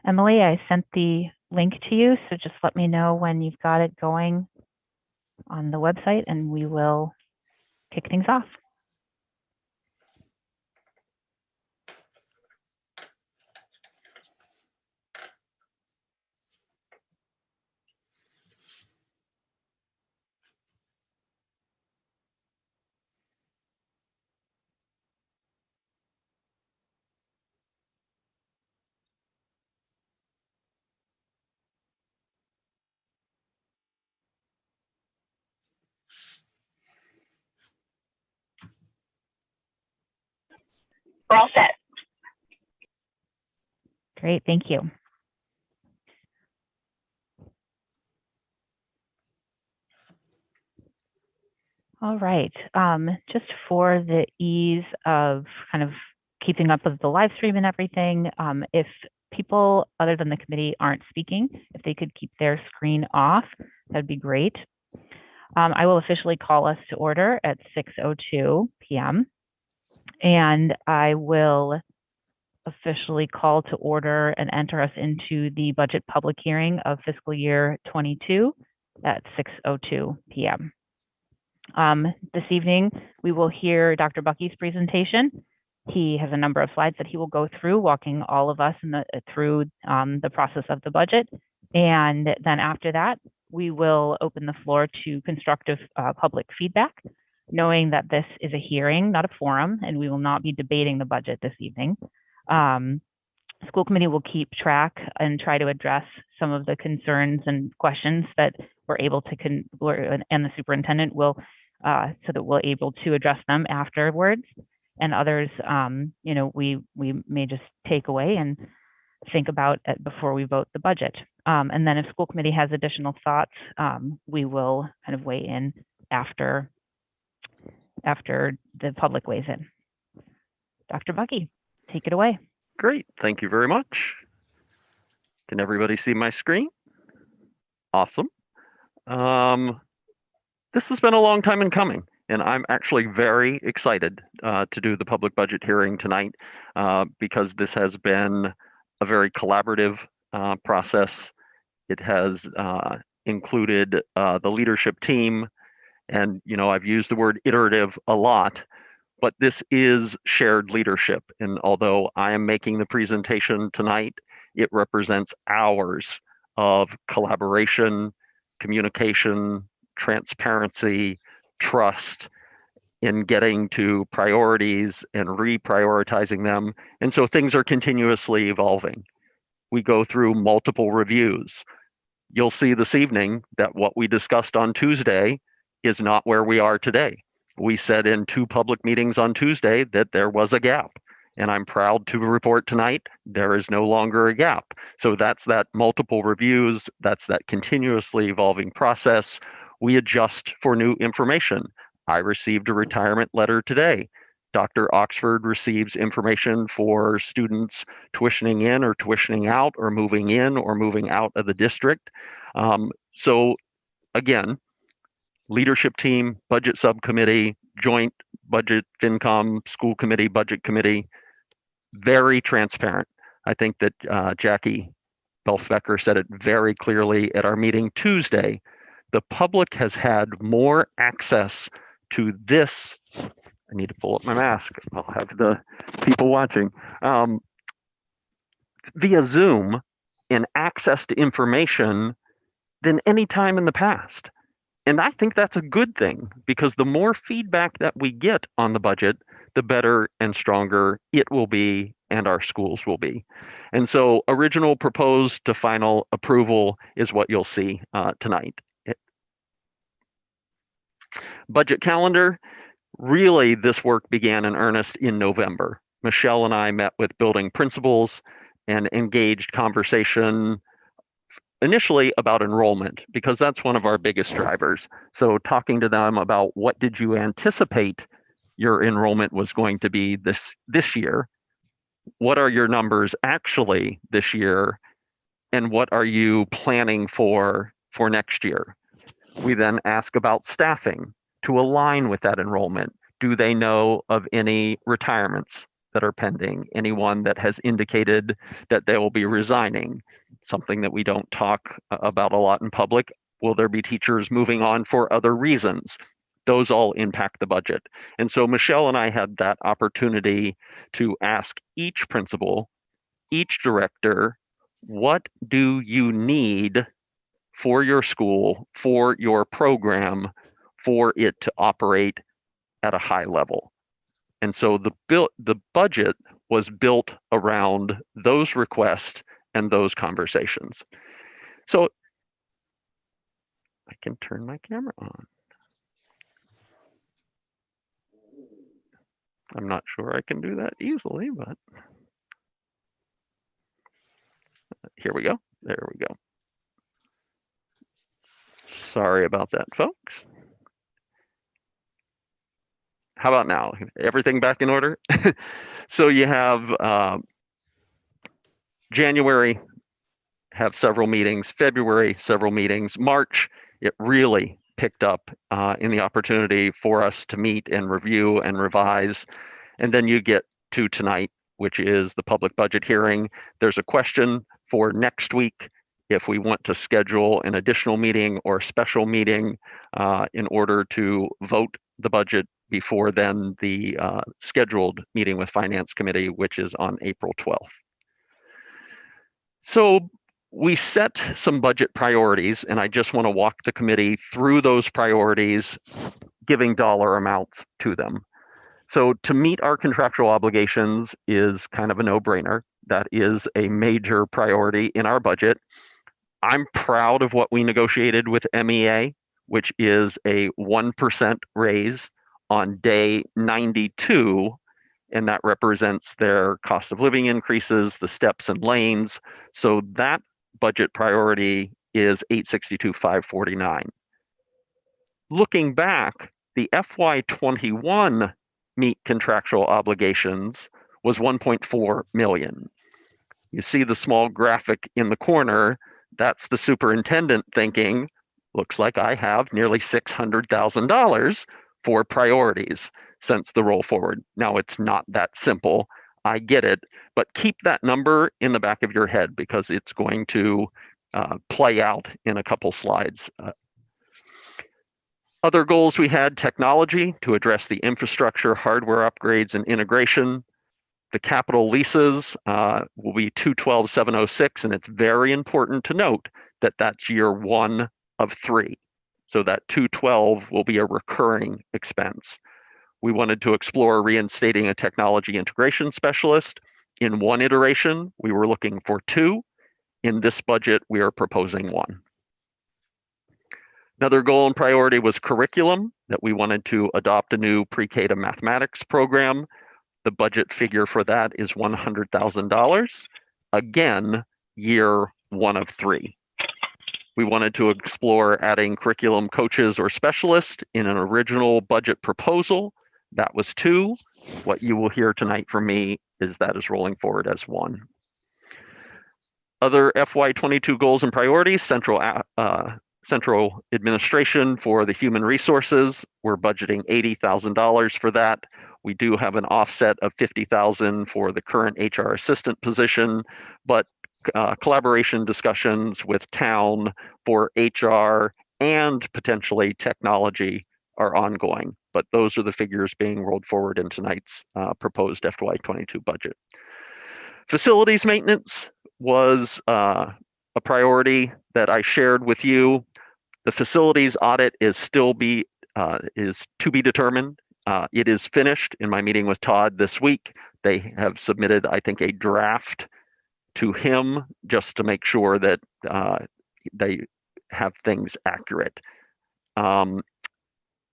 Emily, I sent the link to you, so just let me know when you've got it going on the website and we will kick things off. We're all set. Great, thank you. All right, just for the ease of kind of keeping up with the live stream and everything, if people other than the committee aren't speaking, if they could keep their screen off, that'd be great. I will officially call us to order at 6:02 p.m. and I will officially call to order and enter us into the budget public hearing of fiscal year 22 at 6:02 p.m. This evening, we will hear Dr. Bucky's presentation. He has a number of slides that he will go through, walking all of us through the process of the budget. And then after that, we will open the floor to constructive public feedback, knowing that this is a hearing, not a forum, and we will not be debating the budget this evening. School committee will keep track and try to address some of the concerns and questions that we're able to, and the superintendent will, so that we're able to address them afterwards. And others, we may just take away and think about it before we vote the budget. And then if school committee has additional thoughts, we will kind of weigh in after the public weighs in. Dr. Bucky, take it away. Great, thank you very much. Can everybody see my screen? Awesome. This has been a long time in coming, and I'm actually very excited to do the public budget hearing tonight because this has been a very collaborative process. It has included the leadership team, and I've used the word iterative a lot, but this is shared leadership. And although I am making the presentation tonight, it represents hours of collaboration, communication, transparency, trust in getting to priorities and reprioritizing them. And so things are continuously evolving. We go through multiple reviews. You'll see this evening that what we discussed on Tuesday is not where we are today. We said in 2 public meetings on Tuesday that there was a gap. And I'm proud to report tonight, there is no longer a gap. So that's that multiple reviews, that's that continuously evolving process. We adjust for new information. I received a retirement letter today. Dr. Oxford receives information for students tuitioning in or tuitioning out or moving in or moving out of the district. So again, leadership team, budget subcommittee, joint budget, FinCom, school committee, budget committee, very transparent. I think that Jackie Belfbecker said it very clearly at our meeting Tuesday. The public has had more access to this. I need to pull up my mask. I'll have the people watching. Via Zoom and access to information than any time in the past. And I think that's a good thing because the more feedback that we get on the budget, the better and stronger it will be and our schools will be. And so original proposed to final approval is what you'll see tonight. Budget calendar, really this work began in earnest in November. Michelle and I met with building principals and engaged conversation initially about enrollment, because that's one of our biggest drivers. So talking to them about what did you anticipate your enrollment was going to be this year? What are your numbers actually this year? And what are you planning for next year? We then ask about staffing to align with that enrollment. Do they know of any retirements that are pending, anyone that has indicated that they will be resigning, something that we don't talk about a lot in public. Will there be teachers moving on for other reasons? Those all impact the budget. And so Michelle and I had that opportunity to ask each principal, each director, what do you need for your school, for your program, for it to operate at a high level? And so the budget was built around those requests and those conversations. So I can turn my camera on. I'm not sure I can do that easily, but here we go. There we go. Sorry about that, folks. How about now? Everything back in order? So you have January, have several meetings, February, several meetings, March, it really picked up in the opportunity for us to meet and review and revise. And then you get to tonight, which is the public budget hearing. There's a question for next week if we want to schedule an additional meeting or special meeting in order to vote the budget before then the scheduled meeting with Finance Committee, which is on April 12th. So we set some budget priorities, and I just want to walk the committee through those priorities, giving dollar amounts to them. So to meet our contractual obligations is kind of a no-brainer. That is a major priority in our budget. I'm proud of what we negotiated with MEA, which is a 1% raise on day 92, and that represents their cost of living increases, the steps and lanes. So that budget priority is 862,549. Looking back, the FY21 meet contractual obligations was 1.4 million. You see the small graphic in the corner, that's the superintendent thinking, looks like I have nearly $600,000 for priorities since the roll forward. Now it's not that simple, I get it, but keep that number in the back of your head because it's going to play out in a couple slides. Other goals we had: technology to address the infrastructure, hardware upgrades, and integration. The capital leases will be 212,706, and it's very important to note that that's year 1 of 3. So that 212 will be a recurring expense. We wanted to explore reinstating a technology integration specialist. In one iteration, we were looking for 2. In this budget, we are proposing 1. Another goal and priority was curriculum, that we wanted to adopt a new pre-K to mathematics program. The budget figure for that is $100,000. Again, year 1 of 3. We wanted to explore adding curriculum coaches or specialists in an original budget proposal. That was 2. What you will hear tonight from me is that is rolling forward as 1. Other FY22 goals and priorities: central administration for the human resources. We're budgeting $80,000 for that. We do have an offset of $50,000 for the current HR assistant position, but collaboration discussions with town for HR and potentially technology are ongoing, but those are the figures being rolled forward in tonight's proposed FY22 budget. Facilities maintenance was a priority that I shared with you. The facilities audit is still is to be determined. It is finished in my meeting with Todd this week. They have submitted, I think, a draft to him just to make sure that they have things accurate.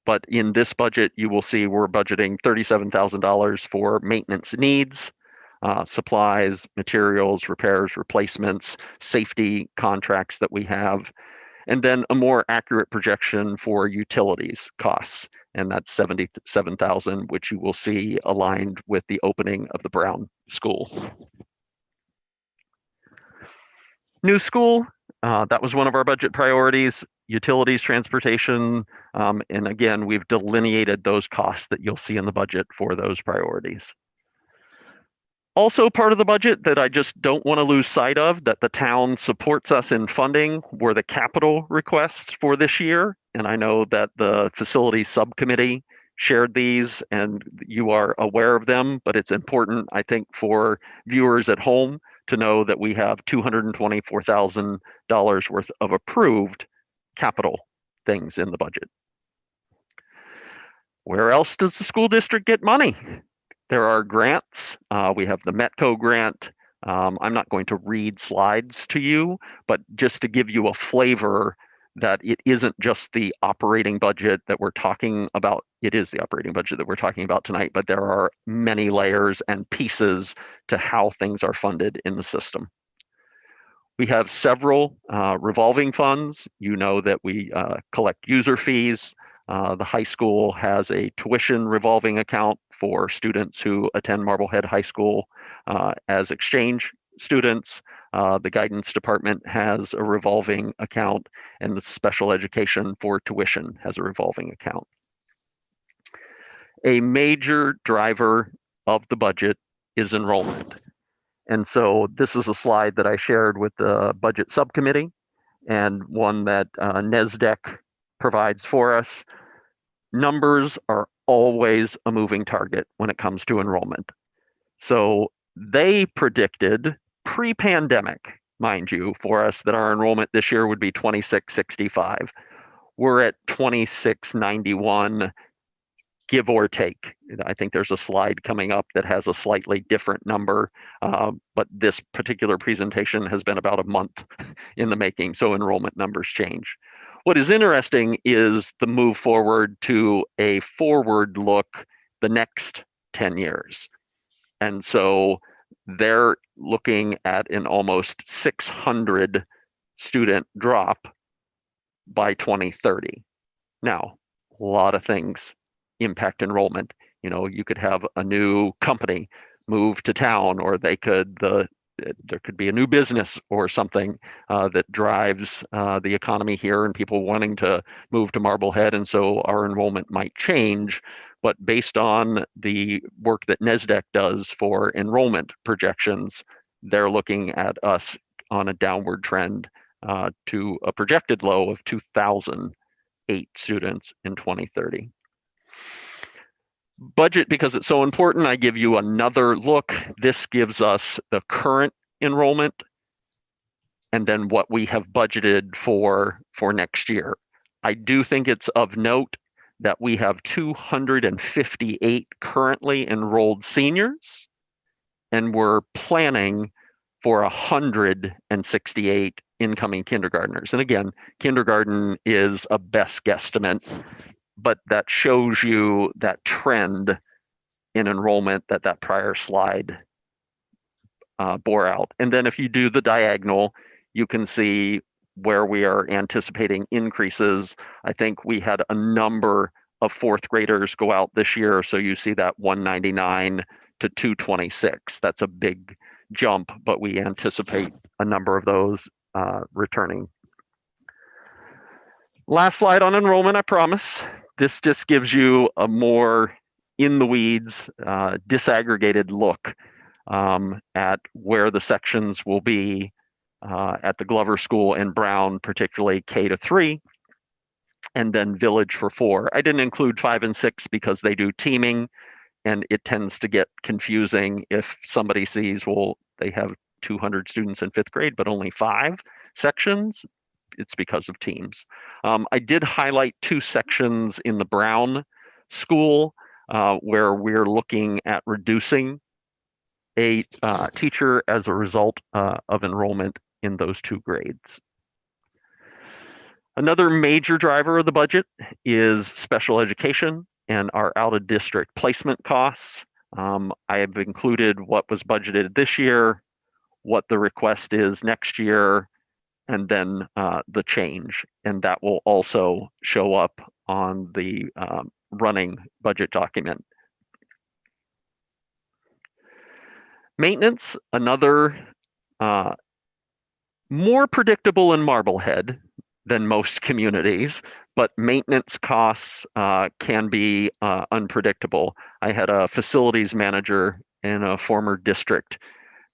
But in this budget, you will see we're budgeting $37,000 for maintenance needs, supplies, materials, repairs, replacements, safety contracts that we have, and then a more accurate projection for utilities costs, and that's $77,000, which you will see aligned with the opening of the Brown School. New school, that was one of our budget priorities. Utilities, transportation, and again, we've delineated those costs that you'll see in the budget for those priorities. Also part of the budget that I just don't want to lose sight of, that the town supports us in funding, were the capital requests for this year. And I know that the facilities subcommittee shared these and you are aware of them, but it's important, I think, for viewers at home to know that we have $224,000 worth of approved capital things in the budget. Where else does the school district get money? There are grants. We have the Metco grant. I'm not going to read slides to you, but just to give you a flavor that it isn't just the operating budget that we're talking about. It is the operating budget that we're talking about tonight, but there are many layers and pieces to how things are funded in the system. We have several revolving funds. You know that we collect user fees. The high school has a tuition revolving account for students who attend Marblehead High School as exchange students. The guidance department has a revolving account, and the special education for tuition has a revolving account. A major driver of the budget is enrollment. And so this is a slide that I shared with the budget subcommittee and one that NESDEC provides for us. Numbers are always a moving target when it comes to enrollment. So they predicted pre-pandemic, mind you, for us that our enrollment this year would be 2665. We're at 2691, give or take. I think there's a slide coming up that has a slightly different number, but this particular presentation has been about a month in the making, so enrollment numbers change. What is interesting is the move forward to a forward look the next 10 years. And so they're looking at an almost 600 student drop by 2030. Now, a lot of things impact enrollment. You know, you could have a new company move to town, or there could be a new business or something that drives the economy here and people wanting to move to Marblehead, and so our enrollment might change. But based on the work that NESDEC does for enrollment projections, they're looking at us on a downward trend to a projected low of 2,008 students in 2030. Budget, because it's so important, I give you another look. This gives us the current enrollment and then what we have budgeted for next year. I do think it's of note that we have 258 currently enrolled seniors, and we're planning for 168 incoming kindergartners. And again, kindergarten is a best guesstimate, but that shows you that trend in enrollment that prior slide bore out. And then if you do the diagonal, you can see where we are anticipating increases. I think we had a number of fourth graders go out this year. So you see that 199 to 226. That's a big jump, but we anticipate a number of those returning. Last slide on enrollment, I promise. This just gives you a more in the weeds, disaggregated look at where the sections will be at the Glover School and Brown, particularly K to 3, and then Village for 4. I didn't include 5 and 6 because they do teaming, and it tends to get confusing if somebody sees, well, they have 200 students in 5th grade, but only 5 sections. It's because of teams. I did highlight 2 sections in the Brown School where we're looking at reducing a teacher as a result of enrollment in those 2 grades. Another major driver of the budget is special education and our out-of-district placement costs. I have included what was budgeted this year, what the request is next year, and then the change. And that will also show up on the running budget document. Maintenance, another more predictable in Marblehead. than most communities, but maintenance costs can be unpredictable. I had a facilities manager in a former district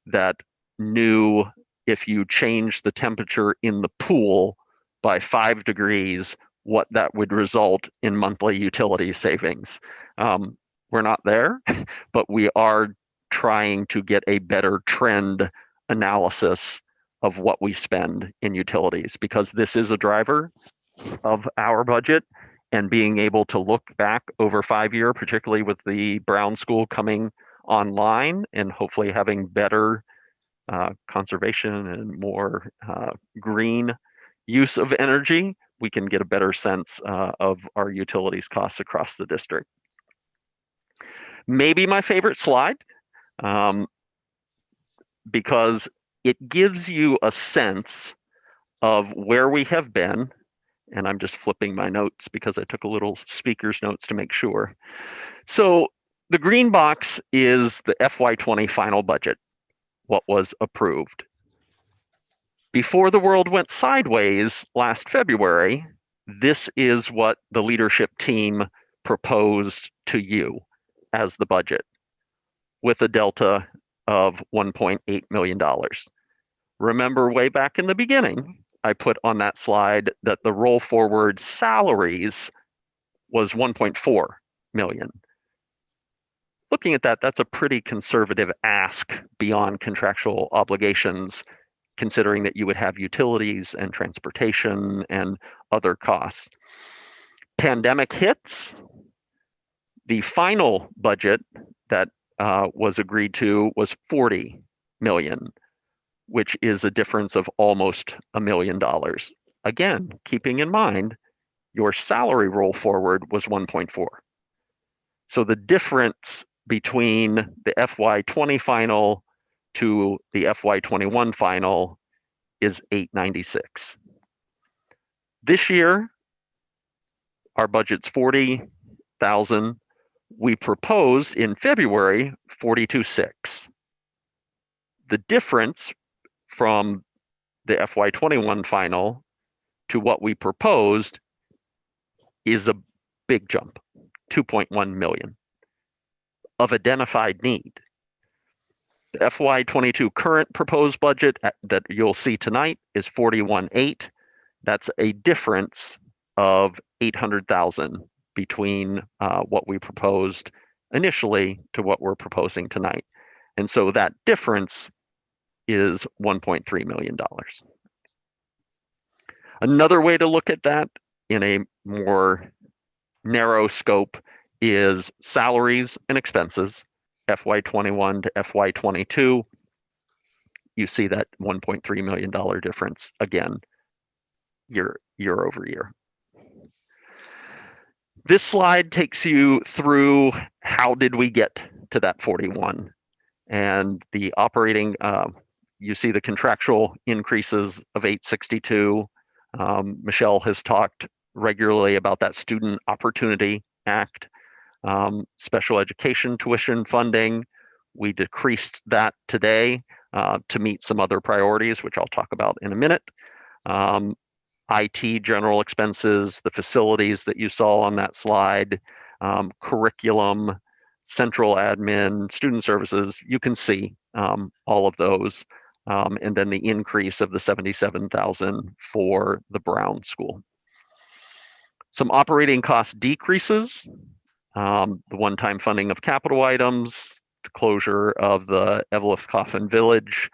that knew if you change the temperature in the pool by 5 degrees, what that would result in monthly utility savings. We're not there, but we are trying to get a better trend analysis of what we spend in utilities, because this is a driver of our budget, and being able to look back over 5 year, particularly with the Brown School coming online and hopefully having better conservation and more green use of energy, we can get a better sense of our utilities costs across the district. Maybe my favorite slide, because it gives you a sense of where we have been, and I'm just flipping my notes because I took a little speaker's notes to make sure. So the green box is the FY20 final budget, what was approved. Before the world went sideways last February, this is what the leadership team proposed to you as the budget, with a delta of $1.8 million. Remember, way back in the beginning, I put on that slide that the roll forward salaries was 1.4 million. Looking at that, that's a pretty conservative ask beyond contractual obligations, considering that you would have utilities and transportation and other costs. Pandemic hits. The final budget that was agreed to was 40 million, which is a difference of almost $1 million. Again, keeping in mind, your salary roll forward was 1.4. So the difference between the FY20 final to the FY21 final is 896. This year, our budget's 40,000. We proposed in February 42.6. The difference from the FY21 final to what we proposed is a big jump, 2.1 million of identified need. The FY22 current proposed budget that you'll see tonight is 41.8. That's a difference of 800,000 between what we proposed initially to what we're proposing tonight. And so that difference is $1.3 million. Another way to look at that in a more narrow scope is salaries and expenses, FY21 to FY22. You see that $1.3 million difference again, year over year. This slide takes you through how did we get to that 41, and the operating, you see the contractual increases of 862. Michelle has talked regularly about that Student Opportunity Act, special education tuition funding. We decreased that today to meet some other priorities, which I'll talk about in a minute. IT general expenses, the facilities that you saw on that slide, curriculum, central admin, student services, you can see all of those. And then the increase of the 77,000 for the Brown School. Some operating cost decreases, the one-time funding of capital items, the closure of the Evelyn Coffin Village,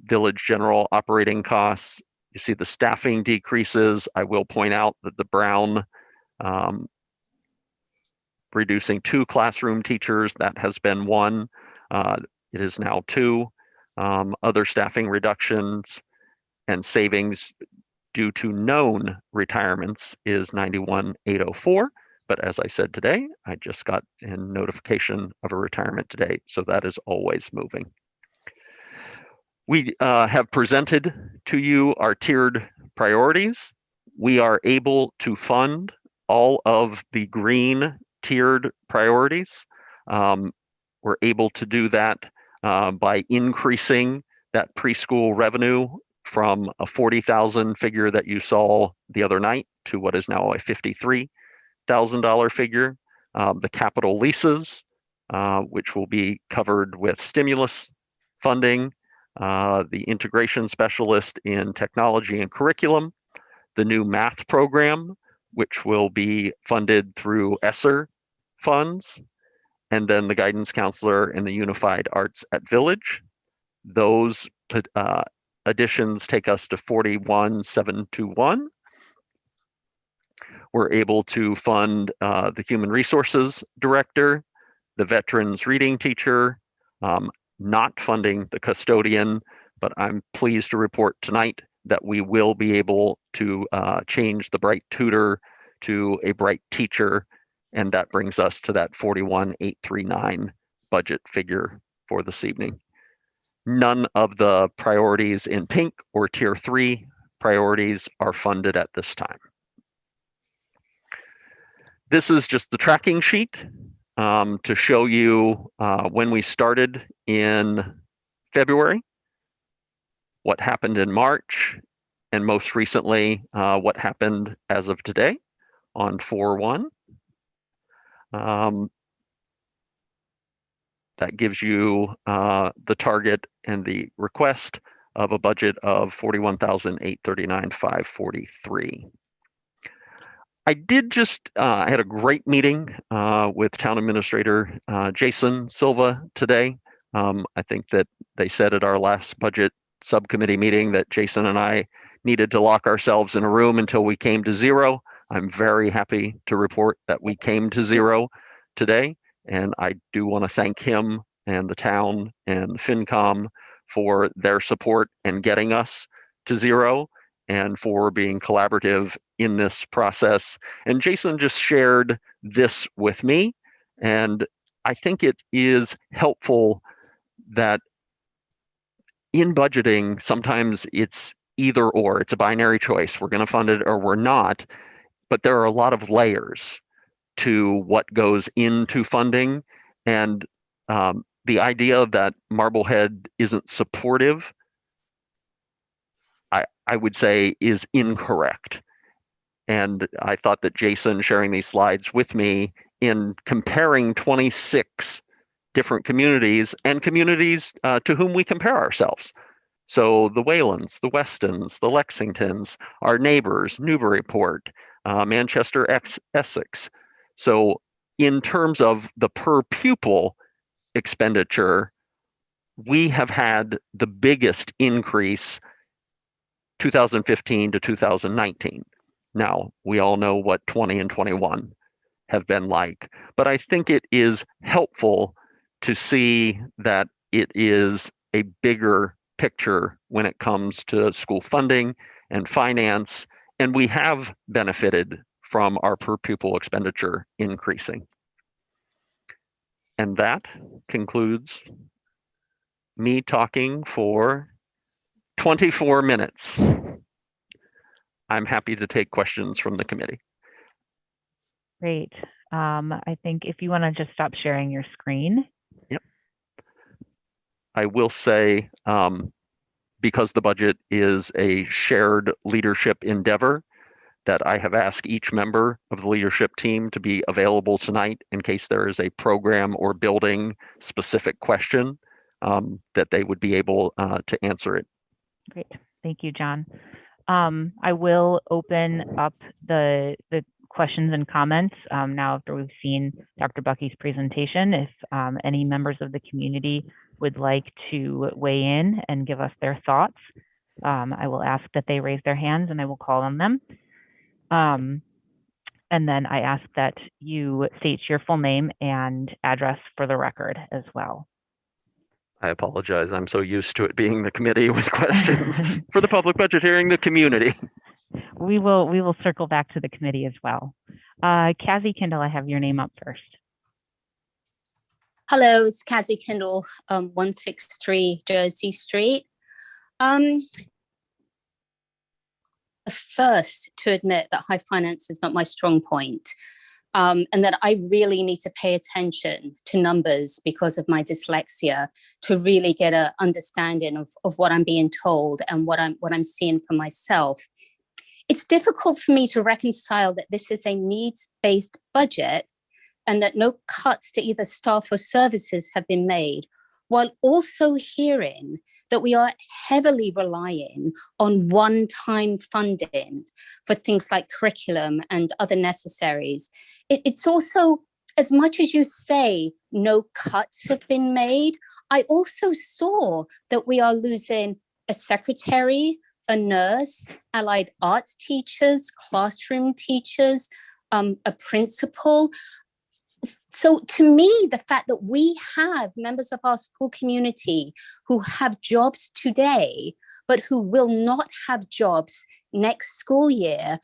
village general operating costs. You see the staffing decreases. I will point out that the Brown reducing 2 classroom teachers, that has been 1. It is now 2. Other staffing reductions and savings due to known retirements is 91,804. But as I said today, I just got a notification of a retirement today, so that is always moving. We have presented to you our tiered priorities. We are able to fund all of the green tiered priorities. We're able to do that by increasing that preschool revenue from a 40,000 figure that you saw the other night to what is now a $53,000 figure. The capital leases, which will be covered with stimulus funding, the integration specialist in technology and curriculum, the new math program, which will be funded through ESSER funds, and then the guidance counselor and the unified arts at Village. Those additions take us to 41,721. We're able to fund the human resources director, the veterans reading teacher, not funding the custodian, but I'm pleased to report tonight that we will be able to change the Bright tutor to a Bright teacher, and that brings us to that 41,839 budget figure for this evening. None of the priorities in pink or tier 3 priorities are funded at this time. This is just the tracking sheet to show you when we started in February, what happened in March, and most recently, what happened as of today on 4/1. That gives you the target and the request of a budget of 41,839,543. I did just, I had a great meeting with Town Administrator Jason Silva today. I think that they said at our last budget subcommittee meeting that Jason and I needed to lock ourselves in a room until we came to zero. I'm very happy to report that we came to zero today. And I do want to thank him and the town and the FinCom for their support and getting us to zero and for being collaborative in this process. And Jason just shared this with me. And I think it is helpful that in budgeting, sometimes it's either or, it's a binary choice. We're going to fund it or we're not. But there are a lot of layers to what goes into funding. And the idea that Marblehead isn't supportive, I would say is incorrect. And I thought that Jason sharing these slides with me in comparing 26 different communities and communities to whom we compare ourselves. So the Waylands, the Westons, the Lexingtons, our neighbors, Newburyport, Manchester, Essex. So in terms of the per pupil expenditure, we have had the biggest increase 2015 to 2019. Now, we all know what 20 and 21 have been like, but I think it is helpful to see that it is a bigger picture when it comes to school funding and finance, and we have benefited from our per pupil expenditure increasing. And that concludes me talking for 24 minutes. I'm happy to take questions from the committee. Great. I think if you want to just stop sharing your screen. Yep. I will say, because the budget is a shared leadership endeavor, that I have asked each member of the leadership team to be available tonight in case there is a program or building specific question, that they would be able to answer it. Great. Thank you, John. I will open up the questions and comments now after we've seen Dr. Bucky's presentation. If any members of the community would like to weigh in and give us their thoughts, I will ask that they raise their hands and I will call on them. And then I ask that you state your full name and address for the record as well. I apologize. I'm so used to it being the committee with questions for the public budget hearing, the community. We will circle back to the committee as well. Cassie Kendall, I have your name up first. Hello, it's Cassie Kendall, 163 Jersey Street. First, to admit that high finance is not my strong point. and that I really need to pay attention to numbers because of my dyslexia to really get an understanding of what I'm being told and what I'm seeing for myself. It's difficult for me to reconcile that this is a needs-based budget and that no cuts to either staff or services have been made, while also hearing that we are heavily relying on one-time funding for things like curriculum and other necessaries. It's also, as much as you say no cuts have been made, I also saw that we are losing a secretary, a nurse, allied arts teachers, classroom teachers, a principal. So to me, the fact that we have members of our school community who have jobs today, but who will not have jobs next school year,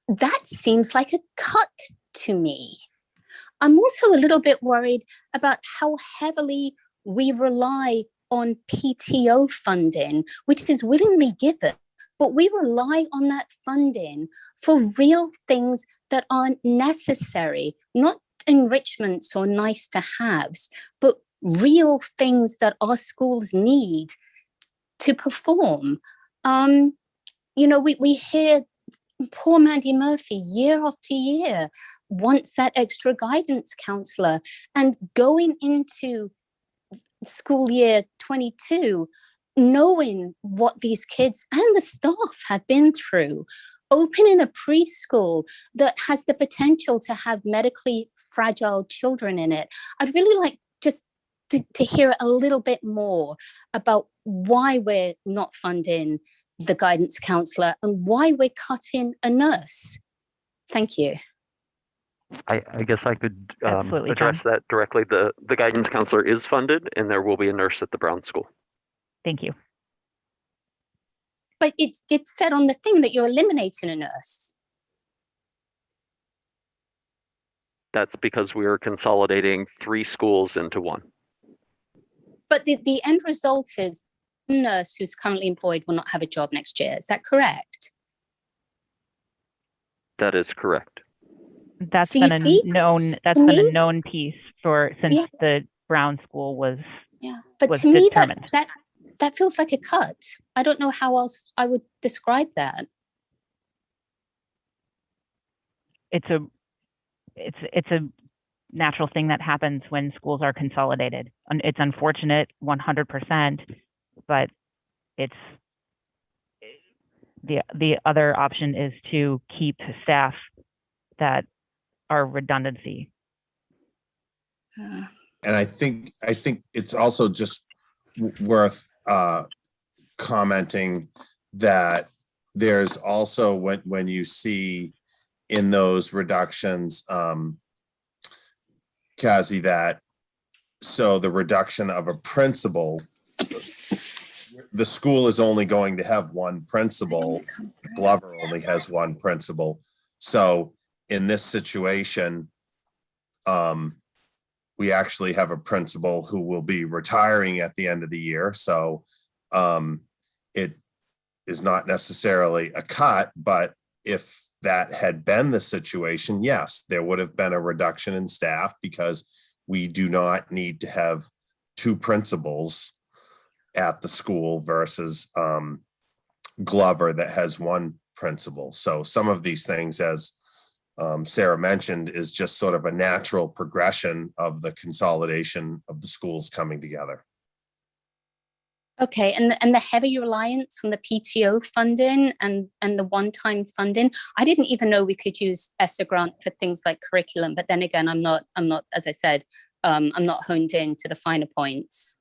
that seems like a cut to me. I'm also a little bit worried about how heavily we rely on PTO funding, which is willingly given, but we rely on that funding for real things that aren't necessary, not enrichments or nice to haves, but real things that our schools need to perform. We hear poor Mandy Murphy year after year wants that extra guidance counselor, and going into school year 22, knowing what these kids and the staff have been through, opening a preschool that has the potential to have medically fragile children in it. I'd really like just to hear a little bit more about why we're not funding the guidance counselor and why we're cutting a nurse. Thank you. I guess I could Absolutely, address that directly. The guidance counselor is funded, and there will be a nurse at the Brown School. Thank you. But it's said on the thing that you're eliminating a nurse. That's because we are consolidating 3 schools into 1. But the end result is the nurse who's currently employed will not have a job next year. Is that correct? That is correct. That's So been a known. That's been a known piece since the Brown School was. Yeah, but was to me determined. that feels like a cut. I don't know how else I would describe that. It's a natural thing that happens when schools are consolidated. And it's unfortunate 100%, but it's the other option is to keep staff that are redundancy. And I think it's also just worth commenting that there's also when you see in those reductions, Kazi, that so the reduction of a principal, the school is only going to have one principal. Glover only has one principal. So in this situation, we actually have a principal who will be retiring at the end of the year. So it is not necessarily a cut, but if that had been the situation, yes, there would have been a reduction in staff because we do not need to have 2 principals at the school versus Glover that has 1 principal. So some of these things, as Sarah mentioned, is just sort of a natural progression of the consolidation of the schools coming together. Okay, and the heavy reliance on the PTO funding and the one-time funding, I didn't even know we could use ESSA grant for things like curriculum. But then again, I'm not, as I said, I'm not honed in to the finer points.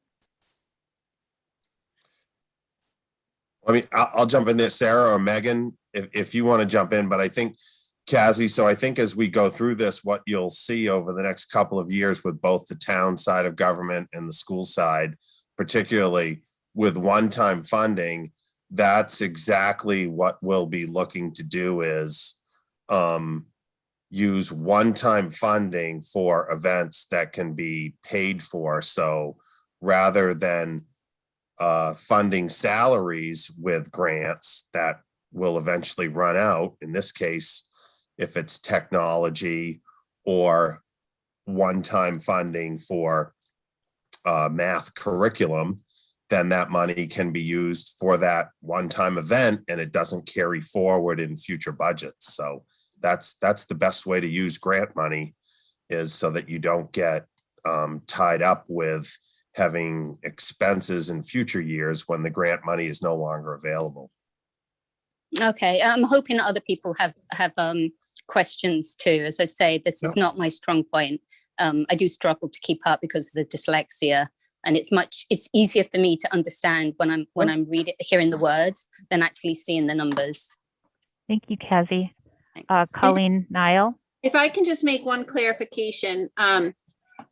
I mean, I'll jump in there, Sarah or Megan, if you want to jump in, but I think Kazi, so I think as we go through this, what you'll see over the next couple of years with both the town side of government and the school side, particularly with one-time funding, that's exactly what we'll be looking to do is use one-time funding for events that can be paid for. So rather than funding salaries with grants that will eventually run out, in this case, if it's technology or one-time funding for math curriculum, then that money can be used for that one-time event and it doesn't carry forward in future budgets. So that's the best way to use grant money, is so that you don't get tied up with having expenses in future years when the grant money is no longer available. Okay, I'm hoping other people have questions too. As I say, this is not my strong point. I do struggle to keep up because of the dyslexia, and it's easier for me to understand when I'm hearing the words than actually seeing the numbers. Thank you, Kazi. Thanks. Colleen Niall. If I can just make one clarification,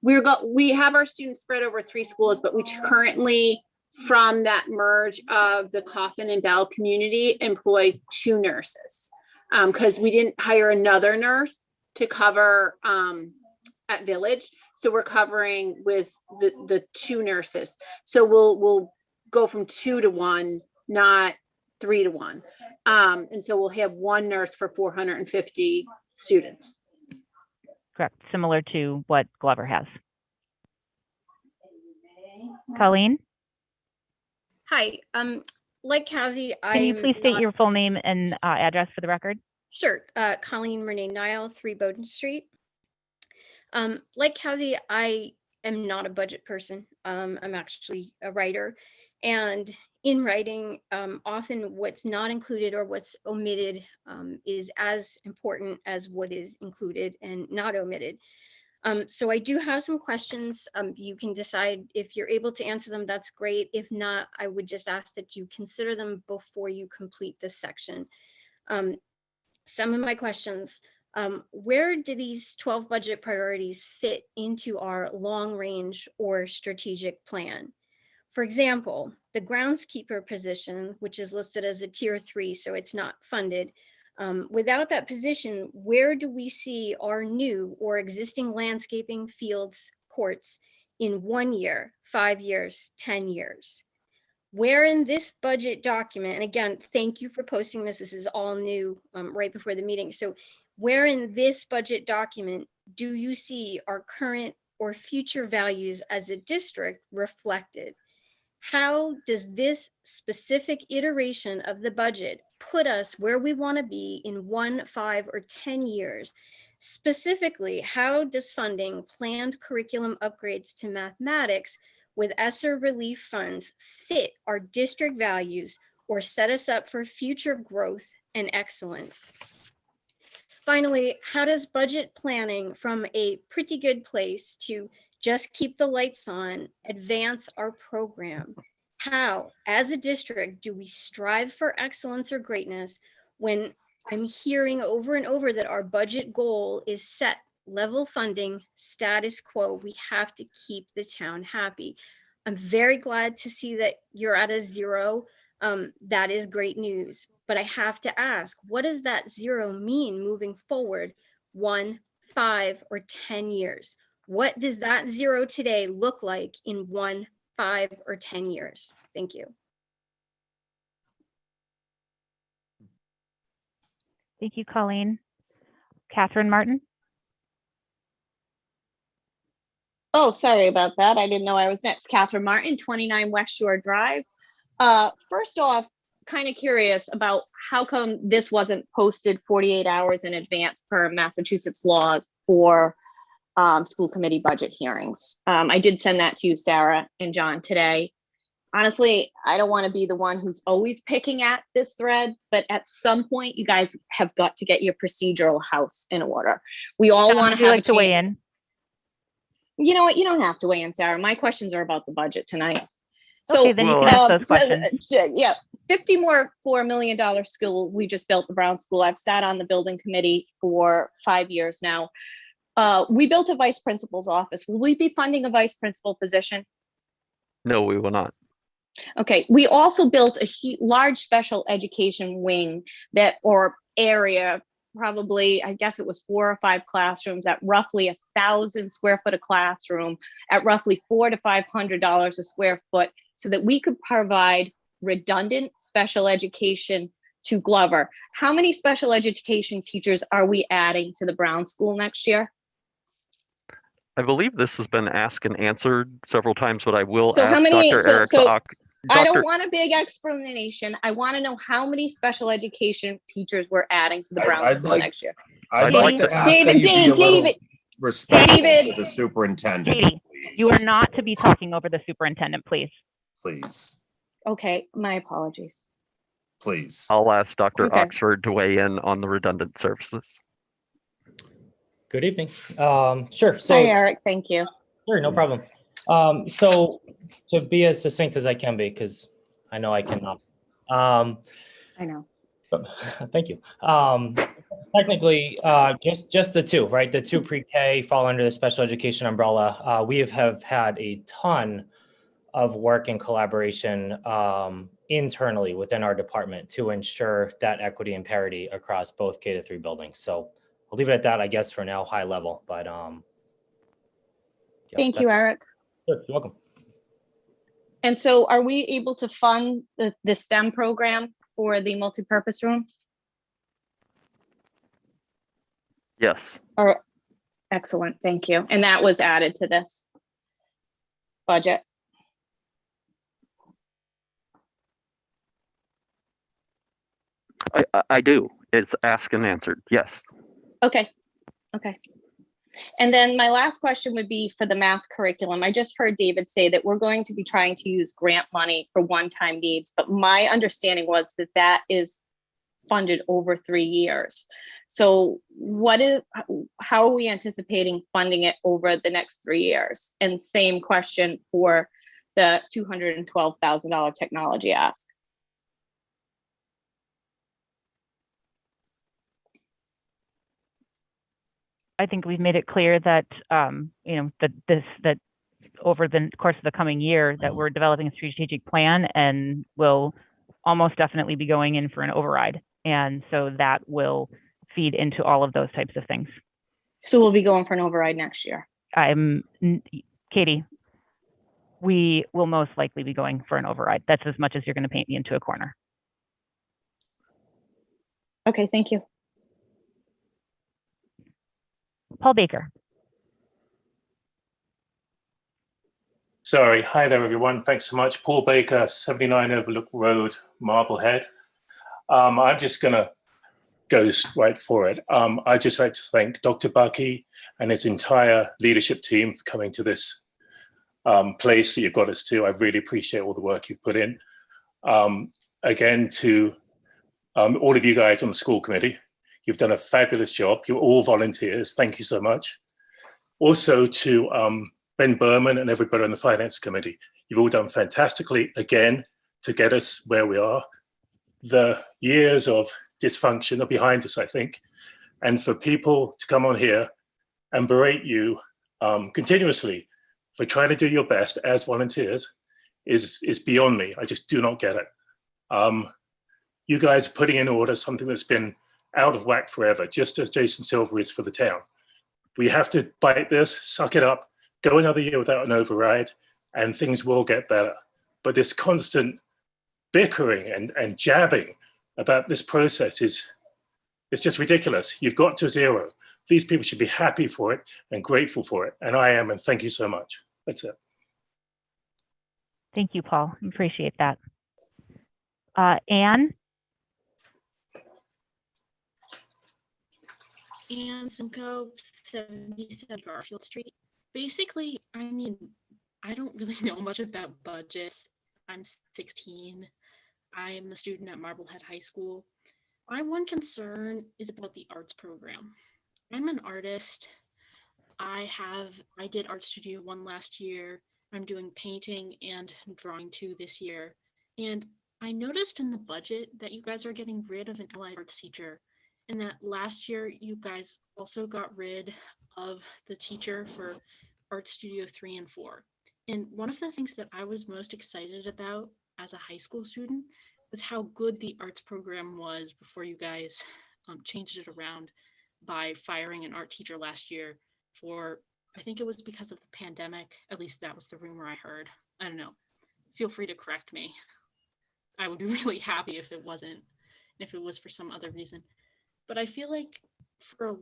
we have our students spread over 3 schools, but we currently, from that merge of the Coffin and Bell community, employ 2 nurses because we didn't hire another nurse to cover at Village. So we're covering with the 2 nurses. So we'll go from 2 to 1, not 3 to 1. And so we'll have 1 nurse for 450 students. Correct. Similar to what Glover has. Colleen, Hi. Like Kazi, can you please state your full name and address for the record? Sure. Colleen Renee Niall, 3 Bowden Street. Like Kazi, I am not a budget person. I'm actually a writer, and in writing, often what's not included or what's omitted is as important as what is included and not omitted. So I do have some questions. You can decide if you're able to answer them, that's great. If not, I would just ask that you consider them before you complete this section. Some of my questions, where do these 12 budget priorities fit into our long range or strategic plan? For example, the groundskeeper position, which is listed as a tier 3, so it's not funded. Without that position, where do we see our new or existing landscaping fields, courts in 1 year, 5 years, 10 years? Where in this budget document, and again, thank you for posting this, this is all new right before the meeting. So where in this budget document do you see our current or future values as a district reflected? How does this specific iteration of the budget put us where we want to be in 1, 5, or 10 years? Specifically, how does funding planned curriculum upgrades to mathematics with ESSER relief funds fit our district values or set us up for future growth and excellence? Finally, how does budget planning from a pretty good place to just keep the lights on advance our program? How, as a district, do we strive for excellence or greatness when I'm hearing over and over that our budget goal is set, level funding, status quo? We have to keep the town happy. I'm very glad to see that you're at a 0. That is great news. But I have to ask, what does that 0 mean moving forward 1, 5, or 10 years? What does that 0 today look like in 1, 5, or 10 years? Thank you. Thank you, Colleen. Catherine Martin. Oh, sorry about that. I didn't know I was next. Catherine Martin, 29 West Shore Drive. First off, kind of curious about how come this wasn't posted 48 hours in advance per Massachusetts laws for school committee budget hearings. I did send that to you, Sarah and John, today. Honestly, I don't want to be the one who's always picking at this thread, but at some point, you guys have got to get your procedural house in order. We all want to have to weigh in. You know what? You don't have to weigh in, Sarah. My questions are about the budget tonight. So, Okay, then you can ask those questions. Yeah, $54 million school. We just built the Brown School. I've sat on the building committee for 5 years now. We built a vice principal's office. Will we be funding a vice principal position? No, we will not. Okay. We also built a large special education wing or area, probably, I guess it was 4 or 5 classrooms at roughly 1,000 square foot a classroom at roughly $400 to $500 a square foot, so that we could provide redundant special education to Glover. How many special education teachers are we adding to the Brown School next year? I believe this has been asked and answered several times, but I will So ask how many, Dr. so, Eric. so I Dr. don't want a big explanation. I want to know how many special education teachers we're adding to the Brown I'd School like- next year. I'd Katie? like to ask that David, you be a little David, respectful David. to the superintendent. Katie, you are please. not to be talking over the superintendent, please. Please, Okay, my apologies. please. I'll ask Dr. Okay. Oxford to weigh in on the redundant services. Good evening. Sure. So, Hi, Eric. Thank you. sure, no problem. So to be as succinct as I can be, because I know I cannot. I know. But, thank you. Technically, just the two, right? The two pre-K fall under the special education umbrella. We have had a ton of work and collaboration internally within our department to ensure that equity and parity across both K-3 buildings. So I'll leave it at that, I guess, for now, high level. But yes, Thank you, Eric. Sure, you're welcome. And so are we able to fund the STEM program for the multipurpose room? Yes. Or excellent, thank you. And that was added to this budget. I do. It's asked and answered. Yes. Okay, okay. And then my last question would be for the math curriculum. I just heard David say that we're going to be trying to use grant money for one-time needs, but my understanding was that that is funded over 3 years. So how are we anticipating funding it over the next 3 years? And same question for the $212,000 technology ask. I think we've made it clear that, that over the course of the coming year that we're developing a strategic plan and will almost definitely be going in for an override. And so that will feed into all of those types of things. So we'll be going for an override next year. Katie, we will most likely be going for an override. That's as much as you're going to paint me into a corner. Okay, thank you. Paul Baker. Sorry. Hi there, everyone. Thanks so much. Paul Baker, 79 Overlook Road, Marblehead. I'm just going to go right for it. I'd just like to thank Dr. Bucky and his entire leadership team for coming to this place that you've got us to. I really appreciate all the work you've put in. Again, to all of you guys on the school committee, you've done a fabulous job. You're all volunteers. Thank you so much. Also to Ben Berman and everybody on the finance committee. You've all done fantastically, again, to get us where we are. The years of dysfunction are behind us, I think. And for people to come on here and berate you continuously for trying to do your best as volunteers is beyond me. I just do not get it. You guys are putting in order something that's been out of whack forever, just as Jason Silver is for the town. We have to bite this, suck it up, go another year without an override, and things will get better. But this constant bickering and jabbing about this process is just ridiculous. You've got to zero. These people should be happy for it and grateful for it. And I am, and thank you so much. That's it. Thank you, Paul. Appreciate that. Anne? Anne Simcoe, 77 Garfield Street. Basically, I mean, I don't really know much about budgets. I'm 16. I'm a student at Marblehead High School. My one concern is about the arts program. I'm an artist. I did Art Studio 1 last year. I'm doing painting and drawing 2 this year. And I noticed in the budget that you guys are getting rid of an allied arts teacher, and that last year you guys also got rid of the teacher for Art Studio 3 and 4. And one of the things that I was most excited about as a high school student was how good the arts program was before you guys changed it around by firing an art teacher last year for, I think it was because of the pandemic. At least that was the rumor I heard. I don't know. Feel free to correct me. I would be really happy if it wasn't, if it was for some other reason. But I feel like for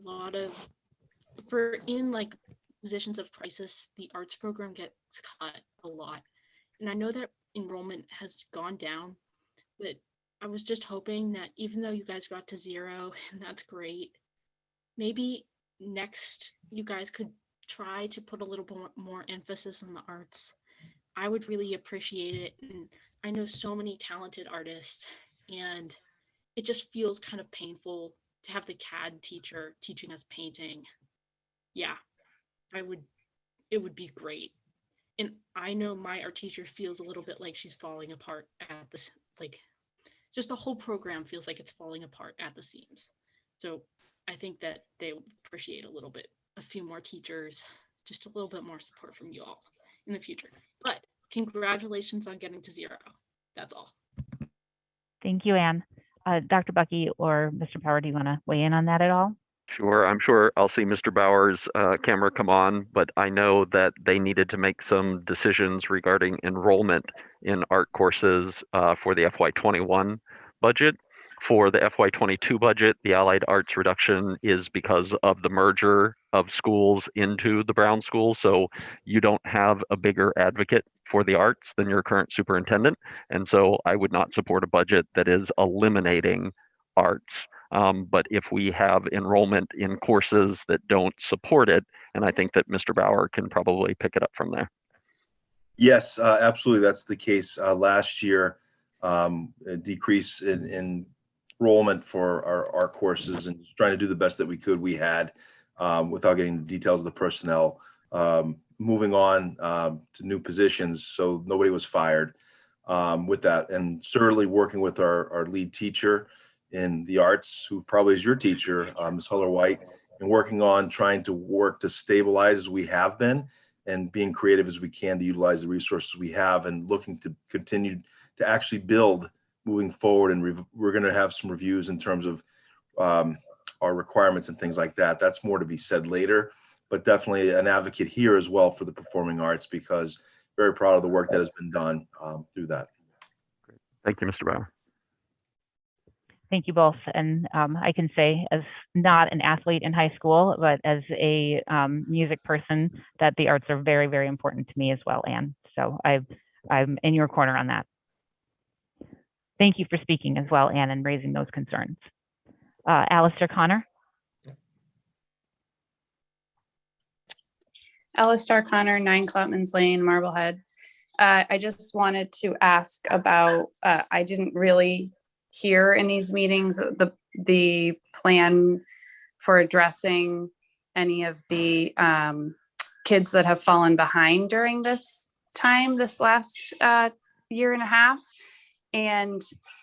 in like positions of crisis, the arts program gets cut a lot. And I know that enrollment has gone down, but I was just hoping that even though you guys got to 0, and that's great, maybe next you guys could try to put a little bit more emphasis on the arts. I would really appreciate it. And I know so many talented artists, and it just feels kind of painful to have the CAD teacher teaching us painting. Yeah, it would be great. And I know my art teacher feels a little bit like she's falling apart at this, like, just the whole program feels like it's falling apart at the seams. So I think that they would appreciate a few more teachers, just a little bit more support from you all in the future. But congratulations on getting to 0. That's all. Thank you, Anne. Dr. Bucky or Mr. Power, do you want to weigh in on that at all? Sure, I'm sure I'll see Mr. Bauer's camera come on, but I know that they needed to make some decisions regarding enrollment in art courses for the FY21 budget. For the FY22 budget, the Allied Arts reduction is because of the merger of schools into the Brown School. So you don't have a bigger advocate for the arts than your current superintendent. And so I would not support a budget that is eliminating arts. But if we have enrollment in courses that don't support it, and I think that Mr. Bauer can probably pick it up from there. Yes, absolutely. That's the case. Last year, a decrease in enrollment for our courses, and trying to do the best that we could. We had, without getting the details of the personnel, moving on to new positions, so nobody was fired with that. And certainly working with our lead teacher in the arts, who probably is your teacher, Ms. Huller-White, and working on trying to work to stabilize as we have been, and being creative as we can to utilize the resources we have, and looking to continue to actually build moving forward. And we're going to have some reviews in terms of our requirements and things like that. That's more to be said later, but definitely an advocate here as well for the performing arts, because very proud of the work that has been done through that. Thank you, Mr. Bauer. Thank you both. And I can say, as not an athlete in high school, but as a music person, that the arts are very, very important to me as well, Anne. So I'm in your corner on that. Thank you for speaking as well, Anne, and raising those concerns. Alistair Connor. Alistair Connor, 9 Cloutmans Lane, Marblehead. I just wanted to ask about, I didn't really hear in these meetings the plan for addressing any of the kids that have fallen behind during this time, this last year and a half, and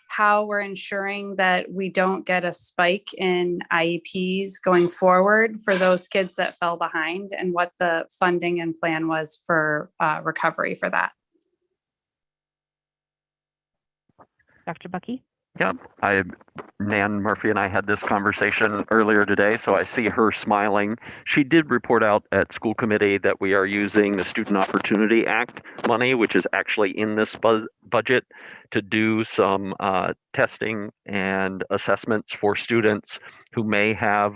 how we're ensuring that we don't get a spike in IEPs going forward for those kids that fell behind, and what the funding and plan was for recovery for that. Dr. Bucky? Yeah, Nan Murphy and I had this conversation earlier today, so I see her smiling. She did report out at school committee that we are using the Student Opportunity Act money, which is actually in this budget, to do some testing and assessments for students who may have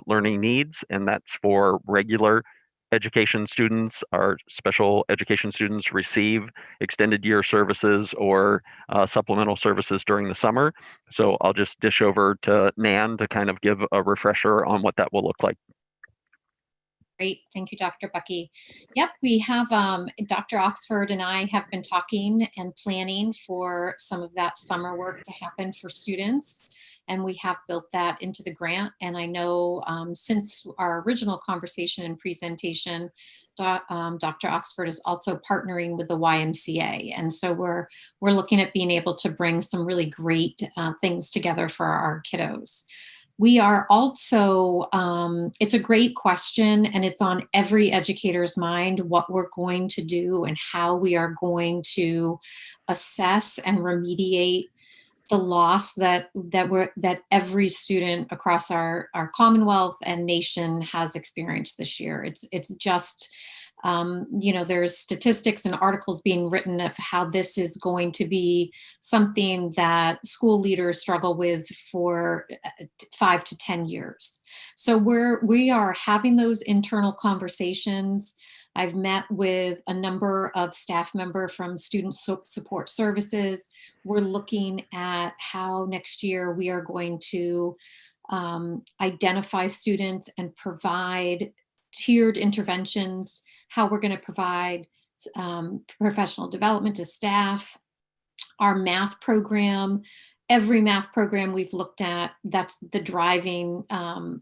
learning needs, and that's for regular education students. Our special education students receive extended year services or supplemental services during the summer. So I'll just dish over to Nan to kind of give a refresher on what that will look like. Great, thank you, Dr. Bucky. Yep, we have Dr. Oxford and I have been talking and planning for some of that summer work to happen for students. And we have built that into the grant. And I know since our original conversation and presentation, Dr. Oxford is also partnering with the YMCA. And so we're looking at being able to bring some really great things together for our kiddos. We are also, it's a great question, and it's on every educator's mind, what we're going to do and how we are going to assess and remediate the loss that every student across our Commonwealth and nation has experienced this year. It's just There's statistics and articles being written of how this is going to be something that school leaders struggle with for 5 to 10 years. So we are having those internal conversations. I've met with a number of staff members from Student Support Services. We're looking at how next year we are going to identify students and provide tiered interventions, how we're going to provide professional development to staff, our math program. Every math program we've looked at, that's the driving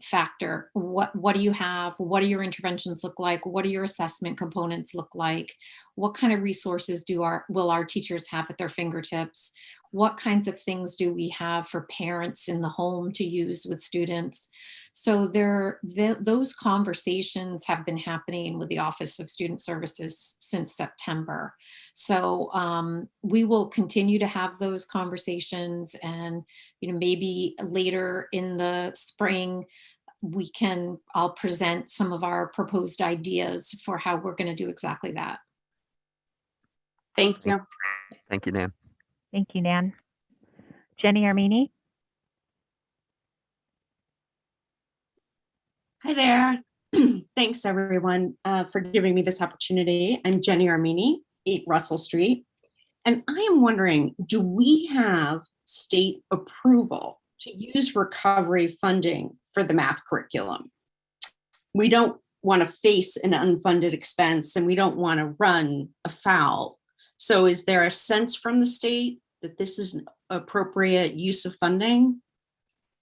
factor. What do you have? What do your interventions look like? What do your assessment components look like? What kind of resources will our teachers have at their fingertips? What kinds of things do we have for parents in the home to use with students? So those conversations have been happening with the Office of Student Services since September. So we will continue to have those conversations, and maybe later in the spring I'll present some of our proposed ideas for how we're going to do exactly that. Thank you. Thank you, Nan. Thank you, Nan. Jenny Armini. Hi there. Thanks everyone for giving me this opportunity. I'm Jenny Armini, 8 Russell Street. And I am wondering, do we have state approval to use recovery funding for the math curriculum? We don't want to face an unfunded expense and we don't want to run afoul. So is there a sense from the state that this is an appropriate use of funding?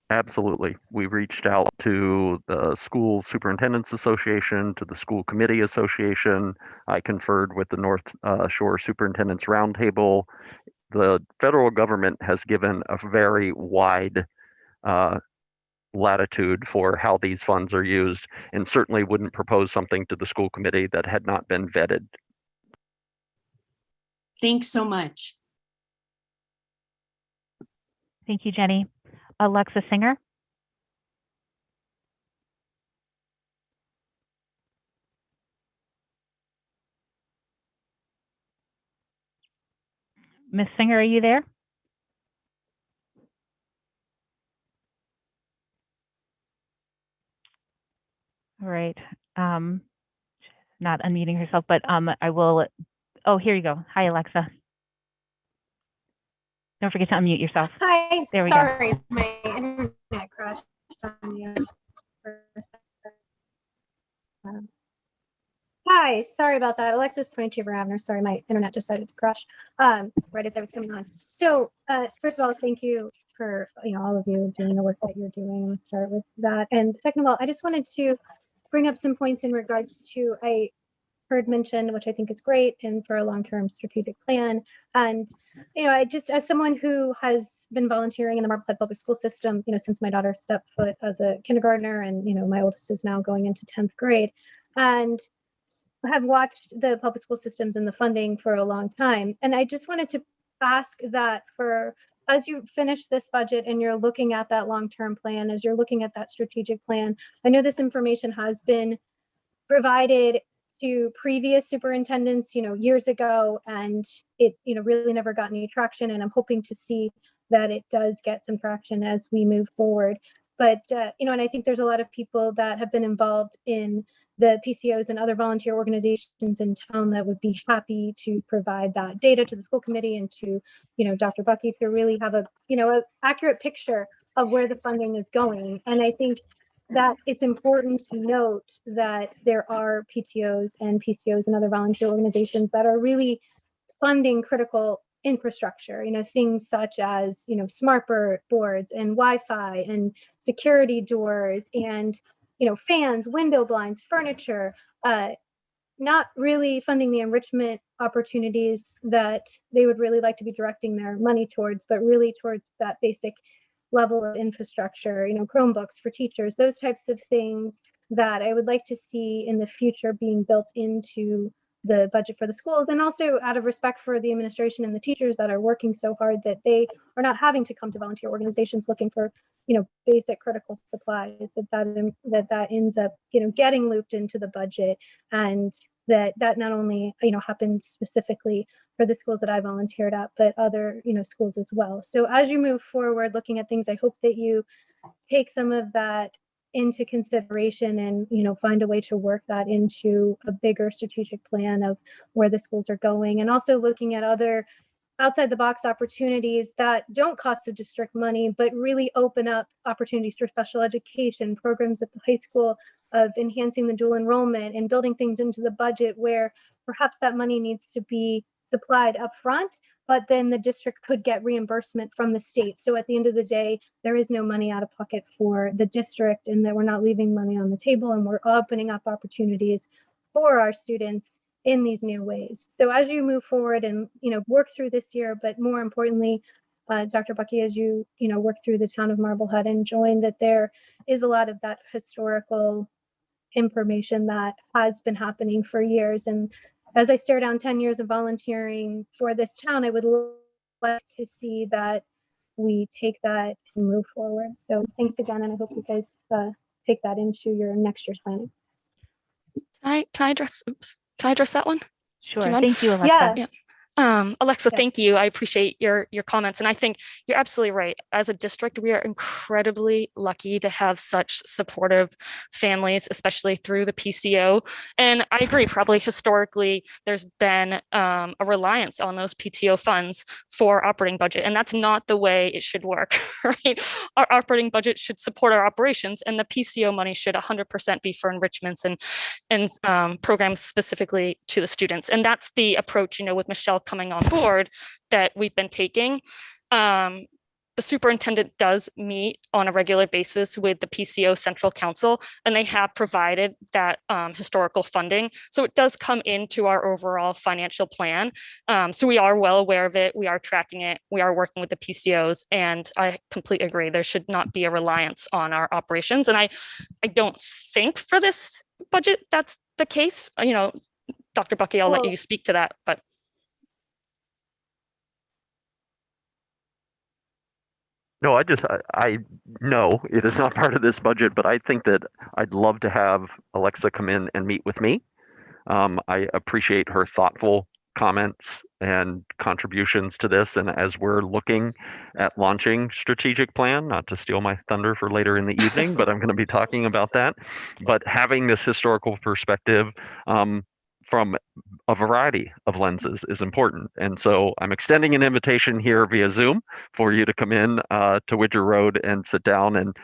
Absolutely. We reached out to the School Superintendents Association, to the School Committee Association. I conferred with the North Shore Superintendents Roundtable. The federal government has given a very wide latitude for how these funds are used, and certainly wouldn't propose something to the school committee that had not been vetted. Thanks so much. Thank you, Jenny. Alexis Singer. Ms. Singer, are you there? All right. Not unmuting herself, but I will. Oh, here you go. Hi, Alexa. Don't forget to unmute yourself. Hi, there we sorry, go. My internet crashed on you for a second. Hi, sorry about that. Alexis Singer. Sorry, my internet decided to crash right as I was coming on. So first of all, thank you for all of you doing the work that you're doing. Let's start with that. And second of all, I just wanted to bring up some points in regards to I heard mentioned, which I think is great, and for a long-term strategic plan. And I just, as someone who has been volunteering in the Marblehead public school system, since my daughter stepped foot as a kindergartner, and my oldest is now going into 10th grade, and have watched the public school systems and the funding for a long time. And I just wanted to ask that as you finish this budget and you're looking at that long-term plan, as you're looking at that strategic plan, I know this information has been provided to previous superintendents, years ago, and it, really never got any traction. And I'm hoping to see that it does get some traction as we move forward. But, and I think there's a lot of people that have been involved in the PCOs and other volunteer organizations in town that would be happy to provide that data to the school committee and to, Dr. Bucky to really have a, an accurate picture of where the funding is going. And I think that it's important to note that there are PTOs and PCOs and other volunteer organizations that are really funding critical infrastructure, things such as, smart boards and Wi-Fi and security doors and, fans, window blinds, furniture, not really funding the enrichment opportunities that they would really like to be directing their money towards, but really towards that basic level of infrastructure, Chromebooks for teachers, those types of things that I would like to see in the future being built into the budget for the schools, and also out of respect for the administration and the teachers that are working so hard that they are not having to come to volunteer organizations looking for, basic critical supplies, that ends up, getting looped into the budget and that not only, happens specifically for the schools that I volunteered at, but other, schools as well. So as you move forward looking at things, I hope that you take some of that into consideration and, find a way to work that into a bigger strategic plan of where the schools are going, and also looking at other outside the box opportunities that don't cost the district money, but really open up opportunities for special education programs at the high school, of enhancing the dual enrollment and building things into the budget where perhaps that money needs to be supplied up front, but then the district could get reimbursement from the state. So at the end of the day, there is no money out of pocket for the district, and that we're not leaving money on the table, and we're opening up opportunities for our students in these new ways. So as you move forward and, work through this year, but more importantly, Dr. Bucky, as you, work through the town of Marblehead and join, that there is a lot of that historical information that has been happening for years. And as I stare down 10 years of volunteering for this town, I would like to see that we take that and move forward. So thanks again, and I hope you guys take that into your next year's planning. Can I address that one? Sure. Thank you, Alexa. Yeah. Yeah. Alexa, thank you. I appreciate your comments. And I think you're absolutely right. As a district, we are incredibly lucky to have such supportive families, especially through the PCO. And I agree, probably historically, there's been a reliance on those PTO funds for operating budget. And that's not the way it should work, right? Our operating budget should support our operations, and the PCO money should 100% be for enrichments and programs specifically to the students. And that's the approach, with Michelle coming on board, that we've been taking. The superintendent does meet on a regular basis with the PCO Central Council, and they have provided that historical funding. So it does come into our overall financial plan. So we are well aware of it. We are tracking it. We are working with the PCOs, and I completely agree. There should not be a reliance on our operations. And I don't think for this budget that's the case. Dr. Bucky, I'll let you speak to that, but. No, I know it is not part of this budget, but I think that I'd love to have Alexa come in and meet with me. I appreciate her thoughtful comments and contributions to this. And as we're looking at launching strategic plan, not to steal my thunder for later in the evening, but I'm going to be talking about that. But having this historical perspective from a variety of lenses is important. And so I'm extending an invitation here via Zoom for you to come in to Widger Road and sit down and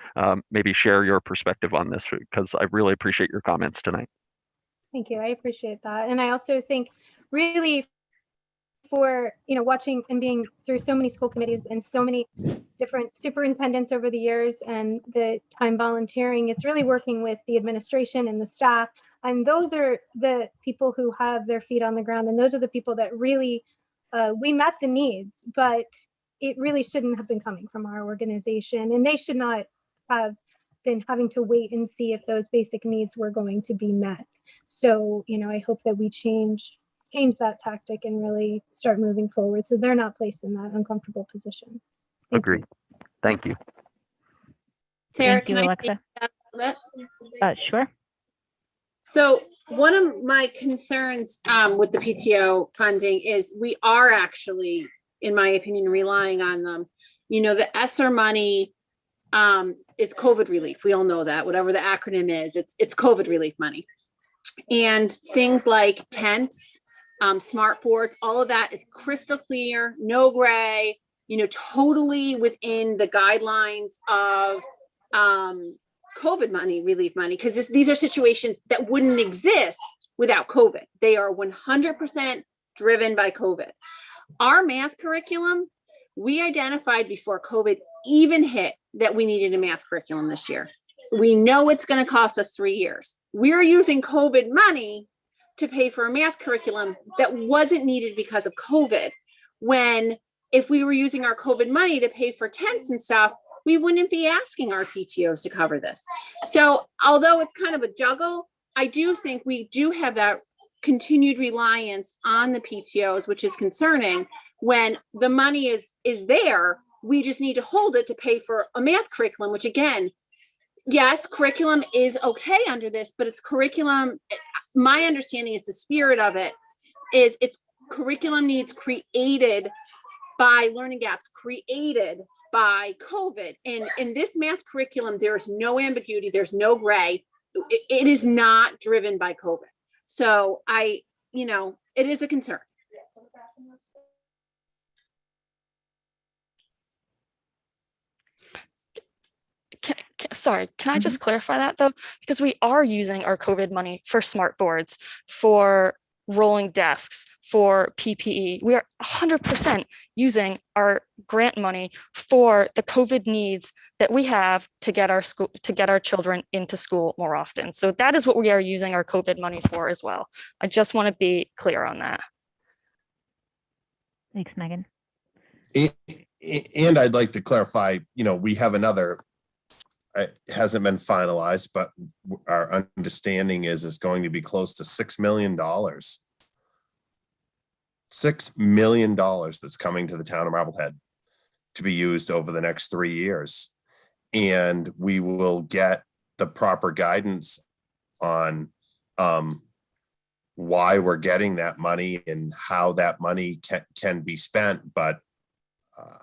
maybe share your perspective on this, because I really appreciate your comments tonight. Thank you. I appreciate that. And I also think really for, watching and being through so many school committees and so many different superintendents over the years and the time volunteering, it's really working with the administration and the staff. And those are the people who have their feet on the ground. And those are the people that really, we met the needs, but it really shouldn't have been coming from our organization. And they should not have been having to wait and see if those basic needs were going to be met. So, I hope that we change that tactic and really start moving forward, so they're not placed in that uncomfortable position. Agreed. Thank you. Sarah, Thank you, can I Alexa. take that a little bit? Sure. So one of my concerns with the PTO funding is we are actually, in my opinion, relying on them. The ESSER money, it's COVID relief. We all know that, whatever the acronym is, it's COVID relief money. And things like tents, smart boards, all of that is crystal clear, no gray, totally within the guidelines of COVID money, relief money, because these are situations that wouldn't exist without COVID. They are 100% driven by COVID. Our math curriculum, we identified before COVID even hit that we needed a math curriculum this year. We know it's going to cost us 3 years. We're using COVID money to pay for a math curriculum that wasn't needed because of COVID. When if we were using our COVID money to pay for tents and stuff, we wouldn't be asking our PTOs to cover this. So although it's kind of a juggle, I do think we do have that continued reliance on the PTOs, which is concerning. When the money is there, we just need to hold it to pay for a math curriculum, which again, yes, curriculum is okay under this, but it's curriculum. my understanding is the spirit of it is it's curriculum needs created by learning gaps created by COVID. And in this math curriculum, there's no ambiguity, there's no gray. It is not driven by COVID. So it is a concern. Sorry, can I just clarify that though? Because we are using our COVID money for smart boards, for rolling desks, for PPE. We are 100% using our grant money for the COVID needs that we have to get our children into school more often. So that is what we are using our COVID money for as well. I just want to be clear on that. Thanks, Megan. And I'd like to clarify, we have another, it hasn't been finalized, but our understanding is it's going to be close to $6 million. $6 million that's coming to the town of Marblehead to be used over the next 3 years. And we will get the proper guidance on why we're getting that money and how that money can be spent. But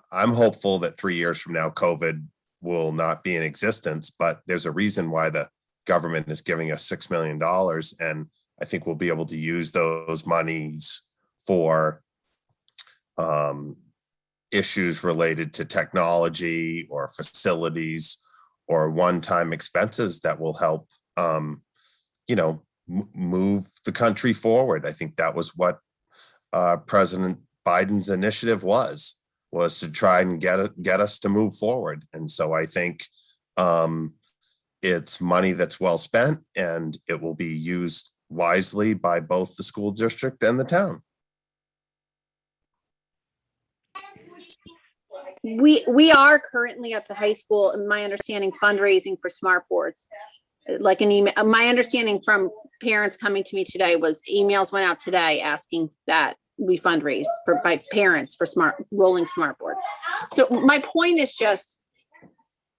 I'm hopeful that 3 years from now, COVID will not be in existence, but there's a reason why the government is giving us $6 million. And I think we'll be able to use those monies for issues related to technology or facilities or one-time expenses that will help, move the country forward. I think that was what President Biden's initiative was to try and get us to move forward. And so I think it's money that's well spent, and it will be used wisely by both the school district and the town. We are currently at the high school, in my understanding, fundraising for smart boards. Like an email, my understanding from parents coming to me today was emails went out today asking that we fundraise by parents for rolling smart boards. So my point is just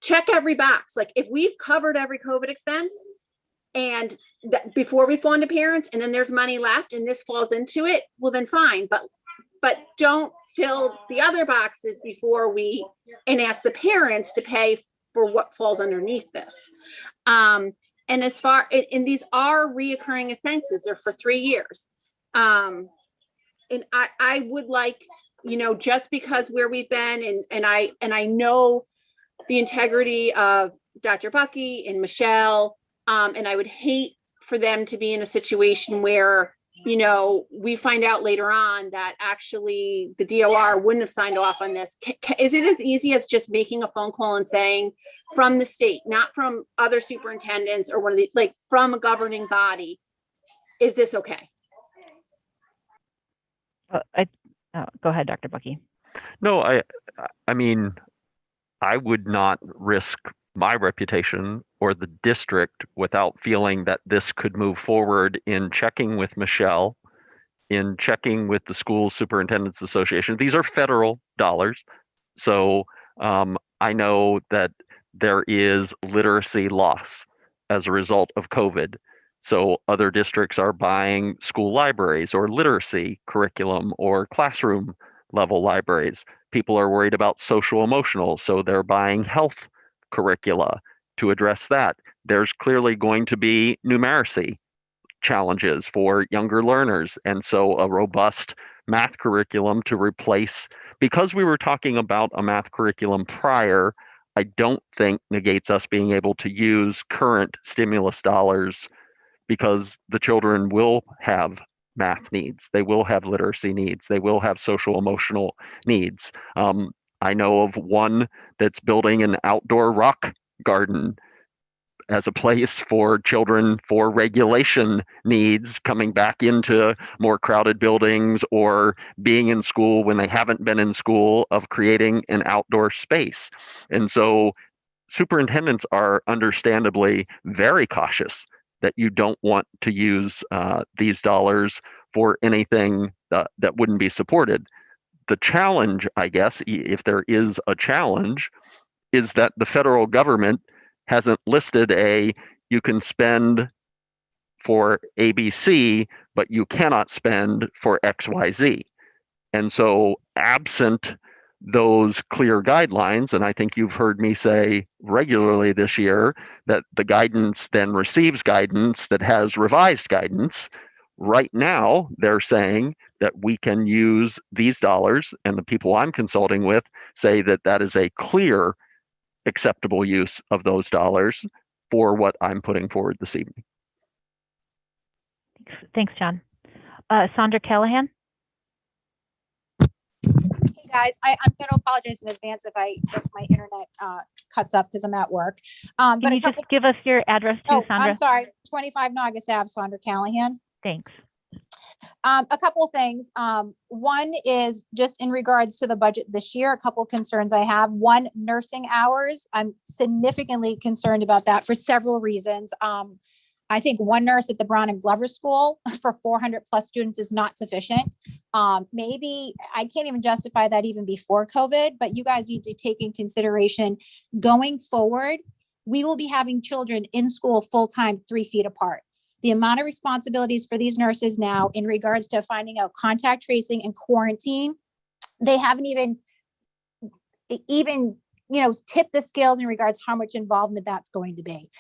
check every box. Like if we've covered every COVID expense and before we fall into parents, and then there's money left and this falls into it, well then fine. But don't fill the other boxes before and ask the parents to pay for what falls underneath this. And these are reoccurring expenses. They're for 3 years. And I would like, just because where we've been and I know the integrity of Dr. Bucky and Michelle, and I would hate for them to be in a situation where, we find out later on that actually the DOR wouldn't have signed off on this. Is it as easy as just making a phone call and saying from the state, not from other superintendents or one of the, like from a governing body, is this okay? Go ahead, Dr. Bucky. No, I mean, I would not risk my reputation or the district without feeling that this could move forward in checking with Michelle, in checking with the School Superintendents Association. These are federal dollars. So I know that there is literacy loss as a result of COVID. So other districts are buying school libraries or literacy curriculum or classroom level libraries. People are worried about social emotional, so they're buying health curricula to address that. There's clearly going to be numeracy challenges for younger learners, and so a robust math curriculum to replace, because we were talking about a math curriculum prior, I don't think negates us being able to use current stimulus dollars, because the children will have math needs, they will have literacy needs, they will have social emotional needs. I know of one that's building an outdoor rock garden as a place for children for regulation needs, coming back into more crowded buildings or being in school when they haven't been in school, of creating an outdoor space. And so superintendents are understandably very cautious that you don't want to use these dollars for anything that wouldn't be supported. The challenge, I guess, if there is a challenge, is that the federal government hasn't listed you can spend for ABC, but you cannot spend for XYZ. And so absent those clear guidelines, and I think you've heard me say regularly this year that the guidance then receives guidance that has revised guidance. Right now, they're saying that we can use these dollars, and the people I'm consulting with say that that is a clear, acceptable use of those dollars for what I'm putting forward this evening. Thanks, John. Sandra Callahan. Hey guys, I'm going to apologize in advance if my internet cuts up because I'm at work. Can you just give us your address too, Sandra? I'm sorry, 25 Naugus Ave, Sandra Callahan. Thanks. A couple of things. One is just in regards to the budget this year, a couple of concerns I have. One, nursing hours. I'm significantly concerned about that for several reasons. I think one nurse at the Brown and Glover School for 400 plus students is not sufficient. Maybe I can't even justify that even before COVID, but you guys need to take in consideration going forward, we will be having children in school full-time 3 feet apart. The amount of responsibilities for these nurses now in regards to finding out contact tracing and quarantine, they haven't even tipped the scales in regards to how much involvement that's going to be.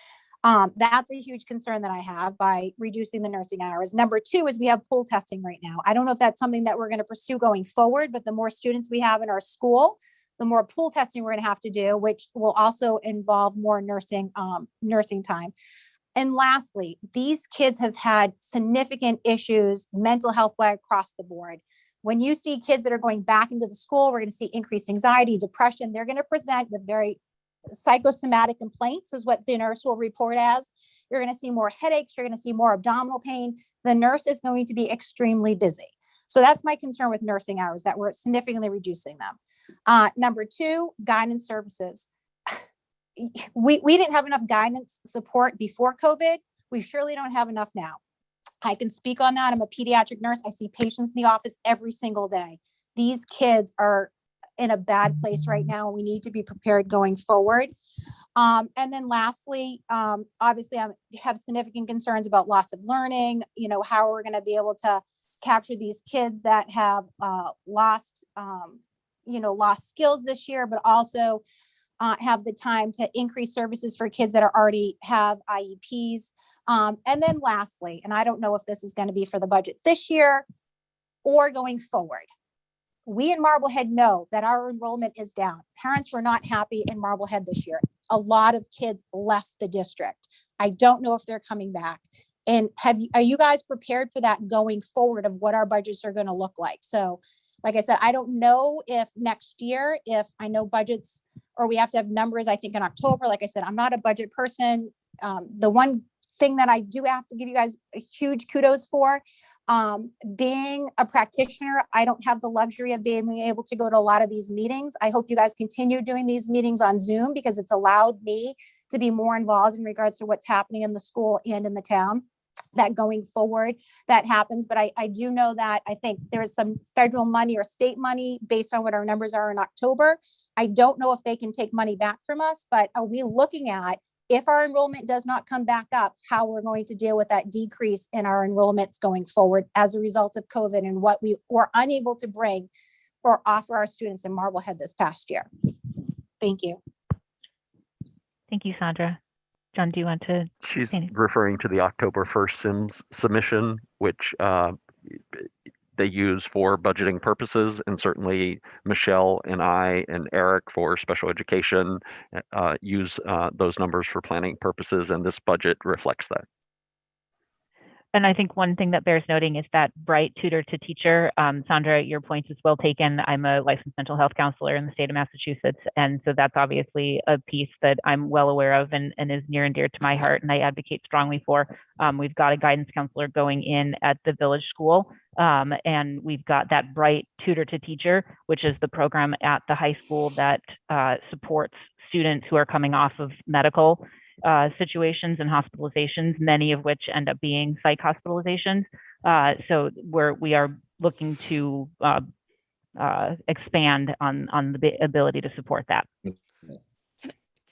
That's a huge concern that I have by reducing the nursing hours. Number two is we have pool testing right now. I don't know if that's something that we're going to pursue going forward, but the more students we have in our school, the more pool testing we're going to have to do, which will also involve more nursing time. And lastly, these kids have had significant issues, mental health wise across the board. When you see kids that are going back into the school, we're going to see increased anxiety, depression. They're going to present with very psychosomatic complaints is what the nurse will report as. You're going to see more headaches. You're going to see more abdominal pain. The nurse is going to be extremely busy. So that's my concern with nursing hours, that we're significantly reducing them. Number two, guidance services. We didn't have enough guidance support before COVID. We surely don't have enough now. I can speak on that. I'm a pediatric nurse. I see patients in the office every single day. These kids are in a bad place right now. We need to be prepared going forward. And then lastly, obviously I have significant concerns about loss of learning, how we're going to be able to capture these kids that have lost skills this year, but also have the time to increase services for kids that already have IEPs. And then lastly, and I don't know if this is going to be for the budget this year or going forward, we in Marblehead know that our enrollment is down. Parents were not happy in Marblehead this year. A lot of kids left the district. I don't know if they're coming back. And are you guys prepared for that going forward of what our budgets are going to look like? So like I said, I don't know if next year, if I know budgets or we have to have numbers, I think in October, like I said, I'm not a budget person. The one thing that I do have to give you guys a huge kudos for, being a practitioner, I don't have the luxury of being able to go to a lot of these meetings. I hope you guys continue doing these meetings on Zoom because it's allowed me to be more involved in regards to what's happening in the school and in the town. That going forward that happens, but I do know that I think there's some federal money or state money based on what our numbers are in October. I don't know if they can take money back from us, but are we looking at, if our enrollment does not come back up, how we're going to deal with that decrease in our enrollments going forward as a result of COVID and what we were unable to bring or offer our students in Marblehead this past year. Thank you. Thank you, Sandra. John, do you want to? She's referring to the October 1st SIMS submission, which they use for budgeting purposes. And certainly Michelle and I and Eric for special education use those numbers for planning purposes. And this budget reflects that. And I think one thing that bears noting is that bright tutor to teacher. Sandra, your point is well taken. I'm a licensed mental health counselor in the state of Massachusetts. And so that's obviously a piece that I'm well aware of and is near and dear to my heart and I advocate strongly for. We've got a guidance counselor going in at the village school. And we've got that bright tutor to teacher, which is the program at the high school that supports students who are coming off of medical situations and hospitalizations, many of which end up being psych hospitalizations. So we are looking to expand on the ability to support that.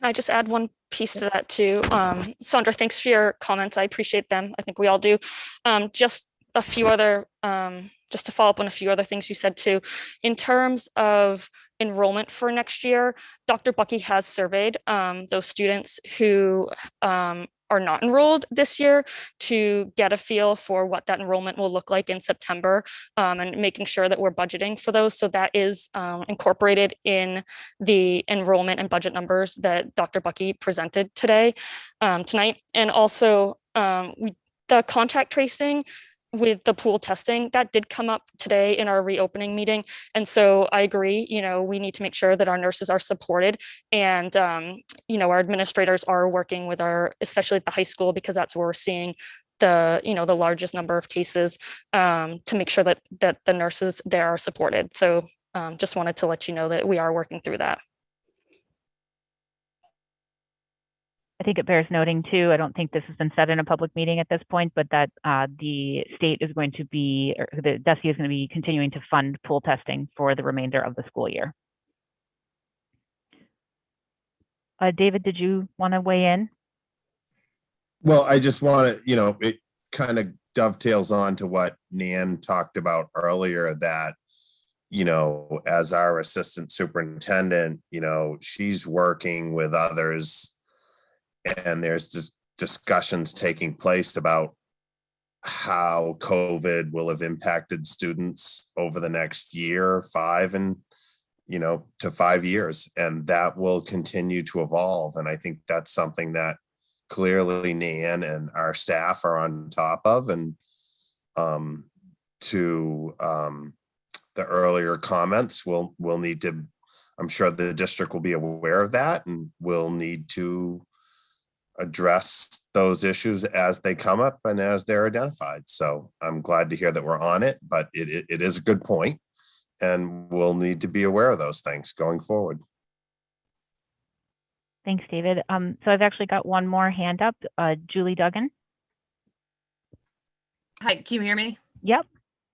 Can I just add one piece to that too? Sandra, thanks for your comments. I appreciate them. I think we all do. Just a few other, just to follow up on a few other things you said too. In terms of enrollment for next year, Dr. Bucky has surveyed those students who are not enrolled this year to get a feel for what that enrollment will look like in September, and making sure that we're budgeting for those. So that is incorporated in the enrollment and budget numbers that Dr. Bucky presented tonight. And also the contact tracing with the pool testing, that did come up today in our reopening meeting. And so I agree, we need to make sure that our nurses are supported and, our administrators are working with especially at the high school, because that's where we're seeing the largest number of cases, to make sure that the nurses there are supported. So just wanted to let you know that we are working through that. I think it bears noting too, I don't think this has been said in a public meeting at this point, but that the state is going to be, or the DESE is going to be continuing to fund pool testing for the remainder of the school year. David, did you want to weigh in? Well, I just want to, it kind of dovetails on to what Nan talked about earlier, that, as our assistant superintendent, she's working with others, and there's just discussions taking place about how COVID will have impacted students over the next year, 5 to 5 years, and that will continue to evolve. And I think that's something that clearly Nan and our staff are on top of. And to the earlier comments, we'll need to, I'm sure the district will be aware of that, and we'll need to address those issues as they come up and as they're identified. So I'm glad to hear that we're on it, but it is a good point, and we'll need to be aware of those things going forward. Thanks, David. So I've actually got one more hand up, Julie Duggan. Hi, can you hear me? Yep.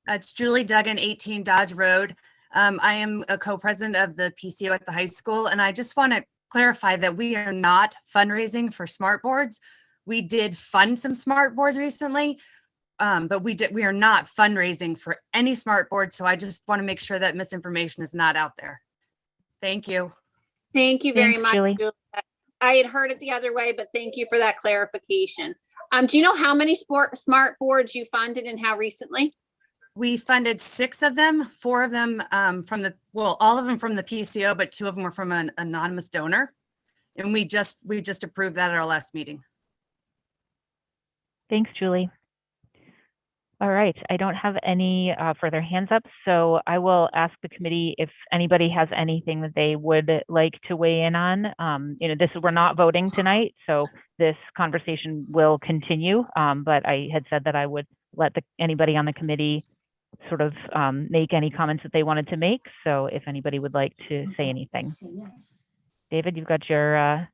It's Julie Duggan, 18 Dodge Road. I am a co-president of the PCO at the high school, and I just want to clarify that we are not fundraising for smart boards. We did fund some smart boards recently, but we are not fundraising for any smart boards. So I just want to make sure that misinformation is not out there. Thank you. Thank you very much, Julie. I had heard it the other way, but thank you for that clarification. Do you know how many smart boards you funded and how recently? We funded 6 of them, 4 of them all of them from the PCO, but 2 of them were from an anonymous donor. And we just approved that at our last meeting. Thanks, Julie. All right, I don't have any further hands up, so I will ask the committee if anybody has anything that they would like to weigh in on. We're not voting tonight, so this conversation will continue, but I had said that I would let anybody on the committee sort of make any comments that they wanted to make. So if anybody would like to say anything. David, you've got your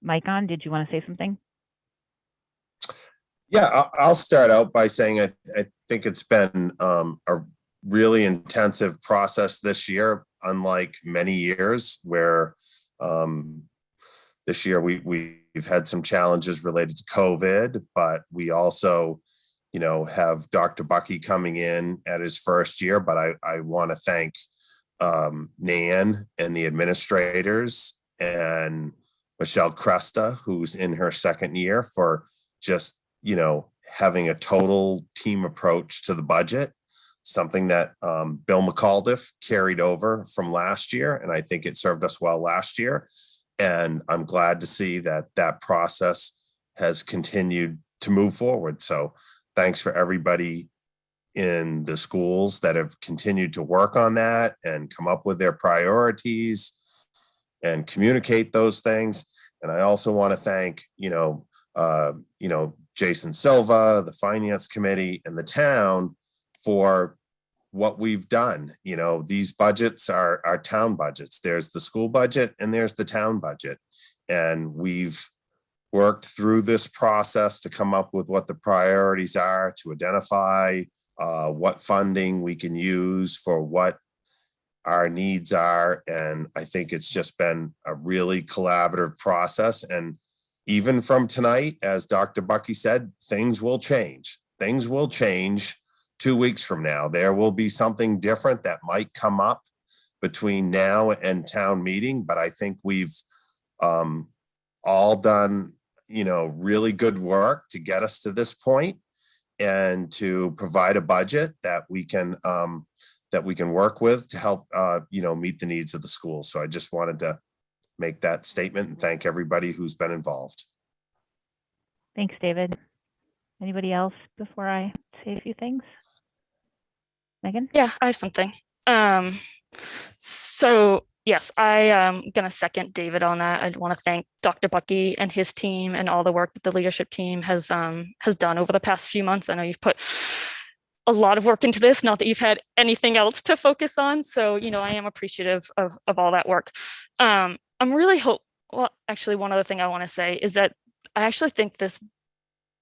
mic on. Did you want to say something? Yeah, I'll start out by saying I think it's been a really intensive process this year, unlike many years where this year we've had some challenges related to COVID, but we also have Dr. Bucky coming in at his first year. But I want to thank Nan and the administrators and Michelle Cresta, who's in her second year, for just having a total team approach to the budget, something that Bill McAuliffe carried over from last year. And I think it served us well last year. And I'm glad to see that process has continued to move forward. So thanks for everybody in the schools that have continued to work on that and come up with their priorities and communicate those things. And I also want to thank, Jason Silva, the finance committee, and the town for what we've done. These budgets are town budgets. There's the school budget and there's the town budget. And we've worked through this process to come up with what the priorities are, to identify what funding we can use for what our needs are. And I think it's just been a really collaborative process. And even from tonight, as Dr. Bucky said, things will change. Things will change 2 weeks from now. There will be something different that might come up between now and town meeting, but I think we've all done, really good work to get us to this point and to provide a budget that we can work with to help, meet the needs of the schools. So I just wanted to make that statement and thank everybody who's been involved. Thanks, David. Anybody else before I say a few things? Megan? Yeah, I have something. So yes, I am going to second David on that. I want to thank Dr. Bucky and his team and all the work that the leadership team has done over the past few months. I know you've put a lot of work into this, not that you've had anything else to focus on. So, I am appreciative of all that work. I'm really well, actually, one other thing I want to say is that I actually think this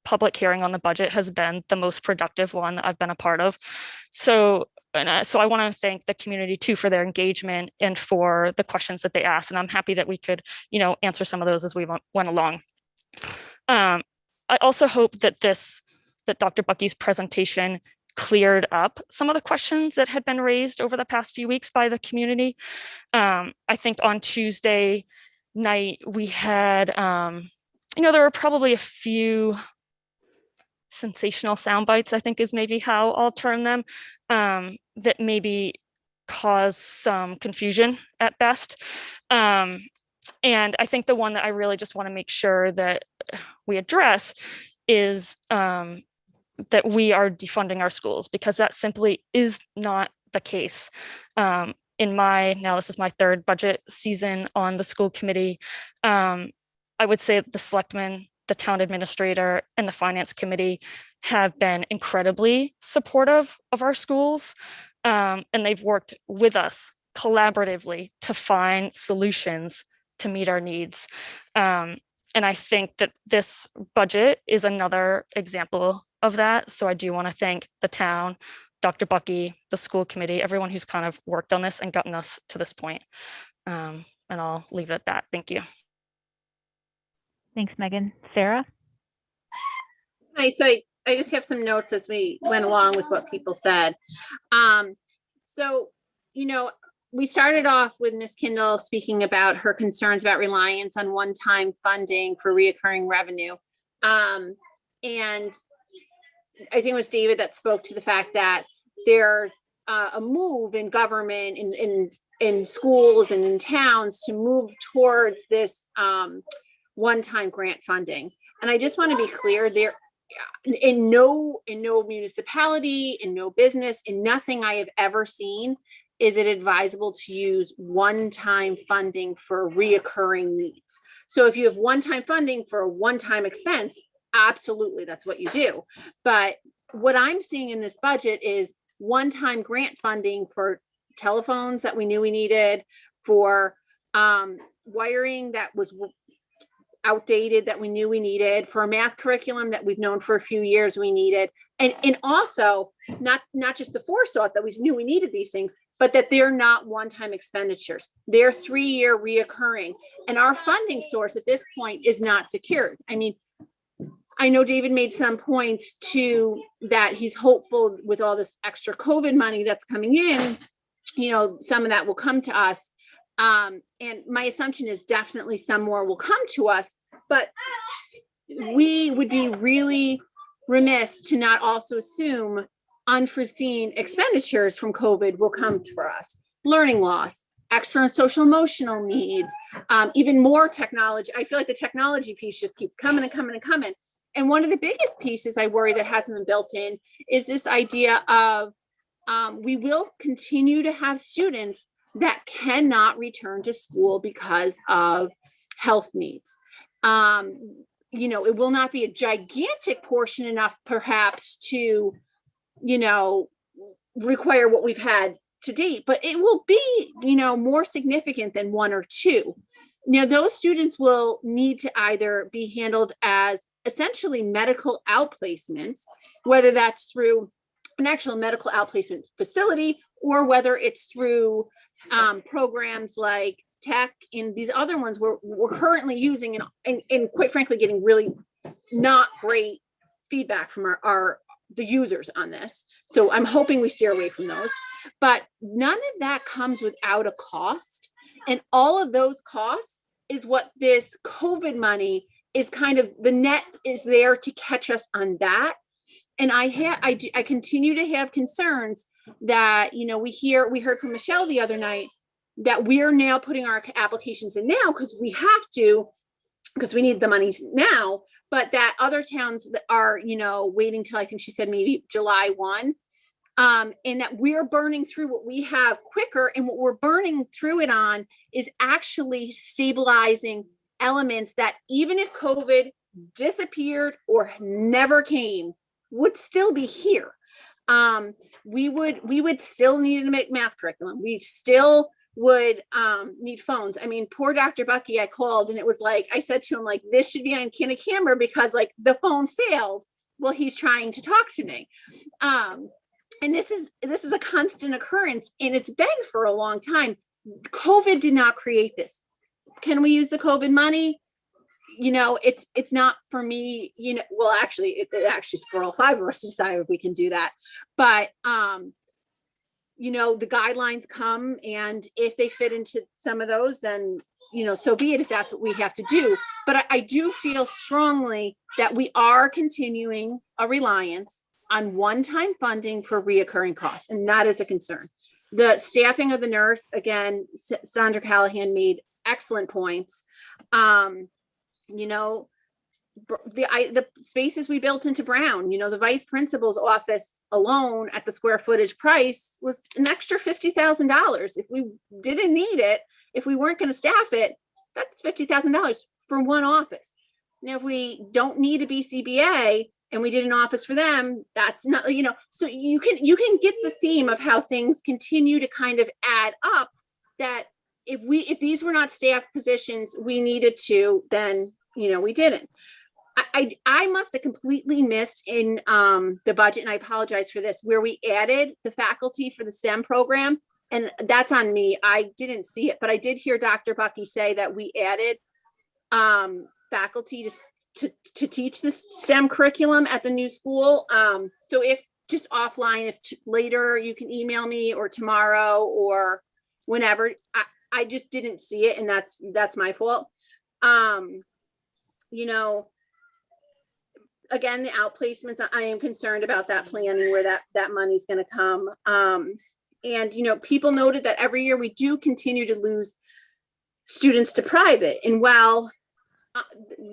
public hearing on the budget has been the most productive one that I've been a part of. So I want to thank the community too for their engagement and for the questions that they asked. And I'm happy that we could, answer some of those as we went along. I also hope that Dr. Bucky's presentation cleared up some of the questions that had been raised over the past few weeks by the community. I think on Tuesday night, we had, there were probably a few sensational sound bites, I think is maybe how I'll term them, that maybe cause some confusion at best. And I think the one that I really just want to make sure that we address is that we are defunding our schools, because that simply is not the case. Now this is my third budget season on the school committee. I would say that the selectmen, the town administrator, and the finance committee have been incredibly supportive of our schools. And they've worked with us collaboratively to find solutions to meet our needs. And I think that this budget is another example of that. So I do want to thank the town, Dr. Bucky, the school committee, everyone who's kind of worked on this and gotten us to this point. And I'll leave it at that. Thank you. Thanks, Megan. Sarah? Hi, so I just have some notes as we went along with what people said. We started off with Ms. Kindle speaking about her concerns about reliance on one-time funding for reoccurring revenue. And I think it was David that spoke to the fact that there's a move in government, in schools and in towns to move towards this one-time grant funding. And I just want to be clear, there in no municipality, in no business, in nothing I have ever seen is it advisable to use one-time funding for reoccurring needs. So if you have one-time funding for a one-time expense, absolutely, that's what you do. But what I'm seeing in this budget is one-time grant funding for telephones that we knew we needed, for wiring that was outdated that we knew we needed, for a math curriculum that we've known for a few years we needed, and also not just the forethought that we knew we needed these things, but that they're not one-time expenditures. They're 3-year reoccurring, and our funding source at this point is not secured. I mean, I know David made some points to that he's hopeful with all this extra COVID money that's coming in, some of that will come to us. And my assumption is definitely some more will come to us, but we would be really remiss to not also assume unforeseen expenditures from COVID will come for us. Learning loss, extra social emotional needs, even more technology. I feel like the technology piece just keeps coming and coming and coming. And one of the biggest pieces I worry that hasn't been built in is this idea of we will continue to have students that cannot return to school because of health needs. It will not be a gigantic portion enough perhaps to, require what we've had to date, but it will be, more significant than 1 or 2. Those students will need to either be handled as essentially medical outplacements, whether that's through an actual medical outplacement facility or whether it's through programs like tech and these other ones we're currently using and quite frankly getting really not great feedback from the users on this. So I'm hoping we steer away from those, but none of that comes without a cost. And all of those costs is what this COVID money is kind of, the net is there to catch us on that. And I continue to have concerns that, you know, we heard from Michelle the other night that we're now putting our applications in now because we have to, because we need the money now, but that other towns that are, you know, waiting till I think she said maybe July 1, and that we're burning through what we have quicker. And what we're burning through it on is actually stabilizing elements that even if COVID disappeared or never came, would still be here. We would still need to make math curriculum. We still would need phones. I mean, poor Dr. Bucky, I called and it was like, I said to him, like, this should be on camera because like the phone failed while he's trying to talk to me. And this is a constant occurrence and it's been for a long time. COVID did not create this. Can we use the COVID money? You know, it's not for me, you know, well, actually, it actually is for all five of us to decide if we can do that. But, you know, the guidelines come and if they fit into some of those, then, you know, so be it if that's what we have to do. But I do feel strongly that we are continuing a reliance on one-time funding for reoccurring costs. And that is a concern. The staffing of the nurse, again, Sandra Callahan made excellent points. You know, the spaces we built into Brown, you know, the vice principal's office alone at the square footage price was an extra $50,000. If we didn't need it, if we weren't going to staff it, that's $50,000 for one office. Now, if we don't need a BCBA and we did an office for them, that's not, you know, so you can get the theme of how things continue to kind of add up, that if these were not staff positions we needed to, then, you know, we didn't. I must have completely missed in the budget, and I apologize for this, where we added the faculty for the STEM program. And that's on me. I didn't see it, but I did hear Dr. Bucky say that we added faculty to teach the STEM curriculum at the new school. So if just offline, if later you can email me or tomorrow or whenever, I just didn't see it, and that's my fault. You know, again, the outplacements, I am concerned about that planning, where that money's going to come. And, you know, people noted that every year we do continue to lose students to private. And while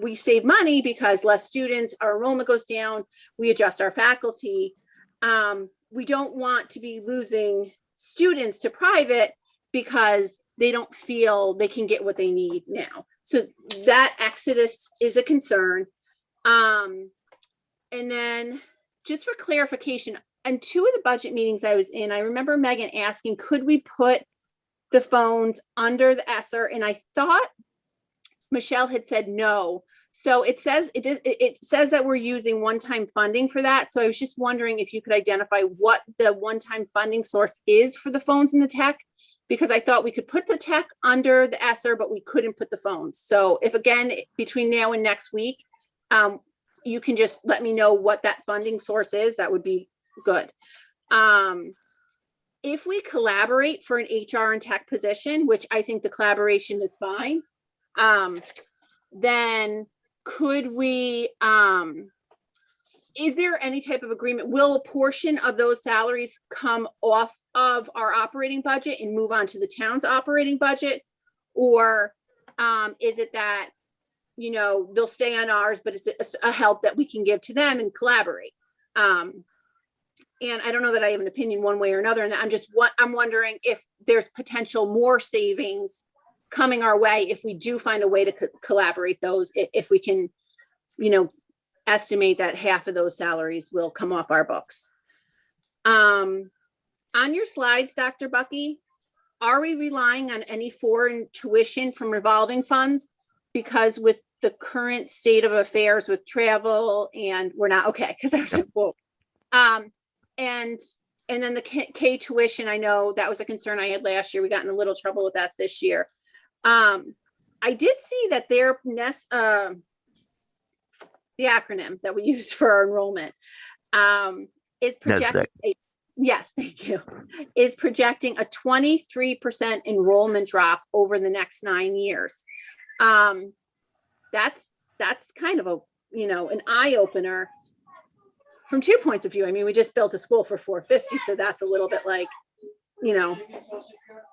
we save money because less students, our enrollment goes down, we adjust our faculty. We don't want to be losing students to private because they don't feel they can get what they need now. So that exodus is a concern. And then just for clarification, on two of the budget meetings I was in, I remember Megan asking, could we put the phones under the ESSER? And I thought Michelle had said no. So it says that we're using one-time funding for that. So I was just wondering if you could identify what the one-time funding source is for the phones and the tech, because I thought we could put the tech under the ESSER, but we couldn't put the phones. So if, again, between now and next week, you can just let me know what that funding source is, that would be good. If we collaborate for an HR and tech position, which I think the collaboration is fine, then could we, is there any type of agreement? Will a portion of those salaries come off of our operating budget and move on to the town's operating budget? Or is it that, you know, they'll stay on ours, but it's a help that we can give to them and collaborate? And I don't know that I have an opinion one way or another. And I'm wondering if there's potential more savings coming our way if we do find a way to collaborate those, if we can, you know, estimate that half of those salaries will come off our books. On your slides, Dr. Bucky, are we relying on any foreign tuition from revolving funds? Because with the current state of affairs with travel, and we're not, okay, because I was like, whoa. And And then the K tuition, I know that was a concern I had last year. We got in a little trouble with that this year. I did see that their the acronym that we use for our enrollment is projecting. Yes, thank you. Is projecting a 23% enrollment drop over the next 9 years. That's kind of a, an eye opener from 2 points of view. I mean, we just built a school for 450, so that's a little bit like, a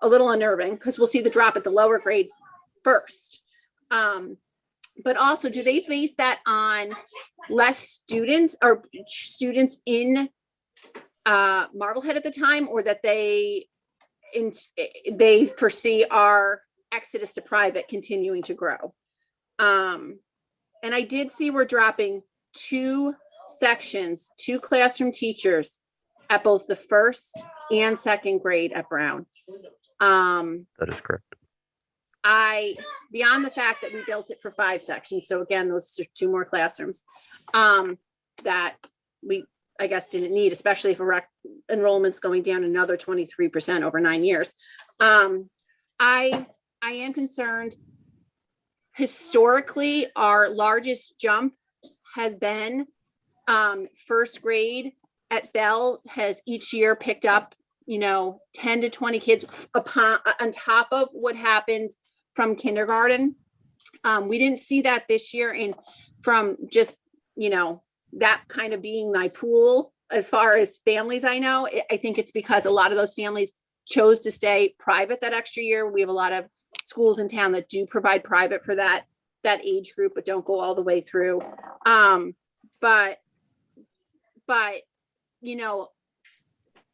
little unnerving, because we'll see the drop at the lower grades first. But also, do they base that on less students or students in Marblehead at the time, or that they foresee our exodus to private continuing to grow? And I did see we're dropping 2 sections, 2 classroom teachers at both the first and second grade at Brown. That is correct. Beyond the fact that we built it for 5 sections, so again, those are 2 more classrooms that we, I guess, didn't need, especially if enrollment's going down another 23% over 9 years. I am concerned. Historically, our largest jump has been first grade at Bell has each year picked up, 10 to 20 kids on top of what happens from kindergarten. We didn't see that this year, and from just, that kind of being my pool as far as families I know, I think it's because a lot of those families chose to stay private that extra year. We have a lot of schools in town that do provide private for that age group, but don't go all the way through. But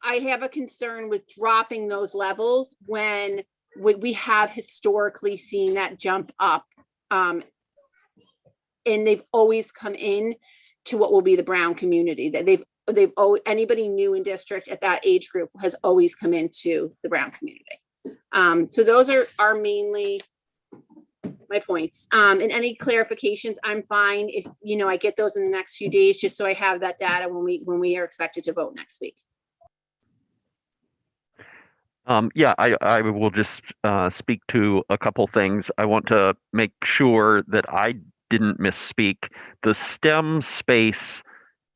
I have a concern with dropping those levels when we have historically seen that jump up. And they've always come in to what will be the Brown community. That anybody new in district at that age group has always come into the Brown community. So those are mainly my points. And any clarifications, I'm fine if, I get those in the next few days, just so I have that data when we are expected to vote next week. Yeah, I will just speak to a couple things. I want to make sure that I didn't misspeak. The STEM space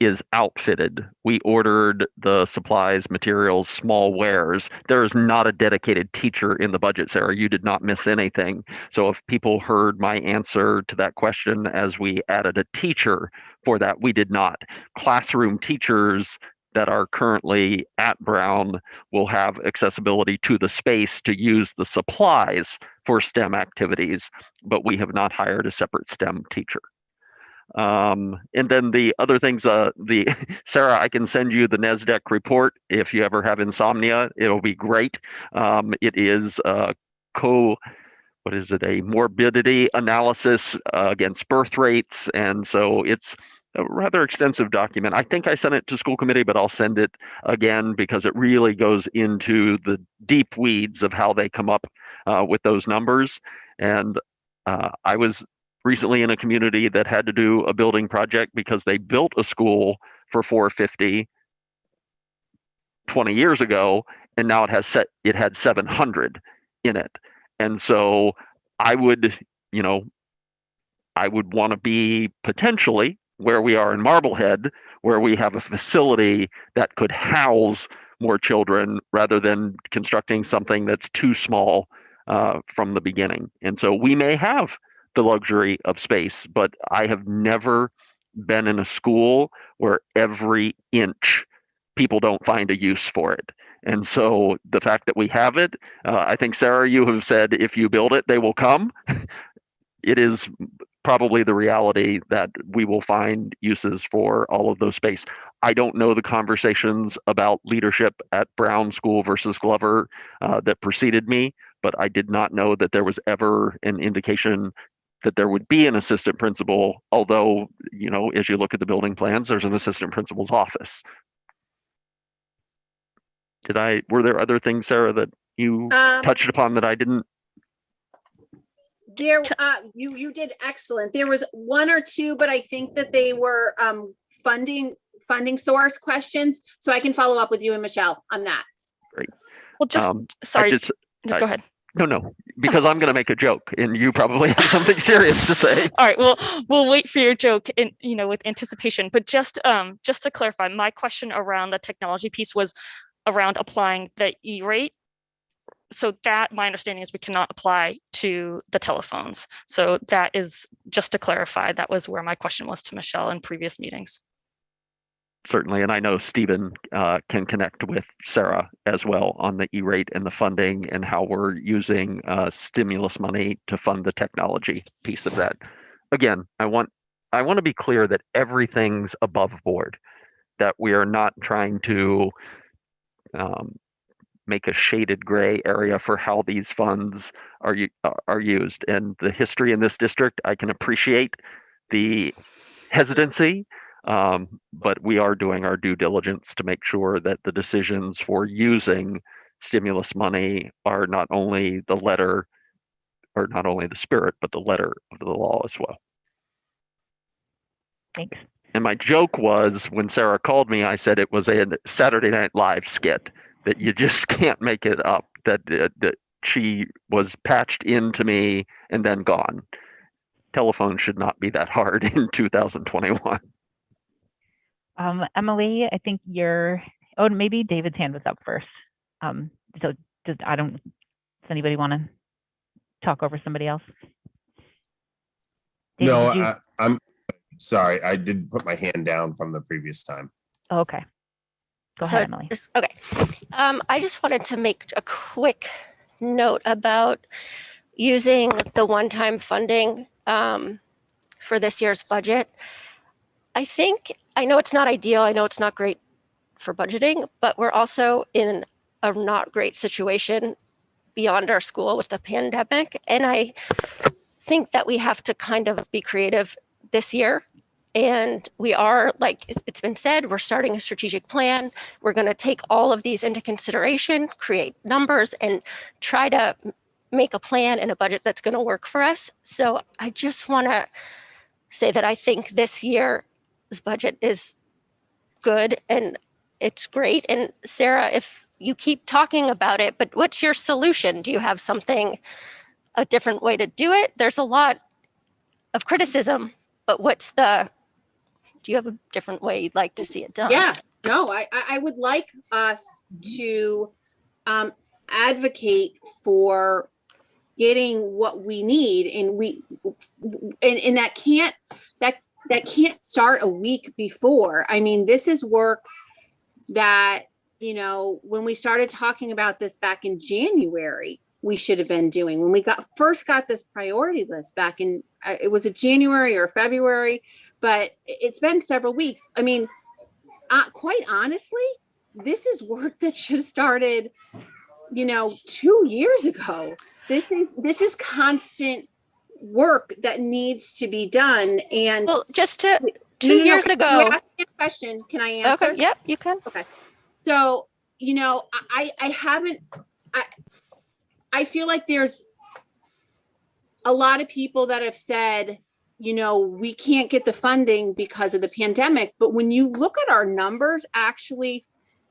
is outfitted. We ordered the supplies, materials, small wares. There is not a dedicated teacher in the budget, Sarah. You did not miss anything. So if people heard my answer to that question as we added a teacher for that, we did not. Classroom teachers that are currently at Brown will have accessibility to the space to use the supplies for STEM activities, but we have not hired a separate STEM teacher. And then the other things, Sarah, I can send you the NESDEC report if you ever have insomnia. It'll be great. It is a morbidity analysis against birth rates, and so it's a rather extensive document. I think I sent it to school committee, but I'll send it again because it really goes into the deep weeds of how they come up with those numbers. And I was recently in a community that had to do a building project because they built a school for 450 20 years ago, and now it had 700 in it. And so I would want to be potentially where we are in Marblehead, where we have a facility that could house more children rather than constructing something that's too small from the beginning. And so we may have the luxury of space, but I have never been in a school where every inch people don't find a use for it. And so the fact that we have it, I think, Sarah, you have said if you build it, they will come. It is probably the reality that we will find uses for all of those space. I don't know the conversations about leadership at Brown School versus Glover that preceded me, but I did not know that there was ever an indication that there would be an assistant principal, although, as you look at the building plans, there's an assistant principal's office. Were there other things, Sarah, that you touched upon that I didn't? You did excellent. There was 1 or 2, but I think that they were funding funding source questions, so I can follow up with you and Michelle on that. Great. Well, just, sorry, go ahead. No, because I'm going to make a joke and you probably have something serious to say. All right, well, we'll wait for your joke in, with anticipation, but just to clarify, my question around the technology piece was around applying the E-rate. So that, my understanding is we cannot apply to the telephones. So that is, just to clarify, that was where my question was to Michelle in previous meetings. Certainly, and I know Stephen can connect with Sarah as well on the E-rate and the funding and how we're using stimulus money to fund the technology piece of that. Again, I want to be clear that everything's above board, that we are not trying to make a shaded gray area for how these funds are used. And the history in this district, I can appreciate the hesitancy. But we are doing our due diligence to make sure that the decisions for using stimulus money are not only the letter, or not only the spirit, but the letter of the law as well. Thanks. And my joke was, when Sarah called me, I said it was a Saturday Night Live skit, that you just can't make it up, that she was patched into me and then gone. Telephone should not be that hard in 2021. Emily, I think maybe David's hand was up first. So does anybody want to talk over somebody else? David, no, I'm sorry. I did put my hand down from the previous time. Oh, okay. Go ahead, Emily. Okay. I just wanted to make a quick note about using the one-time funding for this year's budget. I know it's not ideal. I know it's not great for budgeting, but we're also in a not great situation beyond our school with the pandemic. And I think that we have to kind of be creative this year. And we are, like it's been said, we're starting a strategic plan. We're going to take all of these into consideration, create numbers, and try to make a plan and a budget that's going to work for us. So I just want to say that I think this year's budget is good and it's great. And Sarah, if you keep talking about it, but what's your solution? Do you have a different way to do it? There's a lot of criticism, but do you have a different way you'd like to see it done? Yeah, no, I would like us to advocate for getting what we need, and that can't start a week before. I mean, this is work that, when we started talking about this back in January, we should have been doing. When we first got this priority list back in, it was a January or February, but it's been several weeks. I mean, quite honestly, this is work that should have started, 2 years ago. This is constant work that needs to be done. And well, just to 2 years ago. You asked me a question. Can I answer? Okay. Yep, you can. Okay. So, I feel like there's a lot of people that have said, we can't get the funding because of the pandemic. But when you look at our numbers, actually,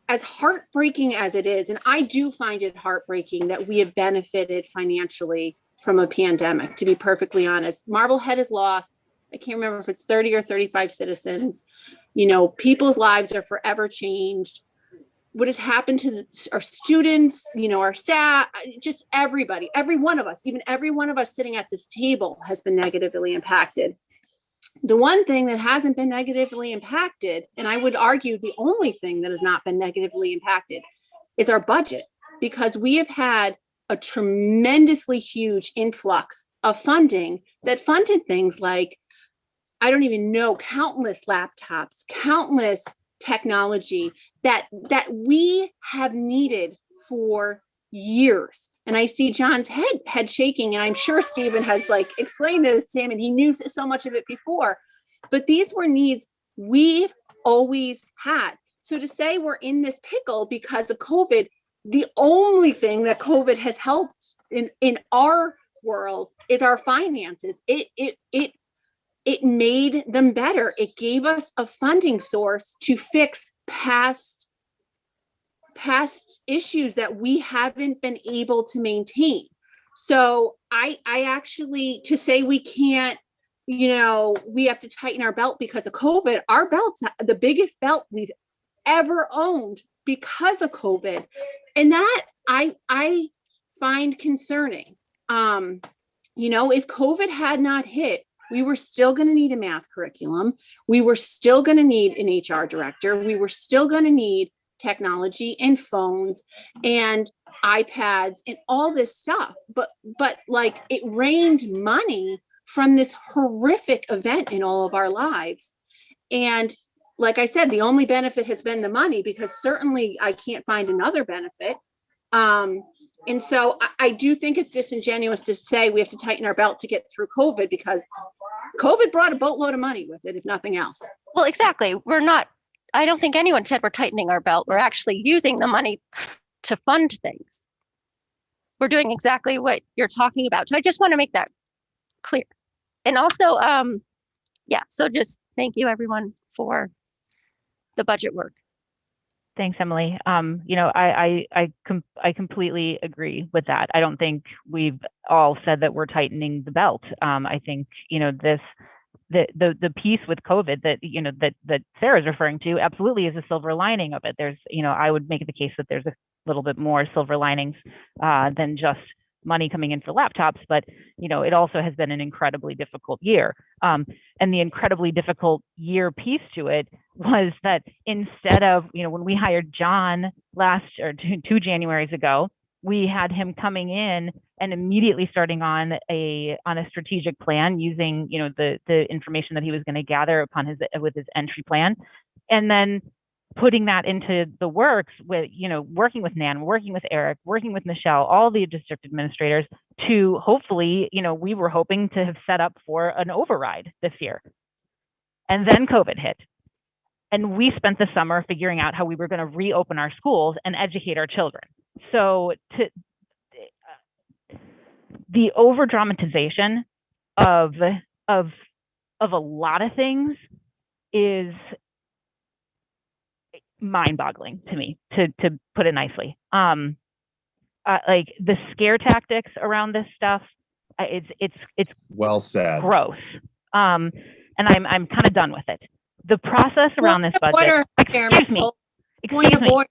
as heartbreaking as it is, and I do find it heartbreaking that we have benefited financially from a pandemic, to be perfectly honest. Marblehead has lost, I can't remember if it's 30 or 35 citizens. People's lives are forever changed. What has happened to our students, our staff, just everybody, every one of us, even every one of us sitting at this table has been negatively impacted. The one thing that hasn't been negatively impacted, and I would argue the only thing that has not been negatively impacted, is our budget, because we have had a tremendously huge influx of funding that funded things like, I don't even know, countless laptops, countless technology that we have needed for years. And I see John's head shaking, and I'm sure Stephen has explained this to him, and he knew so much of it before. But these were needs we've always had. So to say we're in this pickle because of COVID, the only thing that COVID has helped in our world is our finances. It it made them better. It gave us a funding source to fix past issues that we haven't been able to maintain. So I actually, to say we can't, we have to tighten our belt because of COVID, our belt's the biggest belt we've ever owned because of COVID. And that I find concerning. If COVID had not hit, we were still going to need a math curriculum. We were still going to need an HR director. We were still going to need technology and phones and iPads and all this stuff. But like, it rained money from this horrific event in all of our lives. And like I said, the only benefit has been the money, because certainly I can't find another benefit. And so I do think it's disingenuous to say we have to tighten our belt to get through COVID, because COVID brought a boatload of money with it, if nothing else. Well, exactly. I don't think anyone said we're tightening our belt. We're actually using the money to fund things. We're doing exactly what you're talking about. So I just want to make that clear. And also, so just thank you everyone for the budget work. Thanks, Emily. I completely agree with that. I don't think we've all said that we're tightening the belt. I think, the piece with COVID that Sarah's referring to absolutely is a silver lining of it. There's, I would make the case that there's a little bit more silver linings than just money coming in for laptops, but it also has been an incredibly difficult year. And the incredibly difficult year piece to it was that instead of, when we hired John two Januaries ago, we had him coming in and immediately starting on a strategic plan using, the information that he was going to gather with his entry plan, and then putting that into the works with, working with Nan, working with Eric, working with Michelle, all the district administrators to hopefully, we were hoping to have set up for an override this year. And then COVID hit. And we spent the summer figuring out how we were going to reopen our schools and educate our children. So the over dramatization of a lot of things is mind-boggling to me, to put it nicely. Like the scare tactics around this stuff, it's well said. Gross. And I'm kind of done with it. The process around this budget. Excuse me. Point of order.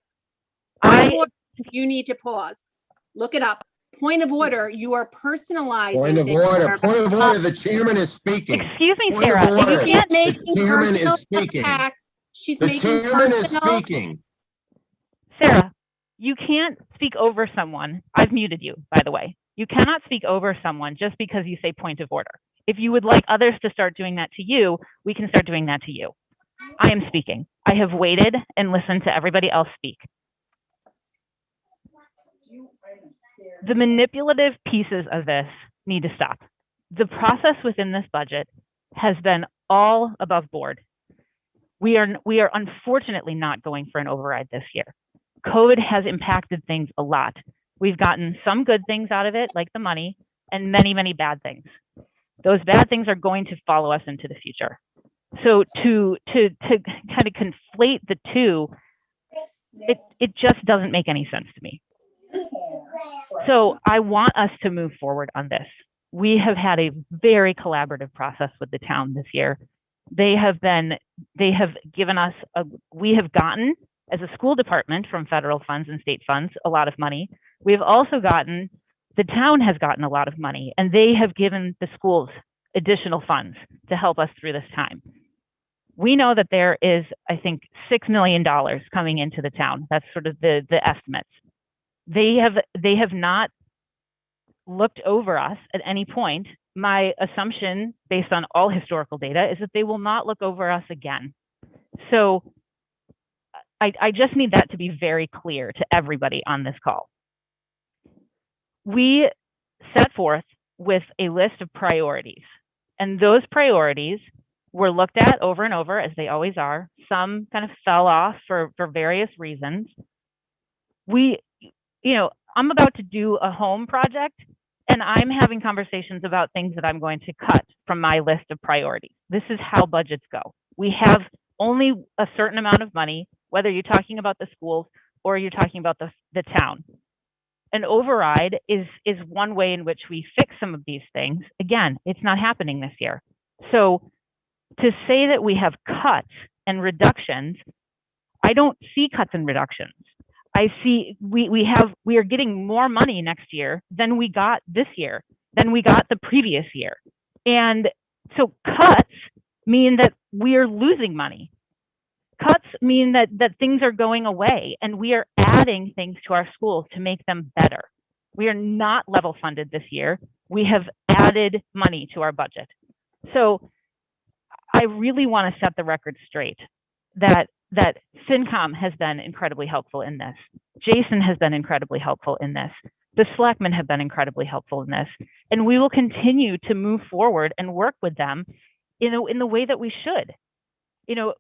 You need to pause. Look it up. Point of order. You are personalizing. Point of order. Point of order. The chairman is speaking. Excuse me, Point Sarah. of order. You can't make the chairman is speaking. The chairman is speaking. Sarah, you can't speak over someone. I've muted you, by the way. You cannot speak over someone just because you say point of order. If you would like others to start doing that to you, we can start doing that to you. I am speaking. I have waited and listened to everybody else speak. The manipulative pieces of this need to stop. The process within this budget has been all above board. We are unfortunately not going for an override this year. COVID has impacted things a lot. We've gotten some good things out of it, like the money, and many, many bad things. Those bad things are going to follow us into the future. So to kind of conflate the two, it just doesn't make any sense to me. So I want us to move forward on this. We have had a very collaborative process with the town this year. They have given us, we have gotten, as a school department, from federal funds and state funds, a lot of money. We have also gotten, the town has gotten a lot of money, and they have given the schools additional funds to help us through this time. We know that there is, I think, $6 million coming into the town. That's sort of the estimates. They have not looked over us at any point. My assumption, based on all historical data, is that they will not look over us again. So I just need that to be very clear to everybody on this call. We set forth with a list of priorities, and those priorities were looked at over and over, as they always are. Some kind of fell off for various reasons. I'm about to do a home project And I'm having conversations about things that I'm going to cut from my list of priorities. This is how budgets go. We have only a certain amount of money, whether you're talking about the schools or you're talking about the town. An override is one way in which we fix some of these things. Again, it's not happening this year. So to say that we have cuts and reductions, I don't see cuts and reductions. I see we are getting more money next year than we got this year, than we got the previous year. And so cuts mean that we are losing money. Cuts mean that things are going away, and we are adding things to our schools to make them better. We are not level funded this year. We have added money to our budget. So I really want to set the record straight that FinCom has been incredibly helpful in this. Jason has been incredibly helpful in this. The selectmen have been incredibly helpful in this. And we will continue to move forward and work with them in the way that we should. You know,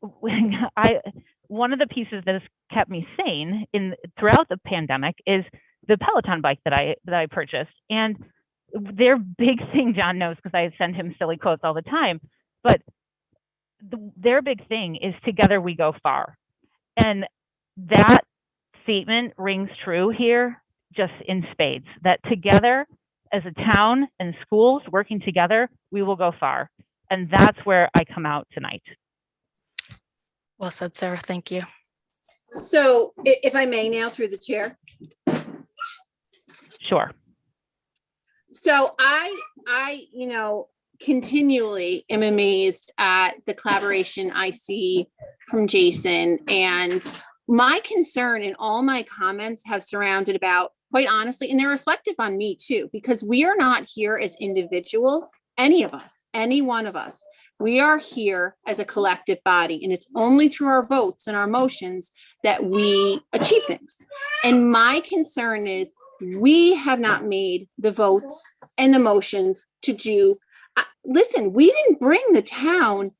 one of the pieces that has kept me sane throughout the pandemic is the Peloton bike that I purchased. And their big thing, John knows because I send him silly quotes all the time, but their big thing is together we go far. And that statement rings true here just in spades, that together as a town and schools working together, we will go far. And that's where I come out tonight. Well said, Sarah. Thank you. So if I may now through the chair. Sure. So I, continually am amazed at the collaboration I see from Jason, and my concern in all my comments have surrounded about, quite honestly, and they're reflective on me too, because we are not here as individuals, any of us, any one of us. We are here as a collective body, and it's only through our votes and our motions that we achieve things. And my concern is we have not made the votes and the motions to do. Listen, we didn't bring the town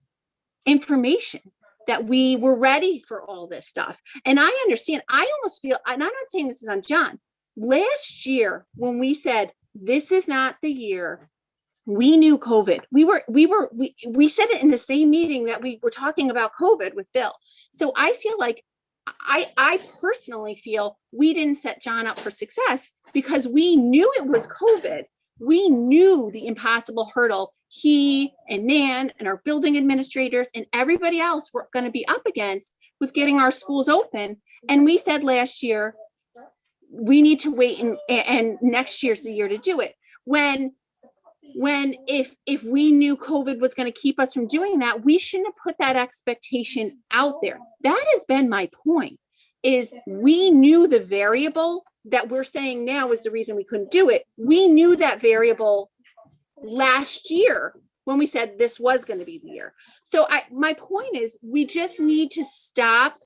information that we were ready for all this stuff. And I understand, I almost feel, and I'm not saying this is on John, last year when we said, this is not the year, we knew COVID. We said it in the same meeting that we were talking about COVID with Bill. So I feel like I personally feel we didn't set John up for success because we knew it was COVID. We knew the impossible hurdle he and Nan and our building administrators and everybody else were going to be up against with getting our schools open. And we said last year, we need to wait and next year's the year to do it. If we knew COVID was going to keep us from doing that, we shouldn't have put that expectation out there. That has been my point, is we knew the variable that we're saying now is the reason we couldn't do it. We knew that variable last year when we said this was going to be the year. So my point is we just need to stop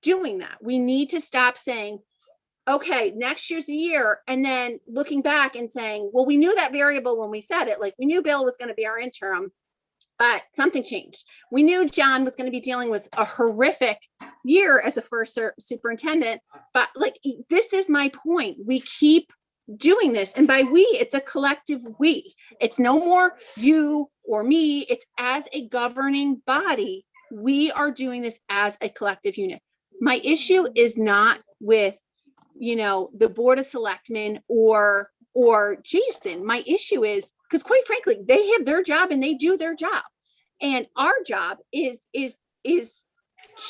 doing that. We need to stop saying, okay, next year's the year. And then looking back and saying, well, we knew that variable when we said it, like we knew Bill was going to be our interim, but something changed. We knew John was going to be dealing with a horrific year as a first superintendent, but like, this is my point. We keep doing this. And by we, it's a collective we. It's no more you or me. It's as a governing body. We are doing this as a collective unit. My issue is not with, the Board of Selectmen or Jason. My issue is, because quite frankly, they have their job and they do their job. And our job is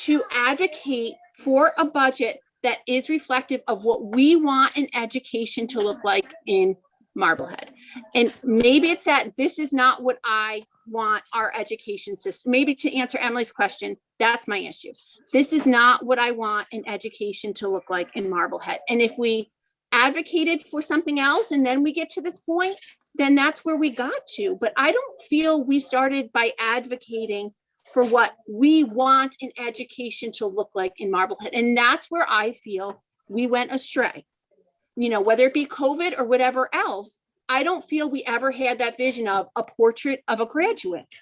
to advocate for a budget that is reflective of what we want an education to look like in Marblehead. And maybe it's that this is not what I want our education system. Maybe to answer Emily's question, that's my issue. This is not what I want an education to look like in Marblehead. And if we advocated for something else and then we get to this point, then that's where we got to. But I don't feel we started by advocating for what we want an education to look like in Marblehead. And that's where I feel we went astray. Whether it be COVID or whatever else, I don't feel we ever had that vision of a portrait of a graduate.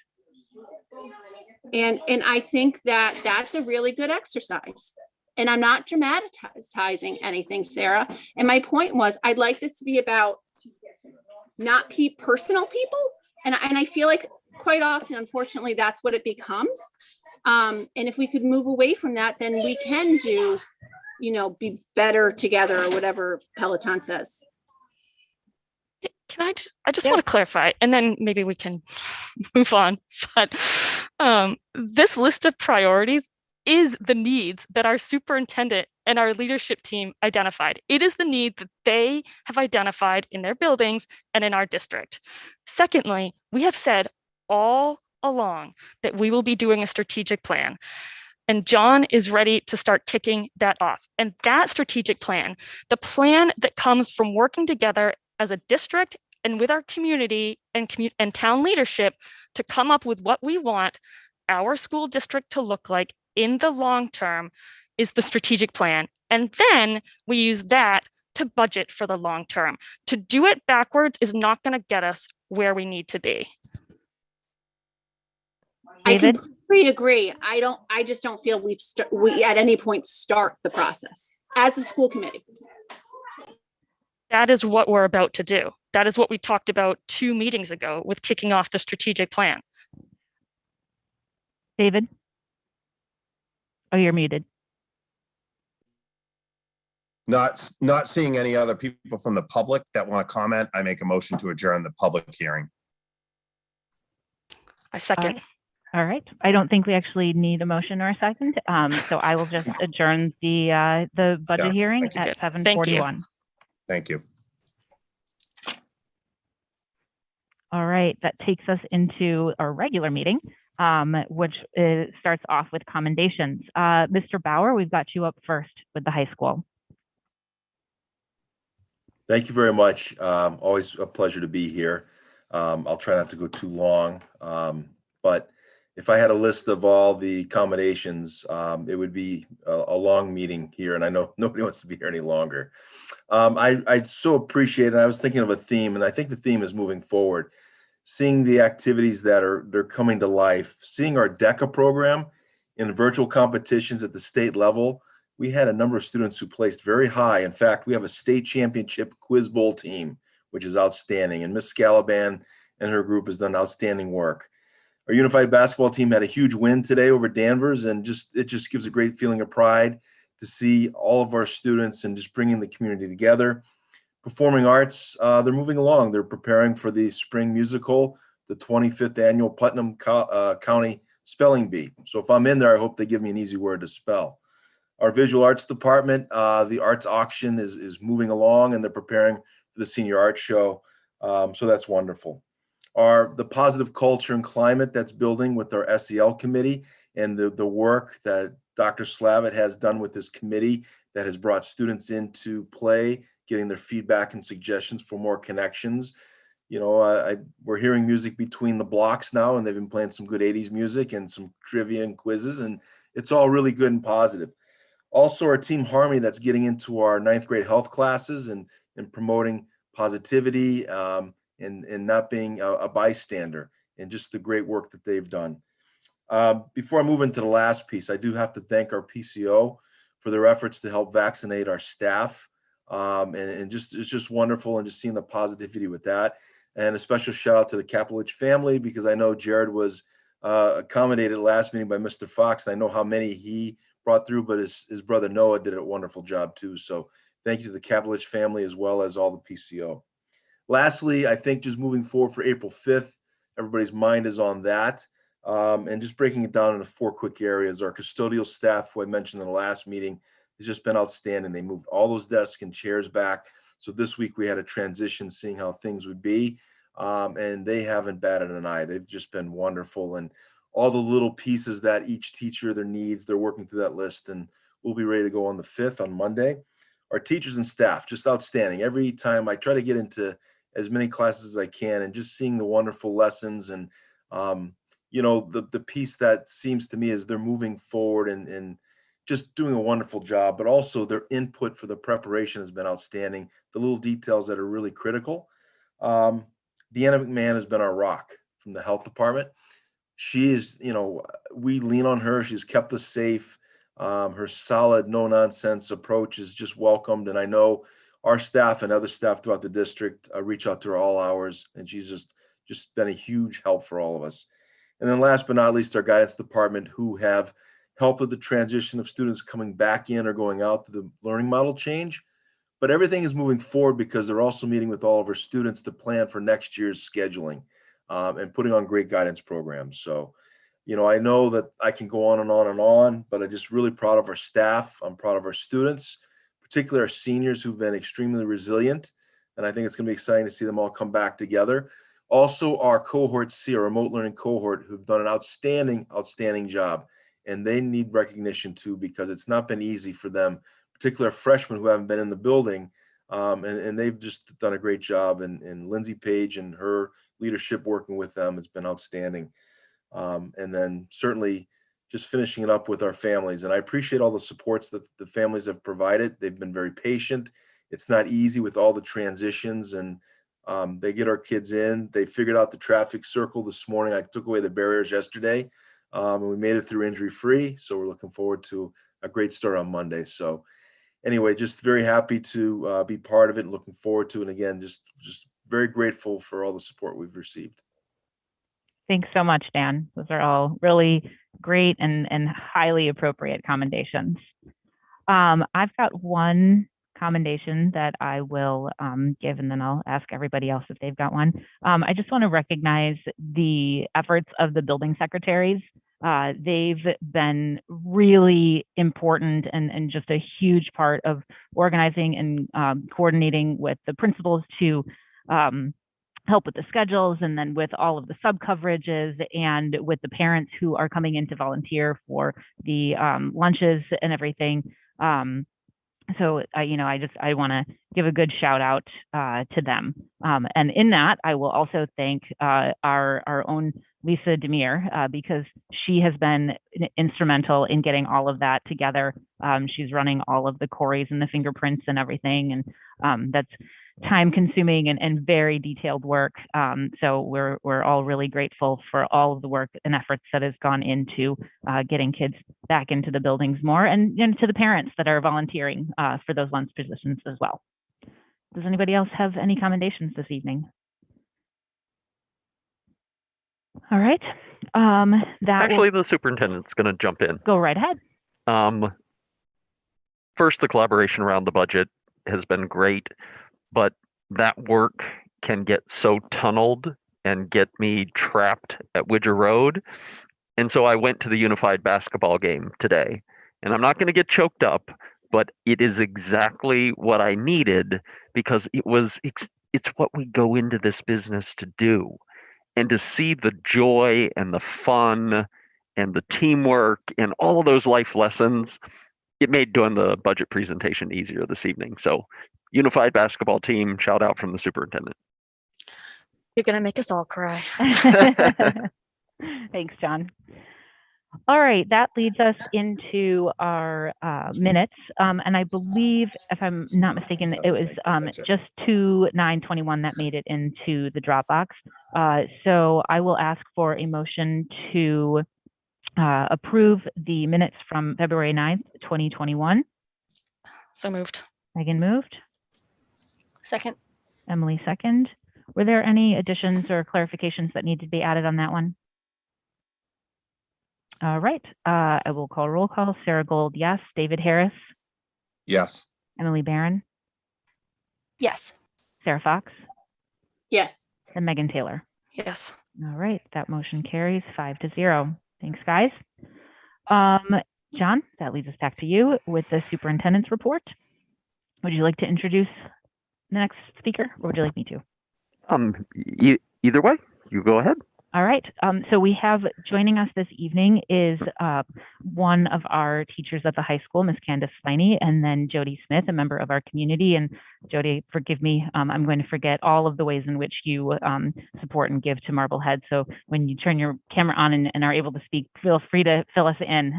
And I think that that's a really good exercise. And I'm not dramatizing anything, Sarah. And my point was, I'd like this to be about not personal people. And I feel like quite often, unfortunately, that's what it becomes. And if we could move away from that, then we can do, be better together, or whatever Peloton says. Can I just want to clarify, and then maybe we can move on. But this list of priorities is the needs that our superintendent and our leadership team identified. It is the need that they have identified in their buildings and in our district. Secondly, we have said all along that we will be doing a strategic plan. And John is ready to start kicking that off. And that strategic plan, the plan that comes from working together as a district and with our community and town leadership to come up with what we want our school district to look like in the long term, is the strategic plan. And then we use that to budget for the long term. To do it backwards is not going to get us where we need to be. David? I completely agree. I just don't feel we at any point start the process as a school committee. That is what we're about to do. That is what we talked about 2 meetings ago with kicking off the strategic plan. David? Oh, you're muted. Not seeing any other people from the public that want to comment, I make a motion to adjourn the public hearing. I second. All right. I don't think we actually need a motion or a second. So I will just adjourn the budget hearing at 7:41. Thank you. All right. That takes us into our regular meeting, which starts off with commendations. Mr. Bauer, we've got you up first with the high school. Thank you very much. Always a pleasure to be here. I'll try not to go too long, but if I had a list of all the accommodations, it would be a long meeting here, and I know nobody wants to be here any longer. I so appreciate it. I was thinking of a theme, and I think the theme is moving forward. Seeing the activities they're coming to life, seeing our DECA program in virtual competitions at the state level. We had a number of students who placed very high. In fact, we have a state championship quiz bowl team, which is outstanding. And Miss Scalaban and her group has done outstanding work. Our unified basketball team had a huge win today over Danvers, and it just gives a great feeling of pride to see all of our students and just bringing the community together. Performing arts, they're moving along. They're preparing for the spring musical, the 25th annual Putnam County Spelling Bee. So if I'm in there, I hope they give me an easy word to spell. Our visual arts department, the arts auction is moving along, and they're preparing for the senior art show. So that's wonderful. The positive culture and climate that's building with our SEL committee, and the work that Dr. Slavitt has done with this committee that has brought students into play, getting their feedback and suggestions for more connections. We're hearing music between the blocks now, and they've been playing some good 80s music and some trivia and quizzes, and it's all really good and positive. Also, our team Harmony that's getting into our 9th grade health classes and promoting positivity and not being a bystander, and just the great work that they've done. Before I move into the last piece, I do have to thank our PCO for their efforts to help vaccinate our staff. And it's just wonderful, and just seeing the positivity with that. And a special shout out to the Kapelich family, because I know Jared was accommodated last meeting by Mr. Fox. And I know how many he brought through, but his brother Noah did a wonderful job too. So thank you to the Kapelich family, as well as all the PCO. Lastly, I think just moving forward for April 5th, everybody's mind is on that. And just breaking it down into 4 quick areas. Our custodial staff, who I mentioned in the last meeting, has just been outstanding. They moved all those desks and chairs back. So this week we had a transition, seeing how things would be. And they haven't batted an eye. They've just been wonderful. And all the little pieces that each teacher, their needs, they're working through that list. And we'll be ready to go on the 5th on Monday. Our teachers and staff, just outstanding. Every time I try to get into as many classes as I can, and just seeing the wonderful lessons and, the piece that seems to me is they're moving forward and just doing a wonderful job, but also their input for the preparation has been outstanding. The little details that are really critical. Deanna McMahon has been our rock from the health department. She is, we lean on her. She's kept us safe. Her solid, no nonsense approach is just welcomed. And I know our staff and other staff throughout the district reach out to her all hours, and she's just been a huge help for all of us. And then last but not least, our guidance department, who have helped with the transition of students coming back in or going out to the learning model change. But everything is moving forward because they're also meeting with all of our students to plan for next year's scheduling and putting on great guidance programs. So, you know, I know that I can go on and on and on, but I'm just really proud of our staff. I'm proud of our students, particularly our seniors who've been extremely resilient. And I think it's going to be exciting to see them all come back together. Also, our cohort C, our remote learning cohort, who've done an outstanding job. And they need recognition too, because it's not been easy for them, particularly freshmen who haven't been in the building. And they've just done a great job. And Lindsay Page and her leadership working with them has been outstanding. And then certainly just finishing it up with our families. And I appreciate all the supports that the families have provided. They've been very patient. It's not easy with all the transitions, and they get our kids in. They figured out the traffic circle this morning. I took away the barriers yesterday, and we made it through injury free. So we're looking forward to a great start on Monday. So anyway, just very happy to be part of it and looking forward to it. And again, just very grateful for all the support we've received. Thanks so much, Dan. Those are all really great and highly appropriate commendations. I've got one commendation that I will give, and then I'll ask everybody else if they've got one. I just want to recognize the efforts of the building secretaries. They've been really important and just a huge part of organizing and coordinating with the principals to help with the schedules, and then with all of the sub coverages, and with the parents who are coming in to volunteer for the lunches and everything. So I want to give a good shout out to them. And in that, I will also thank our own Lisa Demir, because she has been instrumental in getting all of that together. She's running all of the queries and the fingerprints and everything, and that's time consuming and very detailed work. So we're all really grateful for all of the work and efforts that has gone into getting kids back into the buildings more, and to the parents that are volunteering for those lunch positions as well. Does anybody else have any commendations this evening? All right. Actually, the superintendent's going to jump in. Go right ahead. First, the collaboration around the budget has been great, but that work can get so tunneled and get me trapped at Widger Road. And so I went to the unified basketball game today, and I'm not going to get choked up, but it is exactly what I needed, because it's what we go into this business to do. And to see the joy and the fun and the teamwork and all of those life lessons, it made doing the budget presentation easier this evening. So unified basketball team, shout out from the superintendent. You're going to make us all cry. Thanks, John. All right, that leads us into our minutes. And I believe, if I'm not mistaken, it was just 2/9/21 that made it into the Dropbox. So I will ask for a motion to approve the minutes from February 9th, 2021. So moved. Megan moved. Second. Emily second. Were there any additions or clarifications that need to be added on that one? All right, I will call roll call. Sarah Gold, yes. David Harris? Yes. Emily Barron? Yes. Sarah Fox? Yes. And Megan Taylor? Yes. All right, that motion carries 5-0. Thanks, guys. John, that leads us back to you with the superintendent's report. Would you like to introduce the next speaker, or would you like me to? Either way, you go ahead. All right. So we have joining us this evening is one of our teachers at the high school, Miss Candace Sliney, and then Jody Smith, a member of our community. And Jody, forgive me, I'm going to forget all of the ways in which you support and give to Marblehead. So when you turn your camera on and are able to speak, feel free to fill us in,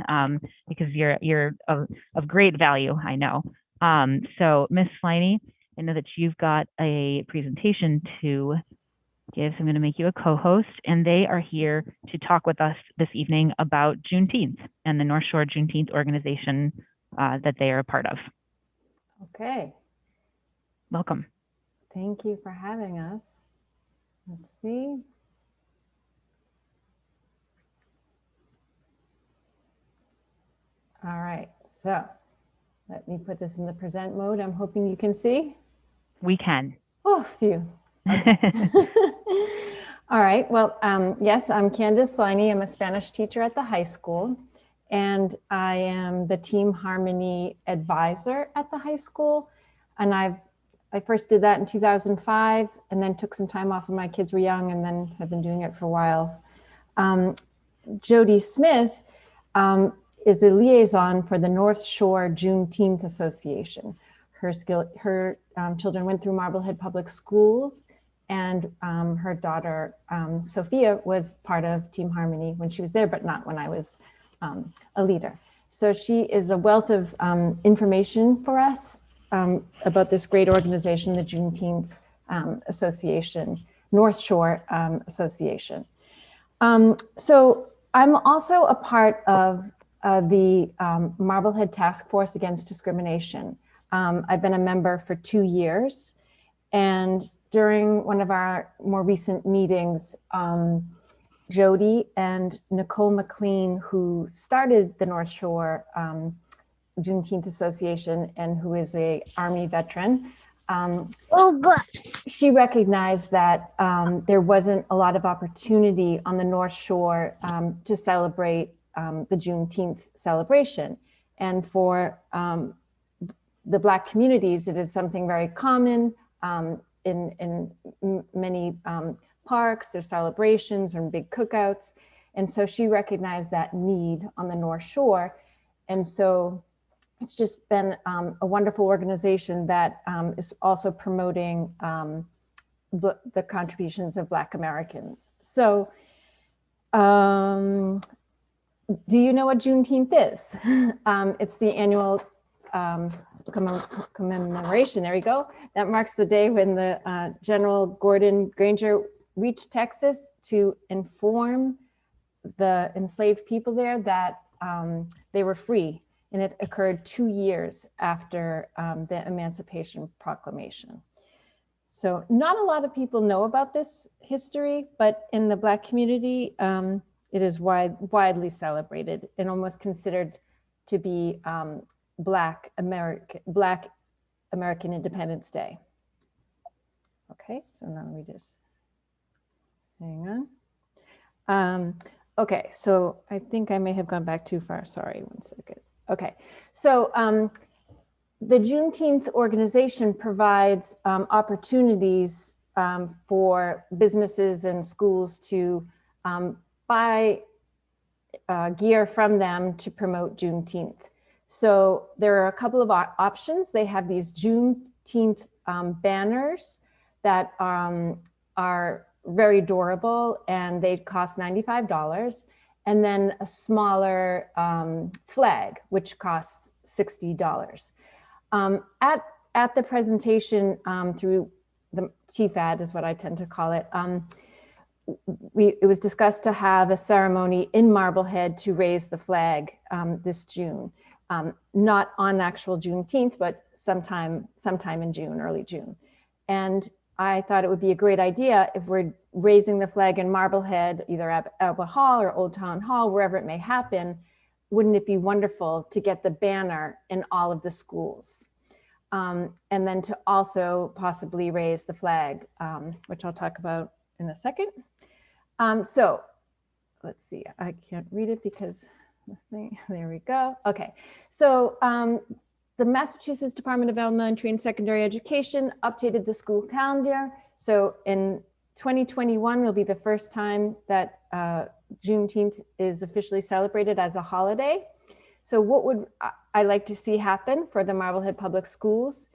because you're of great value, I know. So Miss Sliney, I know that you've got a presentation to give, so I'm going to make you a co-host, and they are here to talk with us this evening about Juneteenth and the North Shore Juneteenth organization that they are a part of. Okay. Welcome. Thank you for having us. Let's see. All right, so let me put this in the present mode. I'm hoping you can see. We can. Oh, phew. Okay. All right, well, yes, I'm Candace Liney. I'm a Spanish teacher at the high school, and I am the Team Harmony advisor at the high school. And I first did that in 2005, and then took some time off when my kids were young, and then have been doing it for a while. Jody Smith is the liaison for the North Shore Juneteenth Association. Her children went through Marblehead Public Schools, and her daughter, Sophia, was part of Team Harmony when she was there, but not when I was a leader. So she is a wealth of information for us about this great organization, the Juneteenth Association, North Shore Association. So I'm also a part of the Marblehead Task Force Against Discrimination. I've been a member for 2 years, and during one of our more recent meetings, Jody and Nicole McLean, who started the North Shore Juneteenth Association and who is a Army veteran, she recognized that there wasn't a lot of opportunity on the North Shore to celebrate the Juneteenth celebration. And for the Black communities, it is something very common in many parks, there's celebrations and big cookouts. And so she recognized that need on the North Shore. And so it's just been a wonderful organization that is also promoting the contributions of Black Americans. So do you know what Juneteenth is? It's the annual commemoration, there we go, that marks the day when the General Gordon Granger reached Texas to inform the enslaved people there that they were free. And it occurred 2 years after the Emancipation Proclamation. So not a lot of people know about this history, but in the Black community, it is widely celebrated and almost considered to be Black American Independence Day. Okay, so now we just hang on. Okay, so I think I may have gone back too far. Sorry, one second. Okay, so the Juneteenth organization provides opportunities for businesses and schools to buy gear from them to promote Juneteenth. So there are a couple of options. They have these Juneteenth banners that are very durable, and they cost $95. And then a smaller flag, which costs $60. At the presentation through the TFAD is what I tend to call it, it was discussed to have a ceremony in Marblehead to raise the flag this June. Not on actual Juneteenth, but sometime in June, early June. And I thought it would be a great idea if we're raising the flag in Marblehead, either at Albert Hall or Old Town Hall, wherever it may happen, wouldn't it be wonderful to get the banner in all of the schools? And then to also possibly raise the flag, which I'll talk about in a second. So let's see, I can't read it because there we go. Okay, so the Massachusetts Department of Elementary and Secondary Education updated the school calendar. So in 2021 will be the first time that Juneteenth is officially celebrated as a holiday. So what would I like to see happen for the Marblehead Public Schools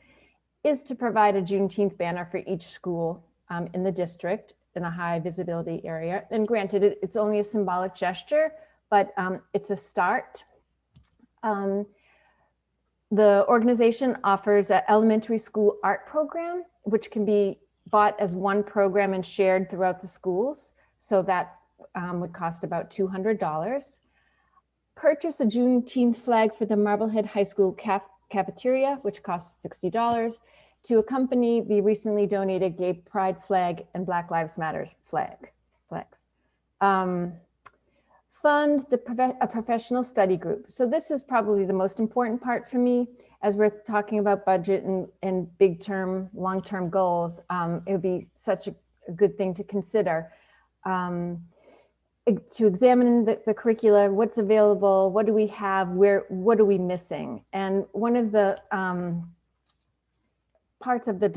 is to provide a Juneteenth banner for each school in the district in a high visibility area. And granted, it's only a symbolic gesture, but it's a start. The organization offers an elementary school art program, which can be bought as one program and shared throughout the schools. So that would cost about $200. Purchase a Juneteenth flag for the Marblehead High School cafeteria, which costs $60. to accompany the recently donated Gay Pride flag and Black Lives Matter flags. Fund a professional study group. So this is probably the most important part for me as we're talking about budget and big term, long-term goals. It would be such a good thing to consider. To examine the curricula, what's available, what do we have, what are we missing? And one of the parts of the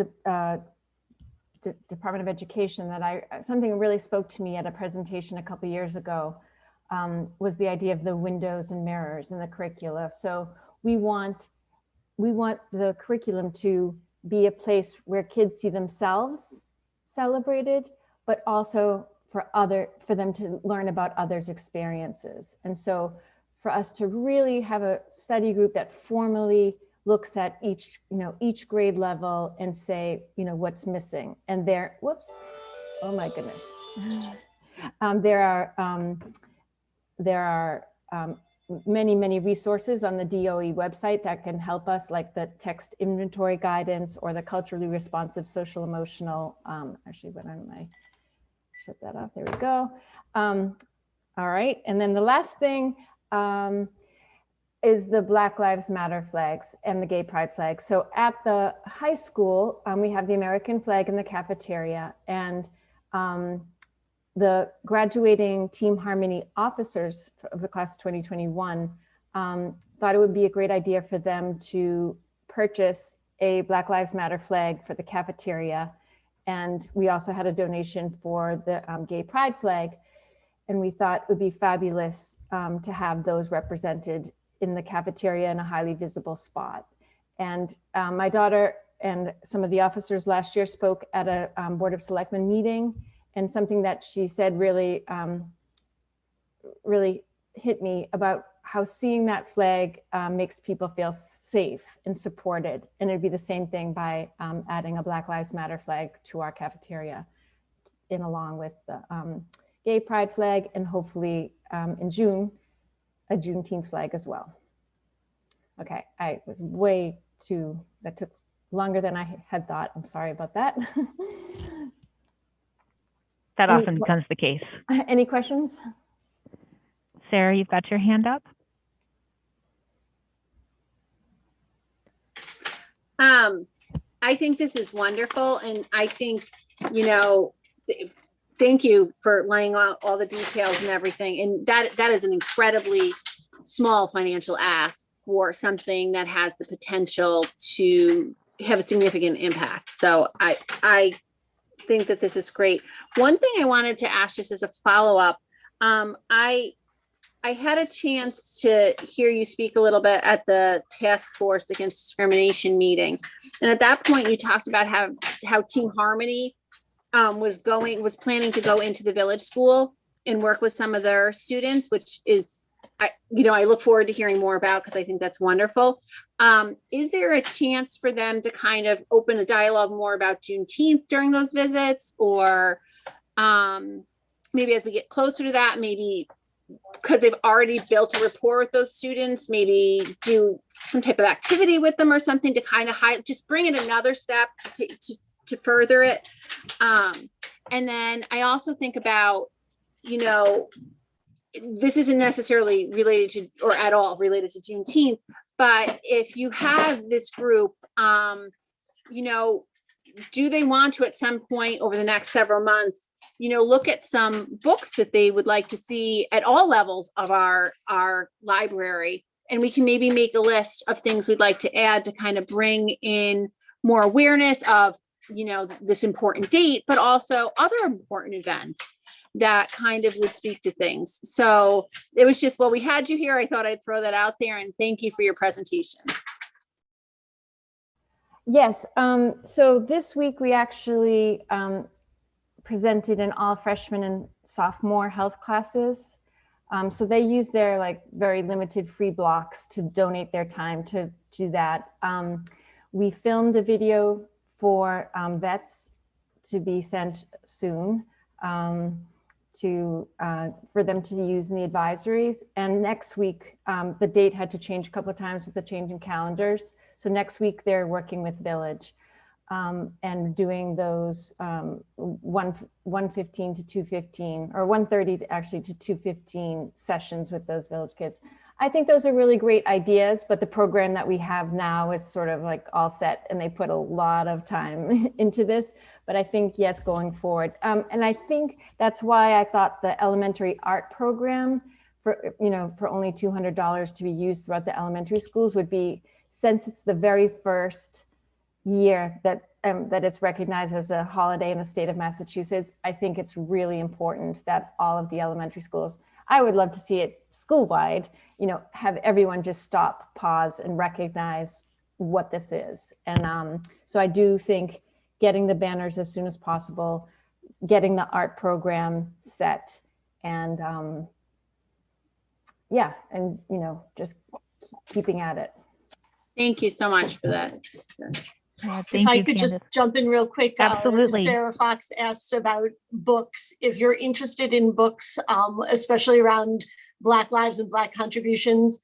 Department of Education that something really spoke to me at a presentation a couple years ago was the idea of the windows and mirrors in the curricula. So we want the curriculum to be a place where kids see themselves celebrated, but also for them to learn about others' experiences. And so for us to really have a study group that formally looks at each grade level and say, what's missing. And oh my goodness. There are many, many resources on the DOE website that can help us, like the text inventory guidance or the culturally responsive social emotional, actually, what am I? Shut that off, there we go. All right, and then the last thing is the Black Lives Matter flags and the Gay Pride flag. So at the high school, we have the American flag in the cafeteria, and the graduating Team Harmony officers of the class of 2021 thought it would be a great idea for them to purchase a Black Lives Matter flag for the cafeteria. And we also had a donation for the Gay Pride flag. And we thought it would be fabulous to have those represented in the cafeteria in a highly visible spot. And my daughter and some of the officers last year spoke at a Board of Selectmen meeting, and something that she said really hit me about how seeing that flag makes people feel safe and supported. And it'd be the same thing by adding a Black Lives Matter flag to our cafeteria along with the Gay Pride flag, and hopefully in June, a Juneteenth flag as well. Okay, I was that took longer than I had thought. I'm sorry about that. That often becomes the case. Any questions? Sarah, you've got your hand up. I think this is wonderful. And I think, thank you for laying out all the details and everything. And that is an incredibly small financial ask for something that has the potential to have a significant impact. So I think that this is great. One thing I wanted to ask just as a follow-up, I had a chance to hear you speak a little bit at the Task Force Against Discrimination meeting. And at that point, you talked about how Team Harmony was planning to go into the village school and work with some of their students, which is, I look forward to hearing more about, because I think that's wonderful. Is there a chance for them to kind of open a dialogue more about Juneteenth during those visits? Or maybe as we get closer to that, maybe because they've already built a rapport with those students, maybe do some type of activity with them or something to kind of just bring it another step to further it. And then I also think about, this isn't necessarily related to, or at all related to Juneteenth, but if you have this group, do they want to at some point over the next several months, look at some books that they would like to see at all levels of our library? And we can maybe make a list of things we'd like to add to kind of bring in more awareness of, this important date, but also other important events that kind of would speak to things. So it was just, we had you here. I thought I'd throw that out there, and thank you for your presentation. Yes, so this week we actually presented in all freshman and sophomore health classes. So they use their very limited free blocks to donate their time to do that. We filmed a video for vets to be sent soon for them to use in the advisories. And next week, the date had to change a couple of times with the change in calendars. So next week they're working with Village. and doing those 1:15 to 2:15 or 1:30 actually to 2:15 sessions with those village kids. I think those are really great ideas, but the program that we have now is sort of like all set, and they put a lot of time into this. But I think, yes, going forward. And I think that's why I thought the elementary art program for only $200 to be used throughout the elementary schools would be, since it's the very first year that it's recognized as a holiday in the state of Massachusetts, I think it's really important that all of the elementary schools, I would love to see it school-wide, have everyone just stop, pause, and recognize what this is. And so I do think getting the banners as soon as possible, getting the art program set, and just keeping at it. Thank you so much for that. If I could just jump in real quick. Absolutely. Sarah Fox asked about books. If you're interested in books, especially around Black lives and Black contributions,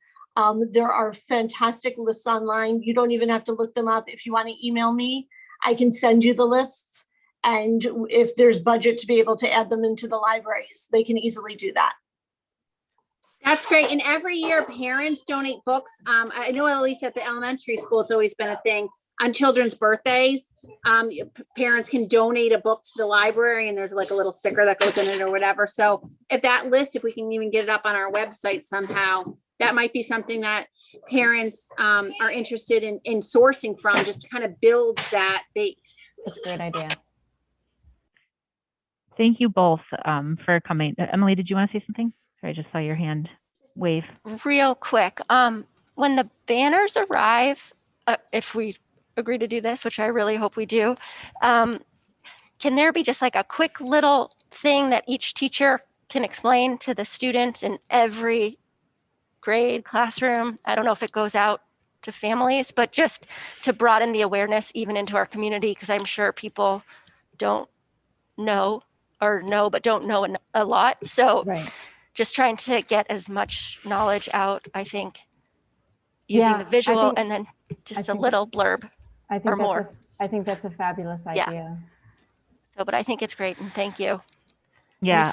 there are fantastic lists online. You don't even have to look them up. If you want to email me, I can send you the lists. And if there's budget to be able to add them into the libraries, they can easily do that. That's great. And every year parents donate books. I know at least at the elementary school, it's always been a thing. On children's birthdays, parents can donate a book to the library, and there's like a little sticker that goes in it or whatever. So if that list, if we can even get it up on our website somehow, that might be something that parents are interested in sourcing from, just to kind of build that base. That's a great idea. Thank you both for coming. Emily, did you want to say something? I just saw your hand wave. Real quick, when the banners arrive, if we agree to do this, which I really hope we do, can there be just like a quick little thing that each teacher can explain to the students in every grade classroom? I don't know if it goes out to families, but just to broaden the awareness even into our community, because I'm sure people don't know or know, but don't know a lot. So just trying to get as much knowledge out, I think, using the visual and then just a little blurb or more. I think that's a fabulous idea. Yeah. So, but I think it's great, and thank you. Yeah.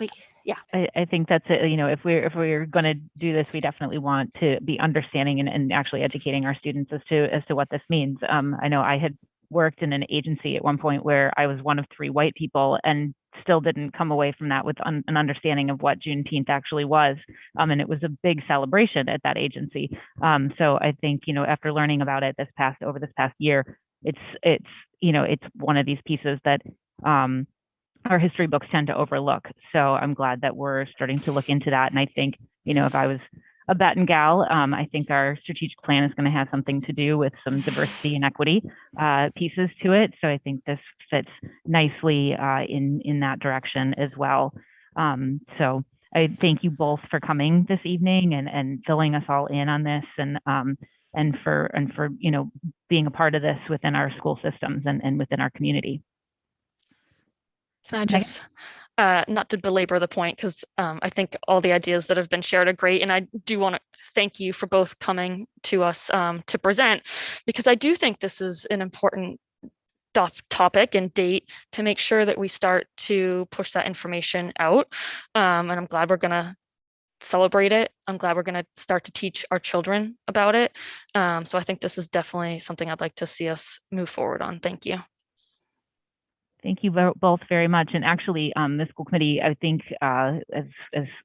I think that's it. If we're going to do this, we definitely want to be understanding and actually educating our students as to what this means. I know I had worked in an agency at one point where I was one of 3 white people and still didn't come away from that with an understanding of what Juneteenth actually was. And it was a big celebration at that agency. So I think, after learning about it over this past year, it's one of these pieces that our history books tend to overlook. So I'm glad that we're starting to look into that. And I think, if I was a Batten gal, I think our strategic plan is going to have something to do with some diversity and equity pieces to it. So I think this fits nicely in that direction as well. So I thank you both for coming this evening and filling us all in on this, and for being a part of this within our school systems and within our community. Can I just, not to belabor the point, because I think all the ideas that have been shared are great. And I do want to thank you for both coming to us to present, because I do think this is an important topic and date to make sure that we start to push that information out. And I'm glad we're going to celebrate it. I'm glad we're going to start to teach our children about it. So I think this is definitely something I'd like to see us move forward on. Thank you. Thank you both very much. And actually, the school committee, I think, as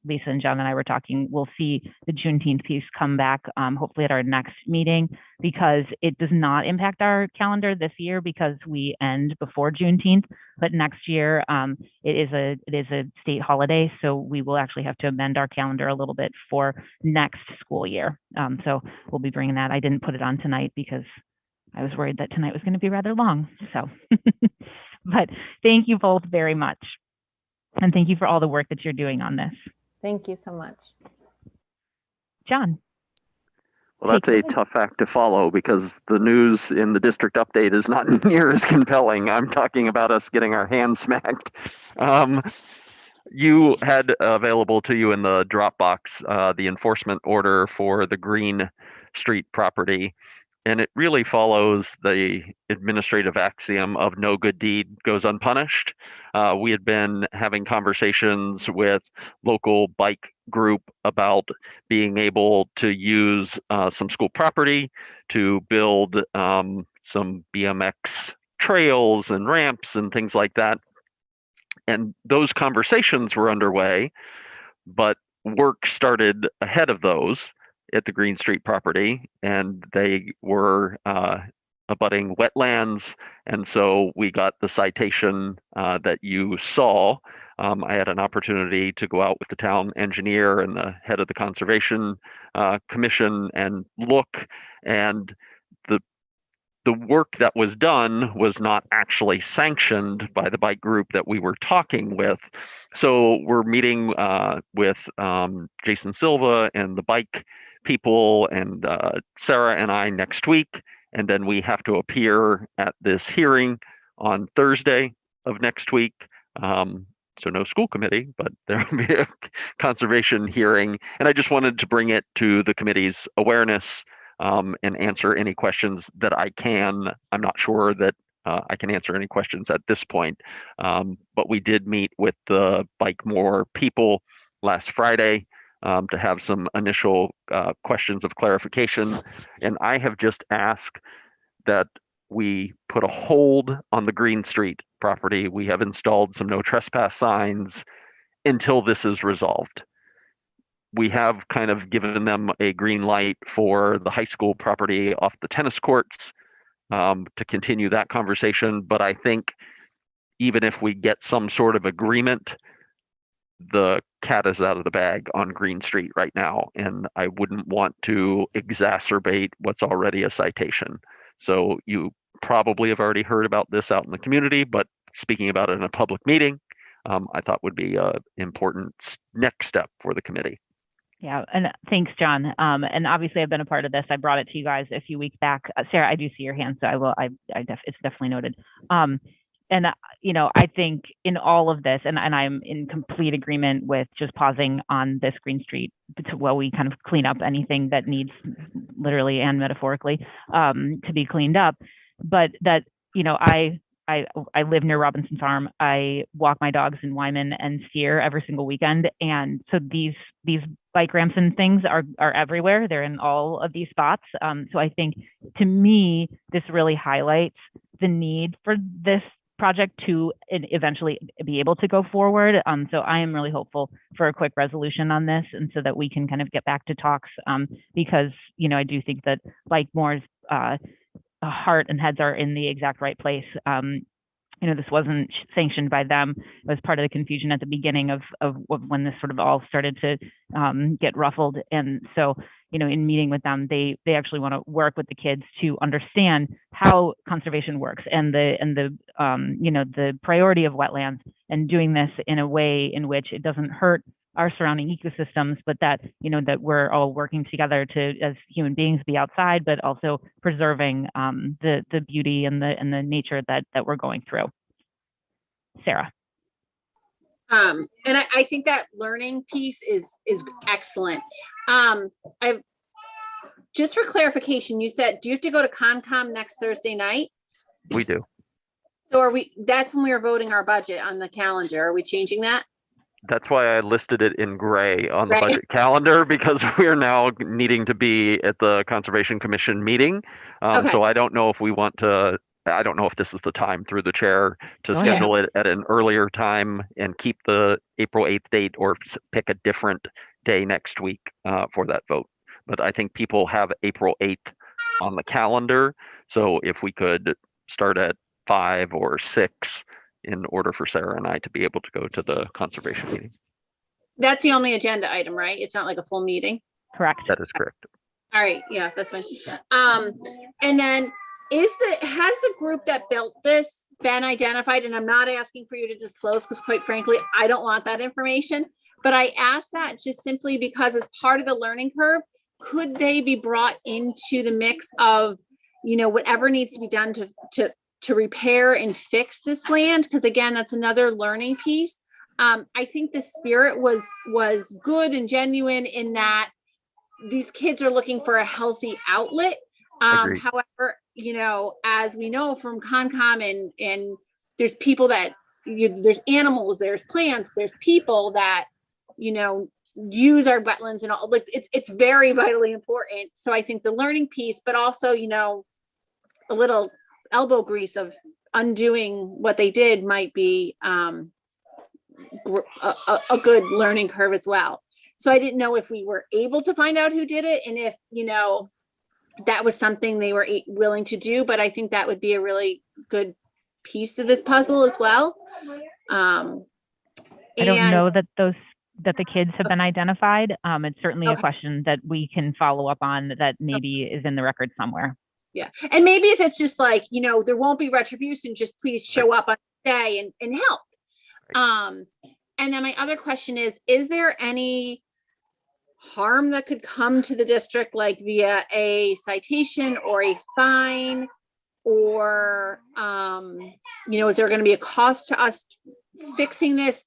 Lisa and John and I were talking, we'll see the Juneteenth piece come back, hopefully at our next meeting, because it does not impact our calendar this year because we end before Juneteenth. But next year, it is a state holiday, so we will actually have to amend our calendar a little bit for next school year. So we'll be bringing that. I didn't put it on tonight because I was worried that tonight was going to be rather long. So. But thank you both very much. And thank you for all the work that you're doing on this. Thank you so much. John. Well, that's a tough act to follow because the news in the district update is not near as compelling. I'm talking about us getting our hands smacked. You had available to you in the Dropbox the enforcement order for the Green Street property. And it really follows the administrative axiom of no good deed goes unpunished. We had been having conversations with local bike group about being able to use some school property to build some BMX trails and ramps and things like that. And those conversations were underway, but work started ahead of those at the Green Street property, and they were abutting wetlands. And so we got the citation that you saw. I had an opportunity to go out with the town engineer and the head of the Conservation Commission and look, and the work that was done was not actually sanctioned by the bike group that we were talking with. So we're meeting with Jason Silva and the bike people and Sarah and I next week. And then we have to appear at this hearing on Thursday of next week. So no school committee, but there will be a conservation hearing. And I just wanted to bring it to the committee's awareness and answer any questions that I can. I'm not sure that I can answer any questions at this point, but we did meet with the Bike More people last Friday to have some initial questions of clarification. And I have just asked that we put a hold on the Green Street property. We have installed some no trespass signs until this is resolved. We have kind of given them a green light for the high school property off the tennis courts to continue that conversation. But I think even if we get some sort of agreement, the cat is out of the bag on Green Street right now. And I wouldn't want to exacerbate what's already a citation. So you probably have already heard about this out in the community, but speaking about it in a public meeting, I thought would be an important next step for the committee. Yeah, and thanks, John. And obviously, I've been a part of this. I brought it to you guys a few weeks back. Sarah, I do see your hand, so I will. It's definitely noted. And I think in all of this, and I'm in complete agreement with just pausing on this Green Street while we kind of clean up anything that needs, literally and metaphorically, to be cleaned up. But that I live near Robinson Farm. I walk my dogs in Wyman and Steer every single weekend, and so these bike ramps and things are everywhere. They're in all of these spots. So I think, to me, this really highlights the need for this project to eventually be able to go forward. So I am really hopeful for a quick resolution on this, and so that we can kind of get back to talks, because I do think that Bike More's heart and heads are in the exact right place. This wasn't sanctioned by them. It was part of the confusion at the beginning of when this sort of all started to get ruffled. And so, in meeting with them, they actually want to work with the kids to understand how conservation works and the priority of wetlands, and doing this in a way in which it doesn't hurt our surrounding ecosystems, but that that we're all working together to, as human beings, be outside, but also preserving the beauty and the nature that we're going through. Sarah. And I think that learning piece is excellent. Just for clarification, you said, do you have to go to Concom next Thursday night? We do. So that's when we are voting our budget on the calendar. Are we changing that? That's why I listed it in gray on the budget calendar, because we're now needing to be at the Conservation Commission meeting. Okay. So I don't know if we want to, I don't know if this is the time through the chair to schedule it at an earlier time and keep the April 8th date, or pick a different day next week for that vote. But I think people have April 8th on the calendar. So if we could start at 5 or 6, in order for Sarah and I to be able to go to the conservation meeting. That's the only agenda item, right? It's not like a full meeting. Correct. That is correct. All right. Yeah, that's fine. And then has the group that built this been identified? And I'm not asking for you to disclose, because quite frankly, I don't want that information. But I ask that just simply because, as part of the learning curve, could they be brought into the mix of, whatever needs to be done to repair and fix this land? Because again, that's another learning piece. I think the spirit was good and genuine in that these kids are looking for a healthy outlet. Agreed. However, as we know from Concom and there's people that there's animals, there's plants, there's people that, use our wetlands and all, like it's very vitally important. So I think the learning piece, but also, a little elbow grease of undoing what they did might be a good learning curve as well. So I didn't know if we were able to find out who did it and if, that was something they were willing to do, but I think that would be a really good piece of this puzzle as well. I don't know that the kids have been identified. It's certainly a question that we can follow up on that maybe is in the record somewhere. Yeah. And maybe if it's just like, there won't be retribution, just please show up on the day and help. And then my other question is there any harm that could come to the district, like via a citation or a fine, or, is there going to be a cost to us fixing this,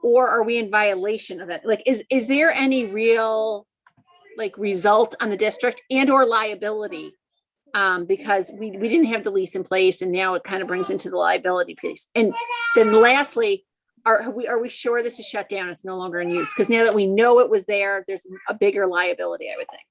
or are we in violation of it? Like, is there any real result on the district and or liability? Because we didn't have the lease in place, and now it kind of brings into the liability piece. And then lastly, are we sure this is shut down? It's no longer in use? Because now that we know it was there, there's a bigger liability, I would think.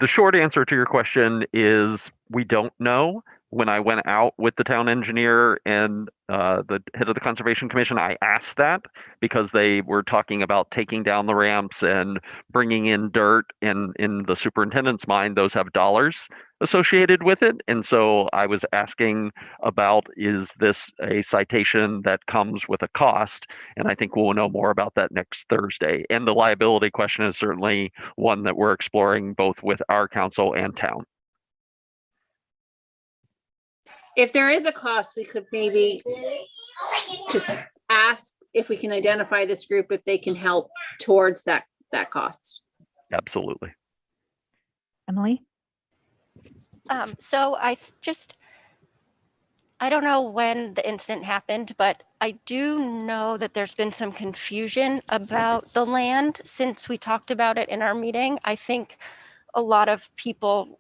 The short answer to your question is we don't know. When I went out with the town engineer and the head of the Conservation Commission, I asked that because they were talking about taking down the ramps and bringing in dirt. And in the superintendent's mind, those have dollars associated with it. And so I was asking about, is this a citation that comes with a cost? And I think we'll know more about that next Thursday. And the liability question is certainly one that we're exploring both with our council and town. If there is a cost, we could maybe just ask if we can identify this group, if they can help towards that cost. Absolutely. Emily? So I don't know when the incident happened, but I do know that there's been some confusion about the land since we talked about it in our meeting. I think a lot of people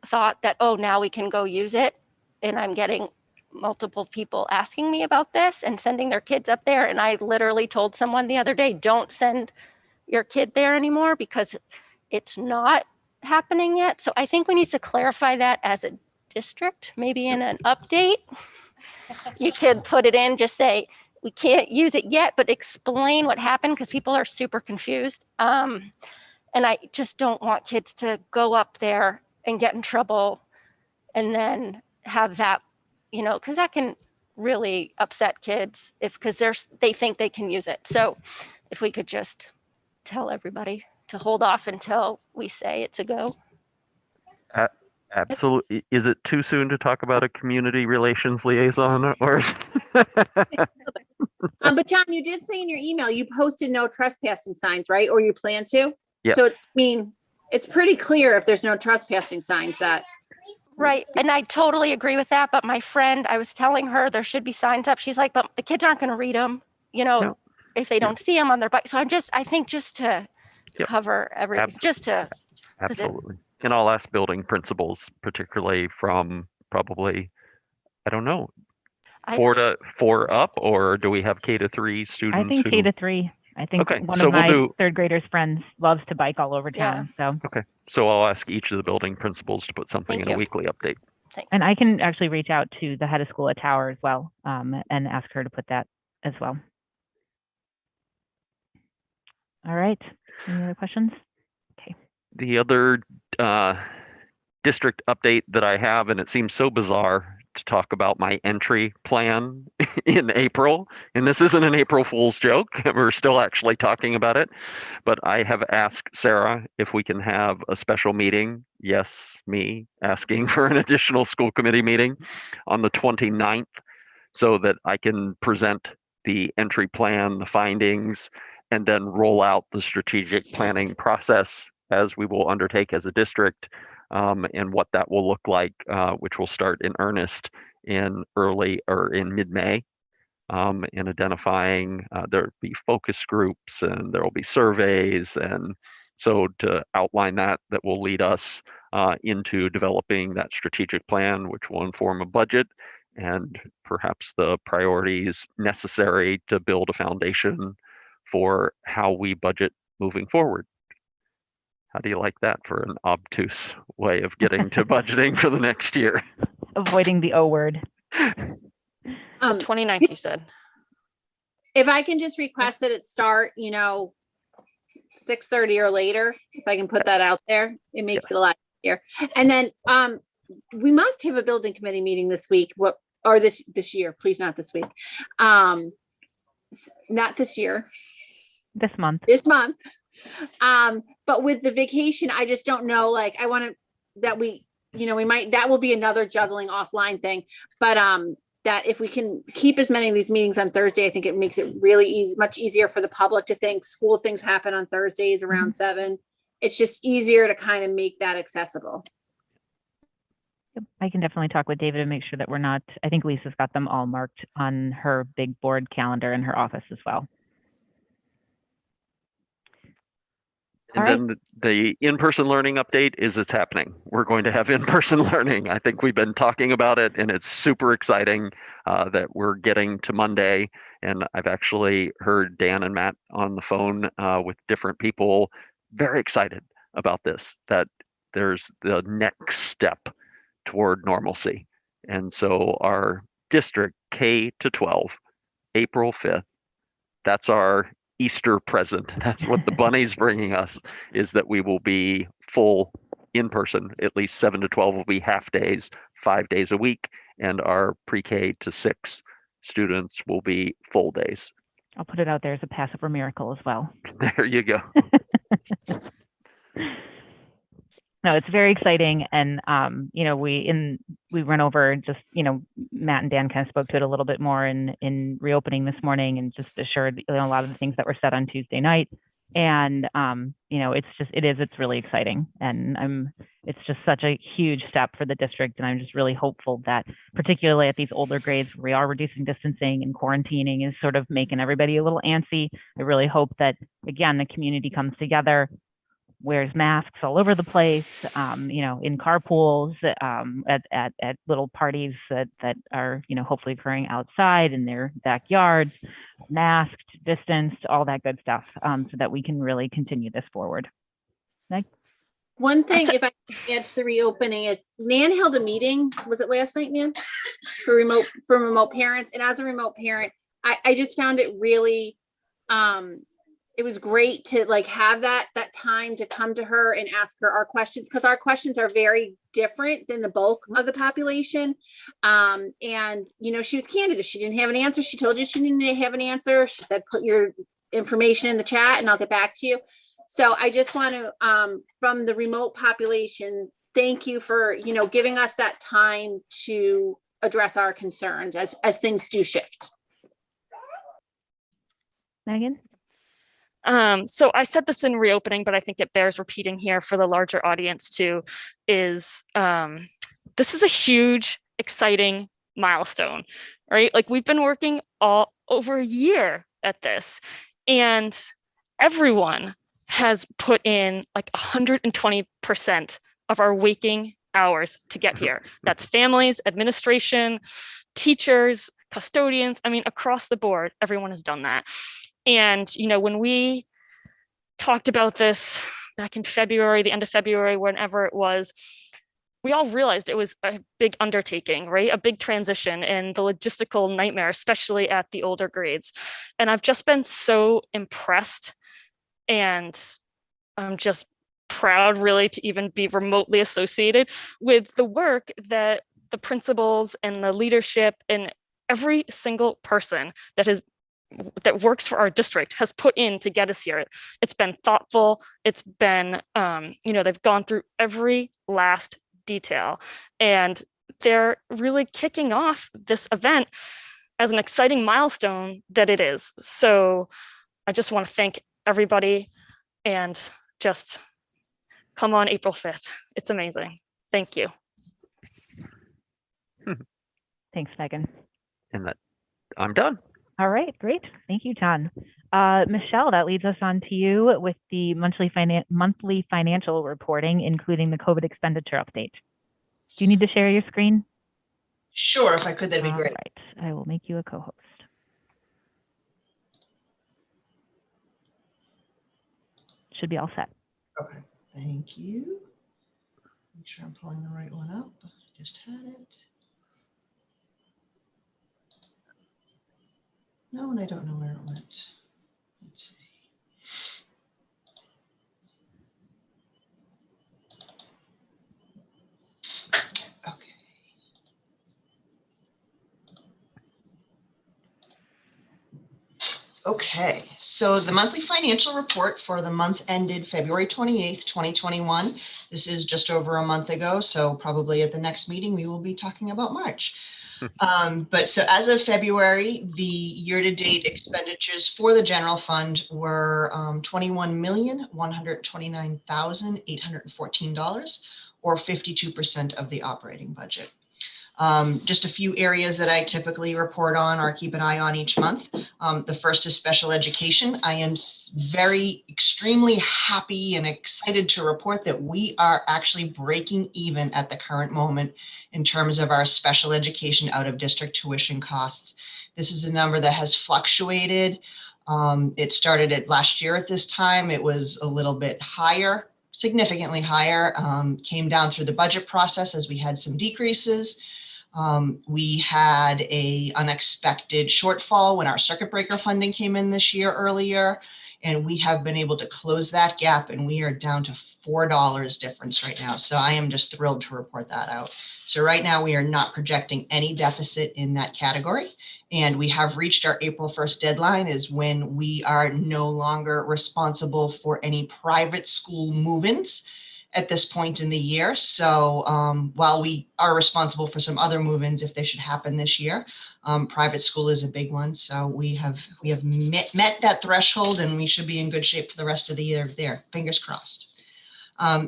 thought that, oh, now we can go use it. And I'm getting multiple people asking me about this and sending their kids up there. And I literally told someone the other day, don't send your kid there anymore because it's not happening yet. So I think we need to clarify that as a district, maybe in an update. You could put it in, just say, we can't use it yet, but explain what happened because people are super confused. And I just don't want kids to go up there and get in trouble and then have that, because that can really upset kids because they think they can use it. So if we could just tell everybody to hold off until we say it's a go. Absolutely. Is it too soon to talk about a community relations liaison or? But John, you did say in your email, you posted no trespassing signs, right? Or you plan to? Yeah. So, it's pretty clear if there's no trespassing signs that. Right. And I totally agree with that. But my friend, I was telling her there should be signs up. She's like, but the kids aren't going to read them, if they don't see them on their bike. So I think just to cover everything, just to. Absolutely. And I'll ask building principals, particularly from probably, I don't know, 4 up, or do we have K-3 students? I think K-3. I think okay, one so of my we'll third graders' friends loves to bike all over town. So okay, so I'll ask each of the building principals to put something in a weekly update. Thanks. And I can actually reach out to the head of school at Tower as well, and ask her to put that as well. All right. Any other questions? Okay. The other district update that I have, and it seems so bizarre to talk about my entry plan in April, and this isn't an April Fool's joke, we're still actually talking about it, but I have asked Sarah if we can have a special meeting, yes, me asking for an additional school committee meeting on the 29th so that I can present the entry plan, the findings, and then roll out the strategic planning process as we will undertake as a district, and what that will look like, which will start in earnest in mid-May, in identifying, there'll be focus groups and there will be surveys. And so to outline that will lead us into developing that strategic plan, which will inform a budget and perhaps the priorities necessary to build a foundation for how we budget moving forward. How do you like that for an obtuse way of getting to budgeting for the next year? Avoiding the O word. 29th, you said. If I can just request that it start, 6:30 or later, if I can put that out there, it makes it a lot easier. And then we must have a building committee meeting this week. This year, please, not this week. Not this year. This month. But with the vacation, I just don't know. Like, I want to that we might, that will be another juggling offline thing. But that if we can keep as many of these meetings on Thursday, I think it makes it really easy, much easier for the public to think school things happen on Thursdays around 7. It's just easier to kind of make that accessible. I can definitely talk with David and make sure that we're not, I think Lisa's got them all marked on her big board calendar in her office as well. And then the in-person learning update it's happening. We're going to have in-person learning. I think we've been talking about it, and it's super exciting that we're getting to Monday. And I've actually heard Dan and Matt on the phone with different people, very excited about this, that there's the next step toward normalcy. And so our district K to 12, April 5th, that's our Easter present. That's what the bunny's bringing us, is that we will be full in person. At least 7 to 12 will be half days, 5 days a week, and our pre-K to 6 students will be full days. I'll put it out there as a Passover miracle as well. There you go. No, it's very exciting. And, we went over just, Matt and Dan kind of spoke to it a little bit more in reopening this morning, and just assured a lot of the things that were said on Tuesday night. And, it's really exciting. And it's just such a huge step for the district. And I'm just really hopeful that, particularly at these older grades, where we are reducing distancing and quarantining is sort of making everybody a little antsy. I really hope that, again, the community comes together, wears masks all over the place, in carpools, at little parties that are, hopefully occurring outside in their backyards, masked, distanced, all that good stuff, so that we can really continue this forward. Meg? One thing, if I can add to the reopening, is Nan held a meeting. Was it last night, Nan? For remote parents. And as a remote parent, I just found it really, it was great to have that time to come to her and ask her our questions, because our questions are very different than the bulk of the population. And she was candid. If she didn't have an answer, she told you she didn't have an answer. She said, put your information in the chat and I'll get back to you. So I just want to, from the remote population, thank you for, giving us that time to address our concerns as things do shift. Megan? So I said this in reopening, but I think it bears repeating here for the larger audience too, is this is a huge, exciting milestone, right? Like, we've been working all over a year at this, and everyone has put in like 120% of our waking hours to get here. That's families, administration, teachers, custodians. I mean, across the board, everyone has done that. And, when we talked about this back in February, the end of February, whenever it was, we all realized it was a big undertaking, right? A big transition and the logistical nightmare, especially at the older grades. And I've just been so impressed, and I'm just proud really to even be remotely associated with the work that the principals and the leadership and every single person that works for our district has put in to get us here. It's been thoughtful. It's been, they've gone through every last detail, and they're really kicking off this event as an exciting milestone that it is. So I just want to thank everybody, and just come on April 5th. It's amazing. Thank you. Thanks, Megan. And that I'm done. All right, great. Thank you, John. Michelle, that leads us on to you with the monthly financial reporting, including the COVID expenditure update. Do you need to share your screen? Sure, if I could, that'd be great. All right, I will make you a co-host. Should be all set. Okay, thank you. Make sure I'm pulling the right one up. Just had it. No, and I don't know where it went. Let's see. Okay, so the monthly financial report for the month ended February 28th, 2021. This is just over a month ago, so probably at the next meeting we will be talking about March. But so as of February, the year-to-date expenditures for the general fund were $21,129,814, or 52% of the operating budget. Just a few areas that I typically report on or keep an eye on each month. The first is special education. I am extremely happy and excited to report that we are actually breaking even at the current moment in terms of our special education out of district tuition costs. This is a number that has fluctuated. It started at last year at this time. It was a little bit higher, significantly higher, came down through the budget process as we had some decreases. We had an unexpected shortfall when our circuit breaker funding came in this year earlier, and we have been able to close that gap, and we are down to $4 difference right now. So I am just thrilled to report that out. So right now we are not projecting any deficit in that category, and we have reached our April 1st deadline is when we are no longer responsible for any private school move-ins at this point in the year. So while we are responsible for some other move-ins if they should happen this year, private school is a big one. So we have met that threshold, and we should be in good shape for the rest of the year there, fingers crossed.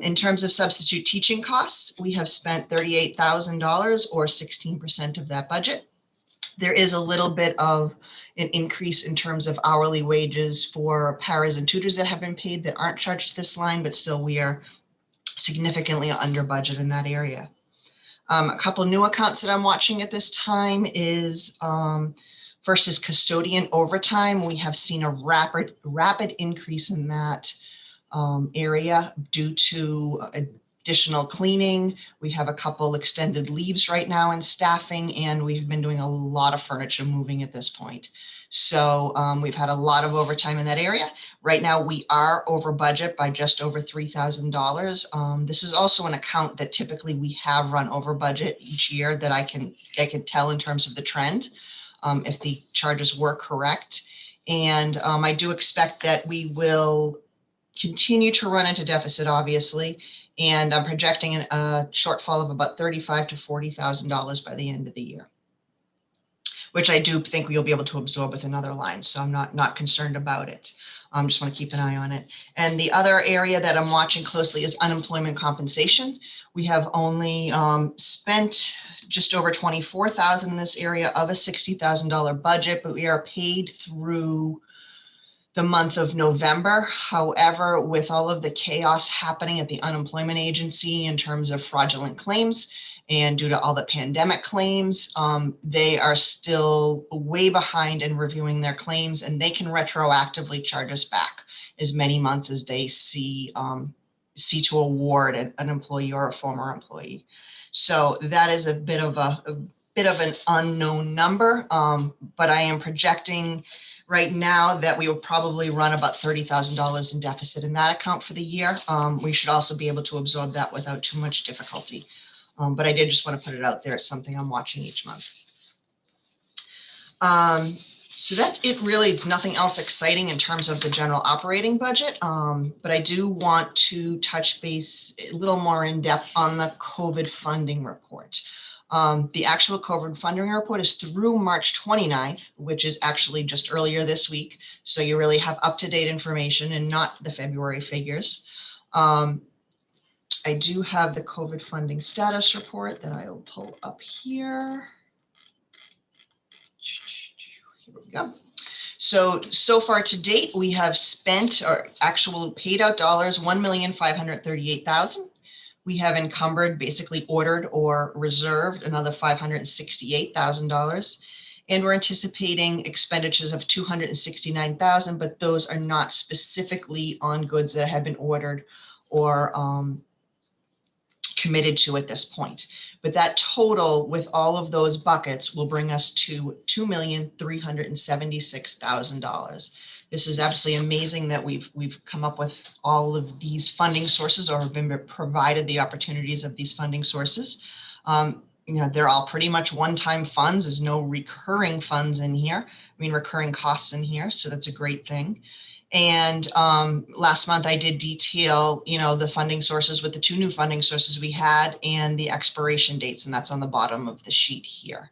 In terms of substitute teaching costs, we have spent $38,000 or 16% of that budget. There is a little bit of an increase in terms of hourly wages for paras and tutors that have been paid that aren't charged to this line, but still we are significantly under budget in that area. A couple new accounts that I'm watching at this time is, first is custodian overtime. We have seen a rapid increase in that area due to additional cleaning. We have a couple extended leaves right now in staffing, and we've been doing a lot of furniture moving at this point. So we've had a lot of overtime in that area. Right now we are over budget by just over $3,000. This is also an account that typically we have run over budget each year that I can tell in terms of the trend, if the charges were correct. And I do expect that we will continue to run into deficit, obviously, and I'm projecting a shortfall of about $35,000 to $40,000 by the end of the year, which I do think we'll be able to absorb with another line. So I'm not concerned about it. Just want to keep an eye on it. And the other area that I'm watching closely is unemployment compensation. We have only spent just over $24,000 in this area of a $60,000 budget, but we are paid through the month of November. However, with all of the chaos happening at the unemployment agency in terms of fraudulent claims and due to all the pandemic claims, they are still way behind in reviewing their claims, and they can retroactively charge us back as many months as they see to award an employee or a former employee. So that is a bit of an unknown number, but I am projecting right now that we will probably run about $30,000 in deficit in that account for the year. We should also be able to absorb that without too much difficulty. But I did just want to put it out there. It's something I'm watching each month. So that's it really. It's nothing else exciting in terms of the general operating budget. But I do want to touch base a little more in depth on the COVID funding report. The actual COVID funding report is through March 29th, which is actually just earlier this week. So you really have up-to-date information and not the February figures. I do have the COVID funding status report that I will pull up here. Here we go. So far to date, we have spent or actual paid out dollars, 1,538,000. We have encumbered, basically ordered or reserved another $568,000. And we're anticipating expenditures of 269,000, but those are not specifically on goods that have been ordered or committed to at this point. But that total with all of those buckets will bring us to $2,376,000. This is absolutely amazing that we've come up with all of these funding sources or have been provided the opportunities of these funding sources. They're all pretty much one-time funds. There's no recurring funds in here. Recurring costs in here. So that's a great thing. And last month I did detail, the funding sources with the 2 new funding sources we had and the expiration dates, and that's on the bottom of the sheet here.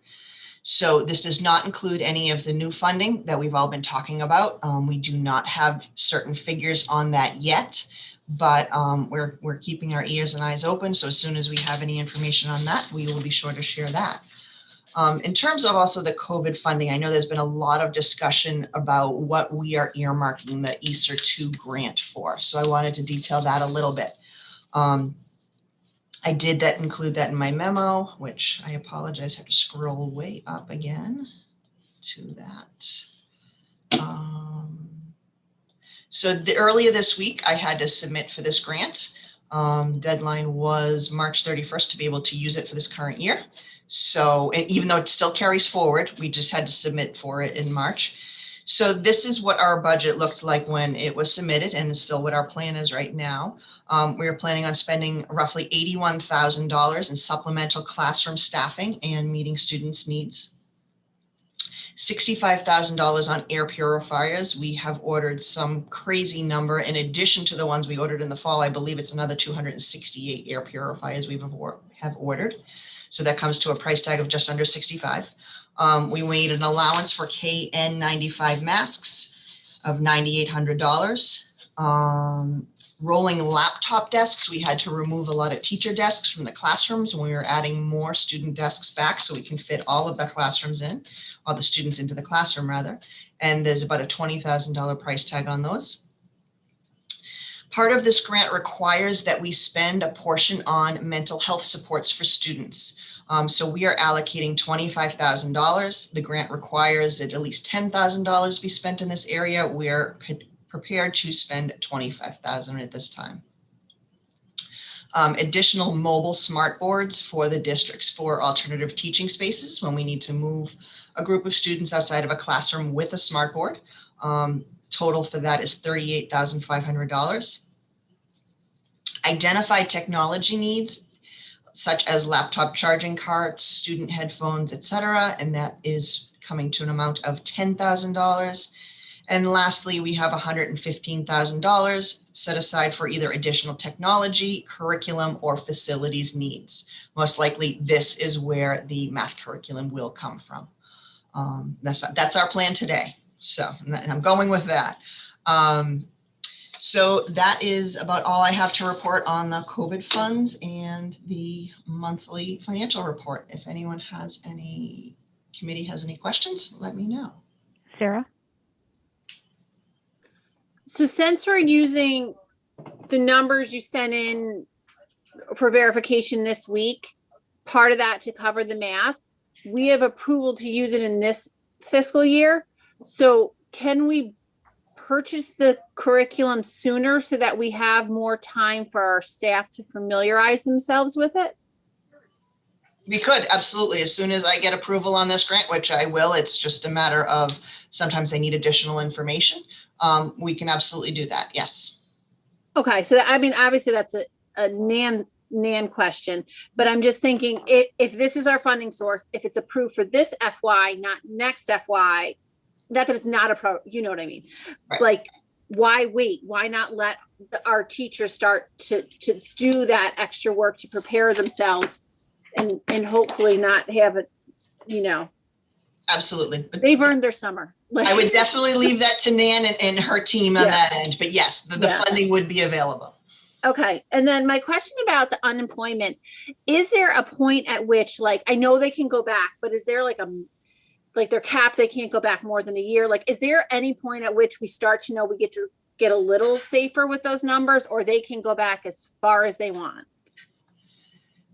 So this does not include any of the new funding that we've all been talking about. We do not have certain figures on that yet, but we're keeping our ears and eyes open. So as soon as we have any information on that, we will be sure to share that. In terms of also the COVID funding, I know there's been a lot of discussion about what we are earmarking the ESER 2 grant for. So I wanted to detail that a little bit. I did include that in my memo, which I apologize, I have to scroll way up again to that. So earlier this week, I had to submit for this grant. Deadline was March 31st to be able to use it for this current year. So, and even though it still carries forward, we just had to submit for it in March. So this is what our budget looked like when it was submitted, and it's still what our plan is right now. We are planning on spending roughly $81,000 in supplemental classroom staffing and meeting students' needs. $65,000 on air purifiers. We have ordered some crazy number in addition to the ones we ordered in the fall. I believe it's another 268 air purifiers we have ordered. So that comes to a price tag of just under 65. We made an allowance for KN95 masks of $9,800. Rolling laptop desks, we had to remove a lot of teacher desks from the classrooms when we were adding more student desks back so we can fit all of the classrooms in, all the students into the classroom rather. And there's about a $20,000 price tag on those. Part of this grant requires that we spend a portion on mental health supports for students. So we are allocating $25,000. The grant requires that at least $10,000 be spent in this area. We're prepared to spend $25,000 at this time. Additional mobile smart boards for the districts for alternative teaching spaces when we need to move a group of students outside of a classroom with a smart board. Total for that is $38,500. Identified technology needs such as laptop charging carts, student headphones, etc., and that is coming to an amount of $10,000. And lastly, we have $115,000 set aside for either additional technology, curriculum, or facilities needs. Most likely, this is where the math curriculum will come from. That's our plan today. So, and I'm going with that. So that is about all I have to report on the COVID funds and the monthly financial report. If anyone has any, committee has any questions, let me know. Sarah? So since we're using the numbers you sent in for verification this week, part of that to cover the math, we have approval to use it in this fiscal year. So can we purchase the curriculum sooner so that we have more time for our staff to familiarize themselves with it? We could, absolutely. As soon as I get approval on this grant, which I will, it's just a matter of sometimes they need additional information. We can absolutely do that, yes. Okay, so I mean, obviously that's a NAN question, but I'm just thinking if this is our funding source, if it's approved for this FY, not next FY, that it's not a you know what I mean? Right. Like, why wait? Why not let our teachers start to do that extra work to prepare themselves and hopefully not have it, you know. Absolutely. But they've earned their summer. I would definitely leave that to Nan and her team on that end, but yes, the funding would be available. Okay. And then my question about the unemployment, is there a point at which, like, I know they can go back, but is there like like they're capped, they can't go back more than a year. Like, is there any point at which we start to know we get to get a little safer with those numbers, or they can go back as far as they want?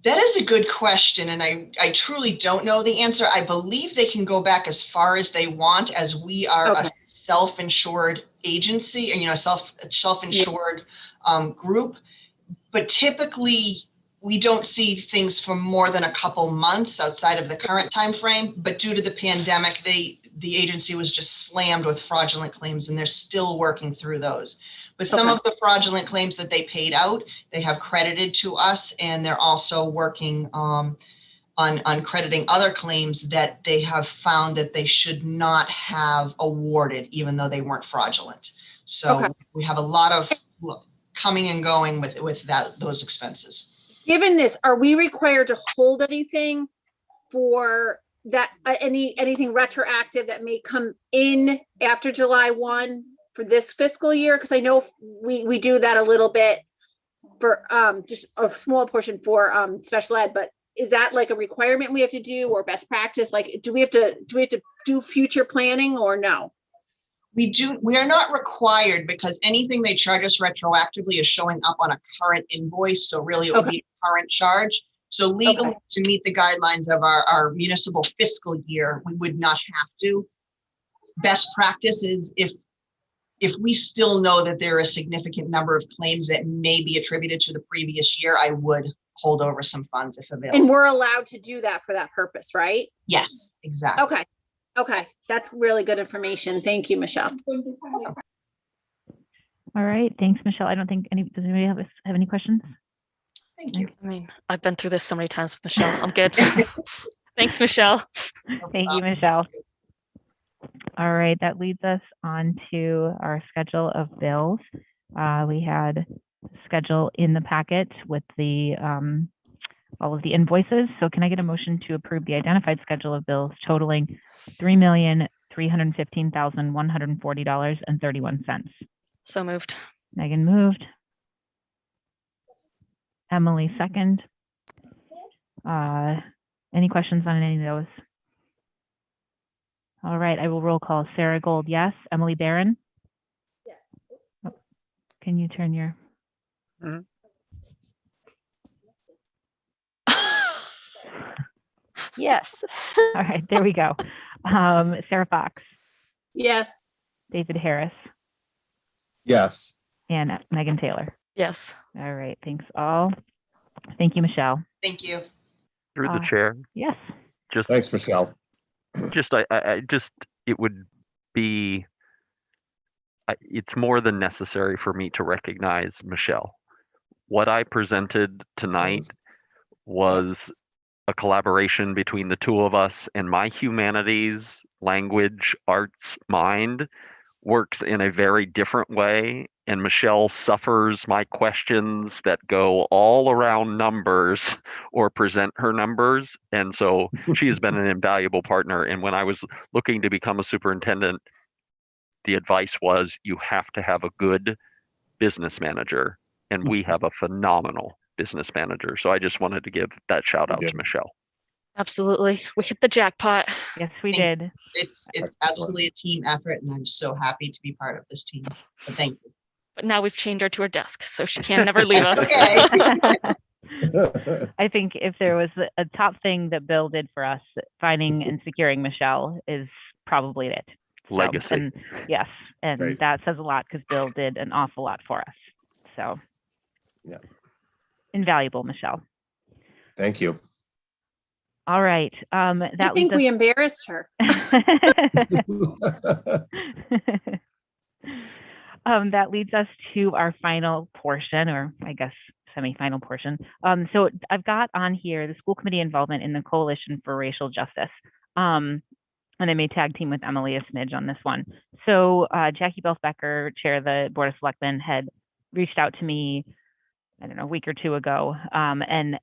That is a good question, and I truly don't know the answer. I believe they can go back as far as they want, as we are a self-insured agency, and self-insured group. But typically, we don't see things for more than a couple months outside of the current time frame. But due to the pandemic, the agency was just slammed with fraudulent claims, and they're still working through those. But some of the fraudulent claims that they paid out, they have credited to us, and they're also working on crediting other claims that they have found that they should not have awarded, even though they weren't fraudulent. So we have a lot of coming and going with those expenses. Given this, are we required to hold anything for that, anything retroactive that may come in after July 1 for this fiscal year? Because I know we do that a little bit for just a small portion for special ed, but is that like a requirement we have to do, or best practice? Like, do we have to do future planning, or no? We are not required, because anything they charge us retroactively is showing up on a current invoice. So really it would be a current charge. So legally, to meet the guidelines of our municipal fiscal year, we would not have to. Best practice is if we still know that there are a significant number of claims that may be attributed to the previous year, I would hold over some funds if available. And we're allowed to do that for that purpose, right? Yes, exactly. Okay, that's really good information. Thank you, Michelle. All right, thanks, Michelle. I don't think does anybody have any questions? Thank you. I mean, I've been through this so many times with Michelle. I'm good. Thanks, Michelle. Thank you, Michelle. All right, that leads us on to our schedule of bills. We had a schedule in the packet with the all of the invoices. So can I get a motion to approve the identified schedule of bills totaling $3,315,140.31? So moved. Megan moved. Emily second. Any questions on any of those? All right, I will roll call. Sarah Gold, yes. Emily Barron? Yes. Oh, can you turn your... Yes. All right, there we go. Sarah Fox? Yes. David Harris? Yes. And Megan Taylor? Yes. All right, thanks all. Thank you, Michelle. Thank you. Through the chair. Yes. Thanks, Michelle. It would be, it's more than necessary for me to recognize Michelle. What I presented tonight was a collaboration between the two of us, and my humanities, language, arts mind works in a very different way. And Michelle suffers my questions that go all around numbers or present her numbers. And so she has been an invaluable partner. And when I was looking to become a superintendent, the advice was you have to have a good business manager. And we have a phenomenal business manager. So I just wanted to give that shout out to Michelle. Absolutely. We hit the jackpot. Yes, we did. It's absolutely a team effort, and I'm so happy to be part of this team. So thank you. But now we've chained her to her desk, so she can never leave us. I think if there was a top thing that Bill did for us, finding and securing Michelle is probably it. Legacy. So, and yes, and Great. that says a lot because Bill did an awful lot for us. So yeah, invaluable, Michelle. Thank you. All right. I think we embarrassed her. That leads us to our final portion, or I guess semi-final portion. So I've got on here the school committee involvement in the Coalition for Racial Justice. And I may tag team with Emily a smidge on this one. So Jackie Belfbecker, chair of the Board of Selectmen, had reached out to me, I don't know, a week or two ago, and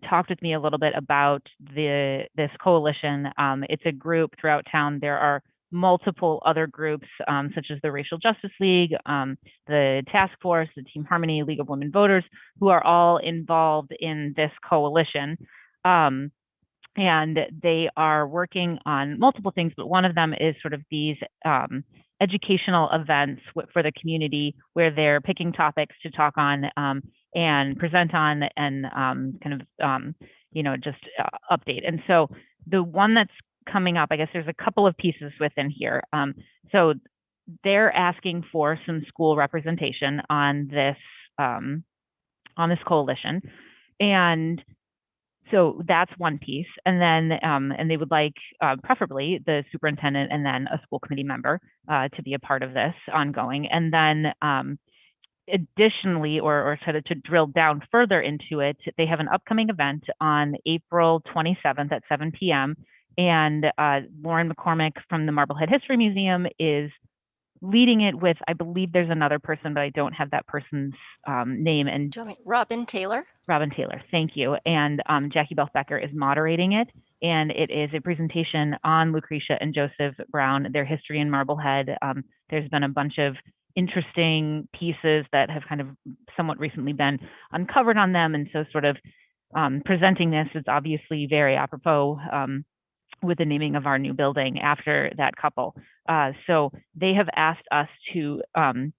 talked with me a little bit about this coalition. It's a group throughout town. There are multiple other groups, such as the Racial Justice League, the Task Force, the Team Harmony, League of Women Voters, who are all involved in this coalition. and they are working on multiple things, but one of them is sort of these educational events for the community where they're picking topics to talk on and present on and just update. And so the one that's coming up, I guess there's a couple of pieces within here. So they're asking for some school representation on this coalition. And so that's one piece. And then, and they would like preferably the superintendent and then a school committee member to be a part of this ongoing. And then additionally, or sort of to drill down further into it, they have an upcoming event on April 27th at 7 p.m. And Lauren McCormick from the Marblehead History Museum is leading it with, I believe there's another person, but I don't have that person's name. And Robin Taylor. Robin Taylor, thank you. And Jackie Belfbecker is moderating it. And it is a presentation on Lucretia and Joseph Brown, their history in Marblehead. There's been a bunch of interesting pieces that have kind of somewhat recently been uncovered on them. And so sort of presenting this is obviously very apropos with the naming of our new building after that couple. So they have asked us to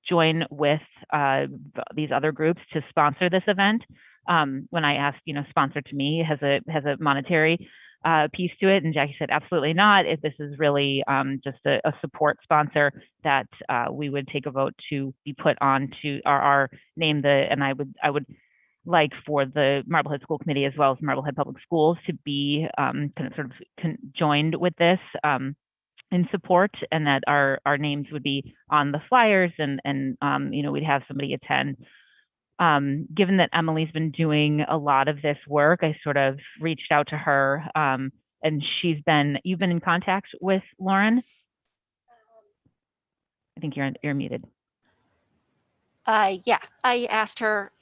join with these other groups to sponsor this event. When I asked, sponsor to me has a monetary piece to it, and Jackie said, absolutely not. If this is really just a support sponsor that we would take a vote to be put on to our name and I would like for the Marblehead School Committee as well as Marblehead Public Schools to be joined with this in support, and that our names would be on the flyers and we'd have somebody attend. Given that Emily's been doing a lot of this work, I sort of reached out to her and you've been in contact with Lauren? I think you're muted. Yeah, I asked her.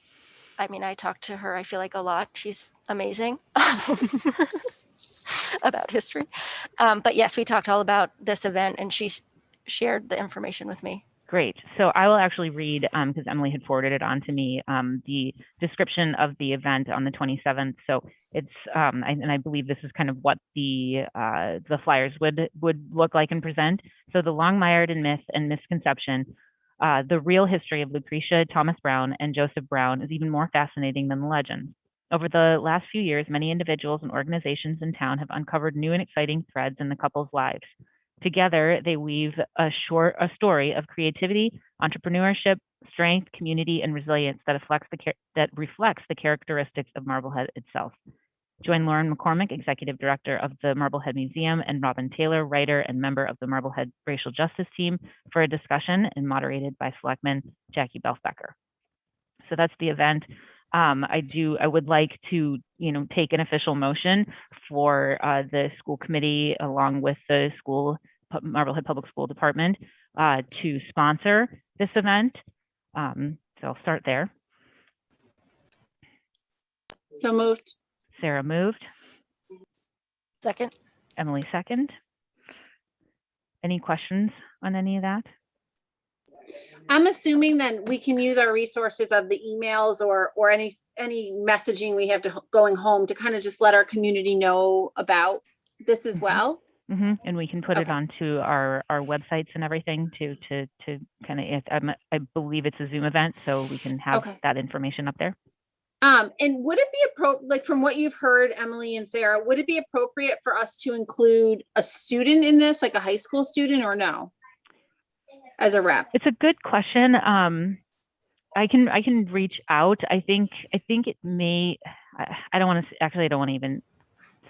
I talked to her, I feel like, a lot. She's amazing about history. But yes, we talked all about this event and she shared the information with me. Great. So I will actually read, because Emily had forwarded it on to me, the description of the event on the 27th. So it's, and I believe this is kind of what the flyers would look like and present. So the long-mired myth and misconception, the real history of Lucretia Thomas Brown and Joseph Brown is even more fascinating than the legend. Over the last few years, many individuals and organizations in town have uncovered new and exciting threads in the couple's lives. Together, they weave a story of creativity, entrepreneurship, strength, community, and resilience that reflects the characteristics of Marblehead itself. Join Lauren McCormick, Executive Director of the Marblehead Museum, and Robin Taylor, writer and member of the Marblehead Racial Justice Team, for a discussion and moderated by Selectman Jackie Belfbecker. So that's the event. I would like to, take an official motion for the school committee along with the Marblehead Public School Department to sponsor this event. So I'll start there. So moved. Sarah moved. Second. Emily second. Any questions on any of that? I'm assuming that we can use our resources of the emails or any messaging we have to going home to kind of just let our community know about this as well. Mm-hmm. And we can put it onto our websites and everything to kind of, I believe it's a Zoom event, so we can have that information up there. And would it be appropriate, like from what you've heard, Emily and Sarah, would it be appropriate for us to include a student in this, like a high school student, or no? As a rep? It's a good question. I can reach out. I think it may, I don't want to even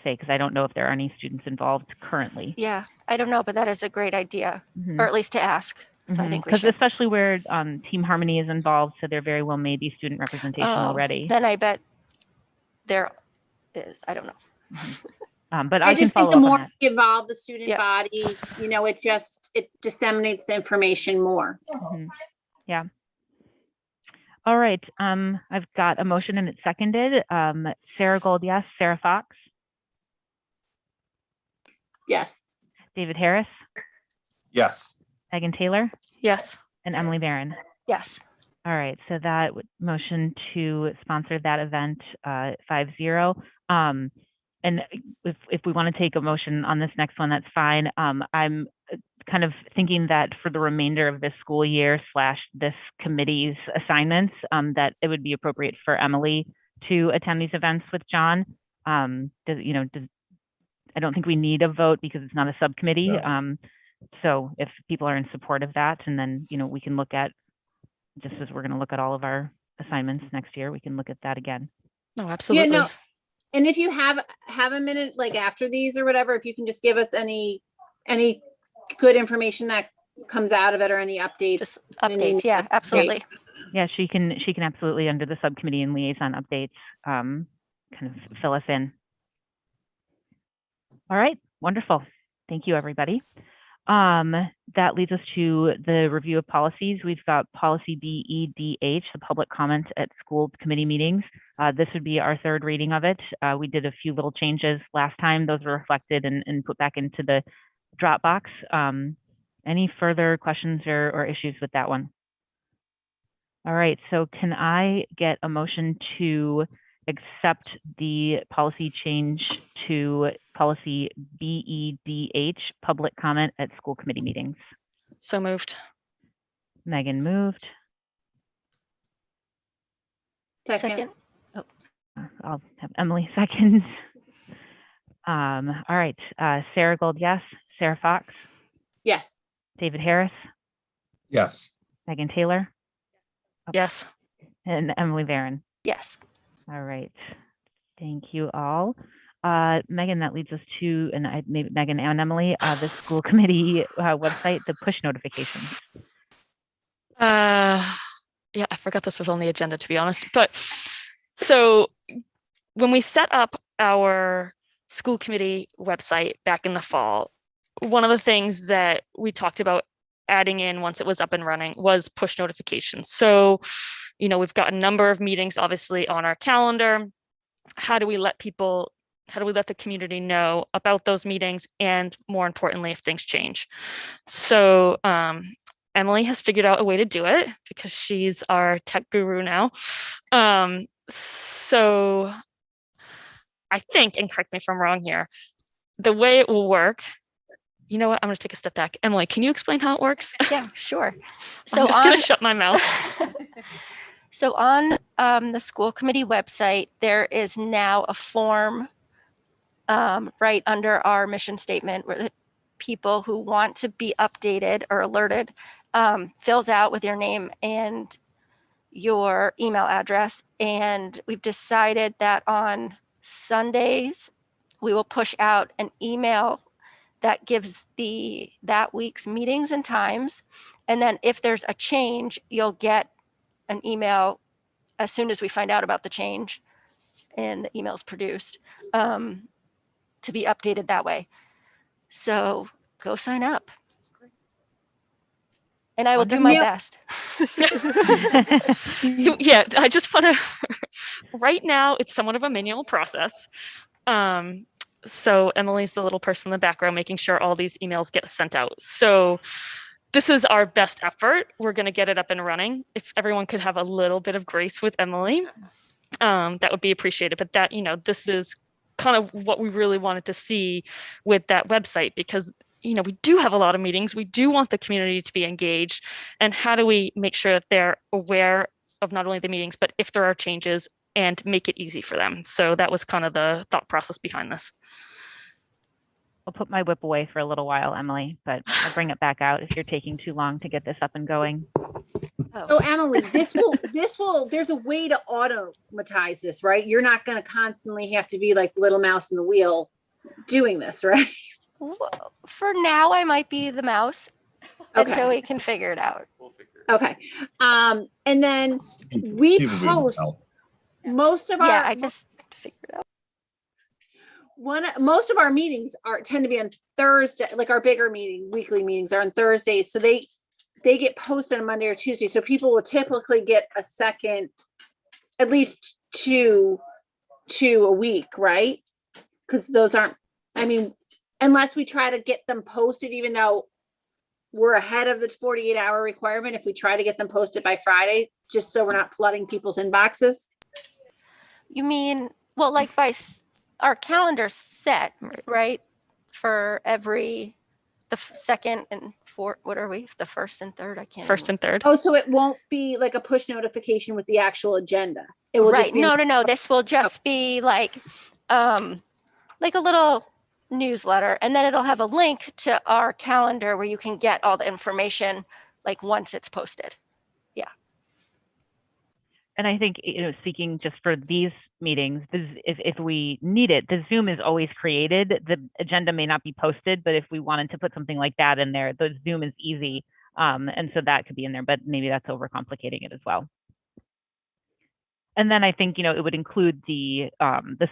say, because I don't know if there are any students involved currently. Yeah, I don't know, but that is a great idea, or at least to ask. So I think we because should. especially where Team Harmony is involved, so there very well may be student representation already. Then I bet there is. I don't know. But I I can just think follow the up more on that. we involve the student body, it disseminates the information more. Yeah. All right. I've got a motion and it's seconded. Sarah Gold, yes. Sarah Fox. Yes. David Harris. Yes. Megan Taylor. Yes. And Emily Barron. Yes. All right. So that motion to sponsor that event 5-0. and if we want to take a motion on this next one, that's fine. I'm kind of thinking that for the remainder of this school year / this committee's assignments, that it would be appropriate for Emily to attend these events with John. I don't think we need a vote because it's not a subcommittee. No. So if people are in support of that, and then, we can look at, just as we're going to look at all of our assignments next year, we can look at that again. No, absolutely. Yeah, no. And if you have a minute, like after these or whatever, if you can just give us any good information that comes out of it or any updates. Just updates. Yeah, absolutely. Yeah, she can absolutely, under the subcommittee and liaison updates, kind of fill us in. All right, wonderful. Thank you, everybody. That leads us to the review of policies. We've got policy BEDH, the public comment at school committee meetings. This would be our third reading of it. We did a few little changes last time. Those were reflected and put back into the Dropbox. Any further questions or issues with that one? All right, so can I get a motion to accept the policy change to policy BEDH, public comment at school committee meetings? So moved. Megan moved. Second. I'll have Emily second. All right, Sarah Gold, yes. Sarah Fox? Yes. David Harris? Yes. Megan Taylor? Yes. And Emily Barron? Yes. All right. Thank you all. Megan, that leads us to, and maybe Megan and Emily, the school committee website, the push notifications. Yeah, I forgot this was on the agenda, to be honest. But so when we set up our school committee website back in the fall, one of the things that we talked about adding in once it was up and running was push notifications. So, we've got a number of meetings obviously on our calendar. How do we let the community know about those meetings, and more importantly, if things change? So Emily has figured out a way to do it because she's our tech guru now. So I think, and correct me if I'm wrong here, the way it will work, you know what? I'm going to take a step back. Emily, can you explain how it works? Yeah, sure. So I'm just going to shut my mouth. So on the school committee website, there is now a form right under our mission statement where the people who want to be updated or alerted fills out with your name and your email address. And we've decided that on Sundays, we will push out an email that gives that week's meetings and times. And then if there's a change, you'll get an email as soon as we find out about the change and the email's produced to be updated that way. So go sign up. And I will do my best. Yeah, I just want to, right now, it's somewhat of a manual process. So Emily's the little person in the background making sure all these emails get sent out. So this is our best effort. We're going to get it up and running. If everyone could have a little bit of grace with Emily, that would be appreciated. But that, this is kind of what we really wanted to see with that website, because we do have a lot of meetings. We do want the community to be engaged. And how do we make sure that they're aware of not only the meetings, but if there are changes, and make it easy for them? So that was kind of the thought process behind this. I'll put my whip away for a little while, Emily, but I'll bring it back out if you're taking too long to get this up and going. So Emily, there's a way to automatize this, right? You're not going to constantly have to be like little mouse in the wheel doing this, right? For now, I might be the mouse until we can figure it out. Okay. And then we post most of our. Yeah, I just figured out. Most of our meetings tend to be on Thursday, like our bigger weekly meetings are on Thursdays. So they get posted on Monday or Tuesday. So people will typically get a second, at least two a week, right? Because those aren't, unless we try to get them posted, even though we're ahead of the 48-hour requirement, if we try to get them posted by Friday, just so we're not flooding people's inboxes. You mean, well, like by our calendar's set, right? For every, second and fourth, what are we? The first and third, I can't. First and third. Oh, so it won't be like a push notification with the actual agenda. It will Right, just be. no. This will just be like a little newsletter, and then it'll have a link to our calendar where you can get all the information like once it's posted. Yeah. And I think, speaking just for these meetings, if we need it, the Zoom is always created. The agenda may not be posted, but if we wanted to put something like that in there, the Zoom is easy. And so that could be in there, but maybe that's overcomplicating it as well. And then I think, it would include the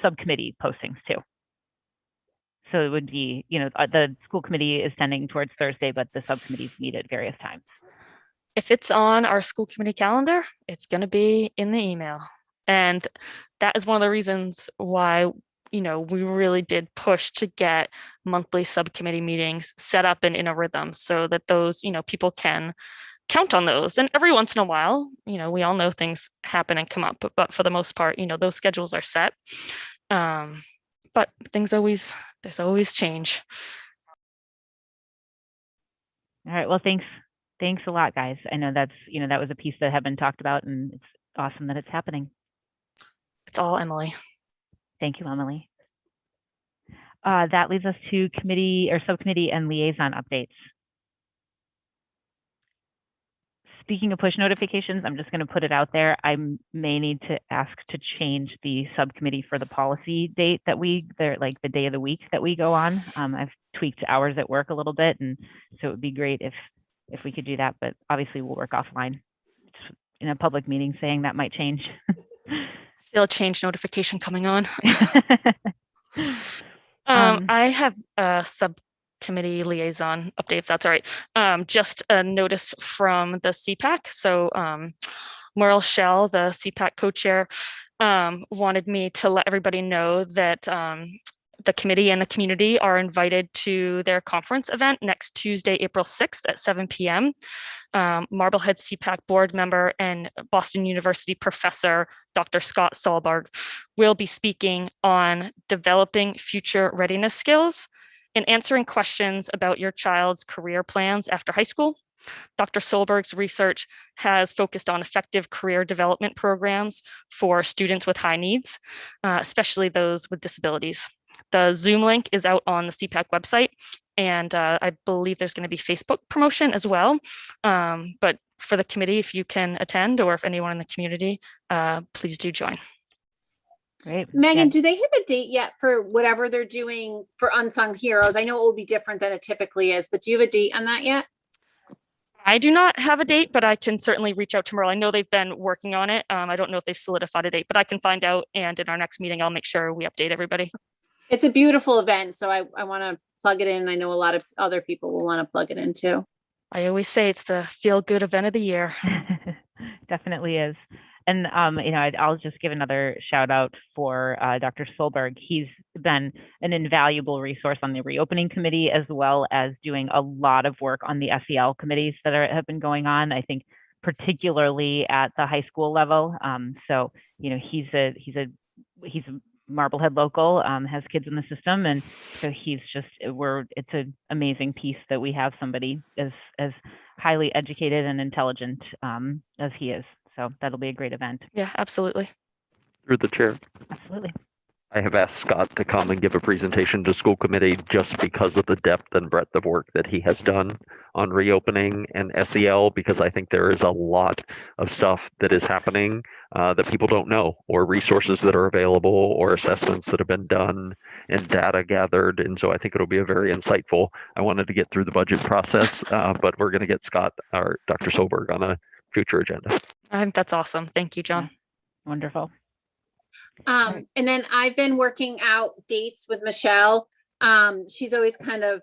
subcommittee postings too. So it would be, the school committee is tending towards Thursday, but the subcommittees meet at various times. If it's on our school committee calendar, it's going to be in the email. And that is one of the reasons why, we really did push to get monthly subcommittee meetings set up and in a rhythm so that those, people can count on those. And every once in a while, we all know things happen and come up, but for the most part, those schedules are set. But there's always change. All right. Well, thanks a lot, guys. I know that was a piece that had been talked about, and it's awesome that it's happening. It's all Emily. Thank you, Emily. That leads us to committee or subcommittee and liaison updates. Speaking of push notifications, I'm just going to put it out there. I may need to ask to change the subcommittee for the policy date that like the day of the week that we go on. I've tweaked hours at work a little bit, and so it would be great if we could do that, but obviously we'll work offline. Just in a public meeting saying that might change. Feel a change notification coming on. I have a subcommittee liaison update, if that's all right. Just a notice from the CPAC. So Merle Shell, the CPAC co-chair, wanted me to let everybody know that the committee and the community are invited to their conference event next Tuesday, April 6th at 7 p.m. Marblehead CPAC board member and Boston University professor, Dr. Scott Solberg, will be speaking on developing future readiness skills and answering questions about your child's career plans after high school. Dr. Solberg's research has focused on effective career development programs for students with high needs, especially those with disabilities. The Zoom link is out on the CPAC website, and I believe there's going to be Facebook promotion as well. But for the committee, if you can attend, or if anyone in the community, please do join. Great. Megan, do they have a date yet for whatever they're doing for Unsung Heroes? I know it will be different than it typically is, but do you have a date on that yet? I do not have a date, but I can certainly reach out to Merle. I know they've been working on it. I don't know if they've solidified a date, but I can find out. And in our next meeting, I'll make sure we update everybody. It's a beautiful event, so I want to plug it in. I know a lot of other people will want to plug it in too. I always say it's the feel-good event of the year. Definitely is. And, I'll just give another shout out for Dr. Solberg. He's been an invaluable resource on the reopening committee, as well as doing a lot of work on the SEL committees that have been going on, I think, particularly at the high school level. So, he's a Marblehead local, has kids in the system. And so it's an amazing piece that we have somebody as highly educated and intelligent as he is. So that'll be a great event. Yeah, absolutely. Through the chair. Absolutely. I have asked Scott to come and give a presentation to school committee just because of the depth and breadth of work that he has done on reopening and SEL, because I think there is a lot of stuff that is happening that people don't know, or resources that are available, or assessments that have been done and data gathered. And so I think it'll be a very insightful. I wanted to get through the budget process, but we're going to get Scott or Dr. Solberg on a future agenda. I think that's awesome. Thank you, John. Wonderful. And then I've been working out dates with Michelle. She's always kind of,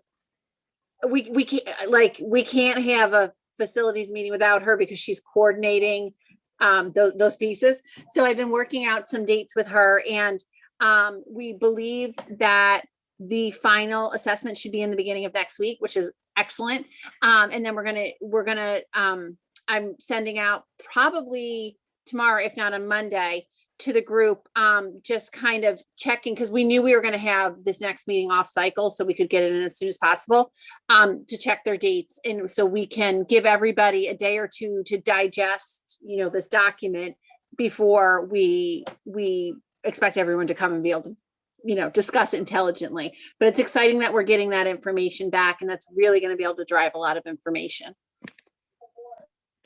we can't have a facilities meeting without her because she's coordinating those pieces. So I've been working out some dates with her, and we believe that the final assessment should be in the beginning of next week, which is excellent. And then we're gonna I'm sending out probably tomorrow, if not on Monday, to the group, just kind of checking, because we knew we were going to have this next meeting off cycle, so we could get it in as soon as possible, to check their dates. And so we can give everybody a day or two to digest, this document before we expect everyone to come and be able to, discuss it intelligently. But it's exciting that we're getting that information back, and that's really going to be able to drive a lot of information.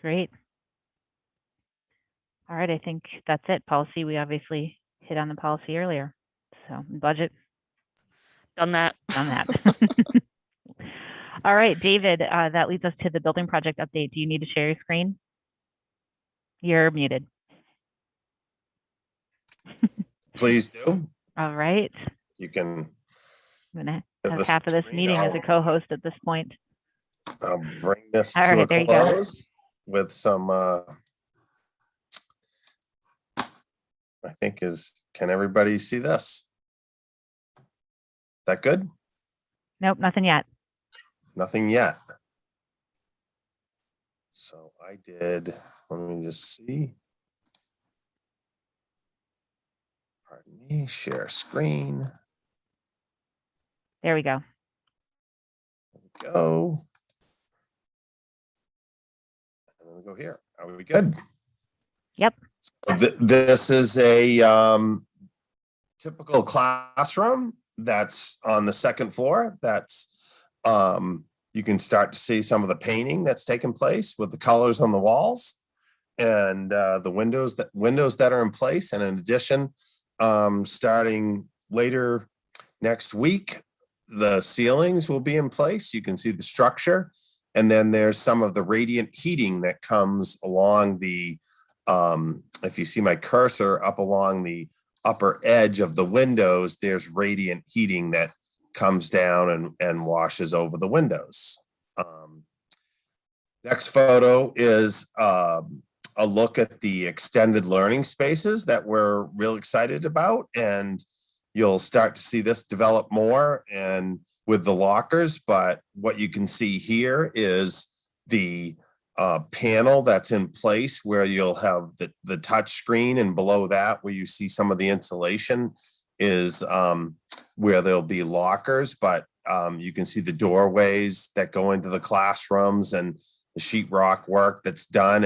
Great. All right, I think that's it. Policy, we obviously hit on the policy earlier. So budget. Done that. Done that. All right, David, that leads us to the building project update. Do you need to share your screen? You're muted. Please do. All right. You can. I'm going to have half of this meeting as a co-host at this point. I'll bring this All to right, there a you go. close with some, I think can everybody see this? That good? Nope, nothing yet. Nothing yet. So I did, let me just see. Pardon me, share screen. There we go. Go. And then we go here. Are we good? Yep. This is a typical classroom that's on the second floor. That's you can start to see some of the painting that's taken place with the colors on the walls and the windows that are in place. And in addition, starting later next week, the ceilings will be in place. You can see the structure, and then there's some of the radiant heating that comes along the if you see my cursor up along the upper edge of the windows, there's radiant heating that comes down and washes over the windows. Next photo is a look at the extended learning spaces that we're real excited about, and you'll start to see this develop more and with the lockers. But what you can see here is the panel that's in place where you'll have the touch screen, and below that where you see some of the insulation is where there'll be lockers, but you can see the doorways that go into the classrooms and the sheetrock work that's done,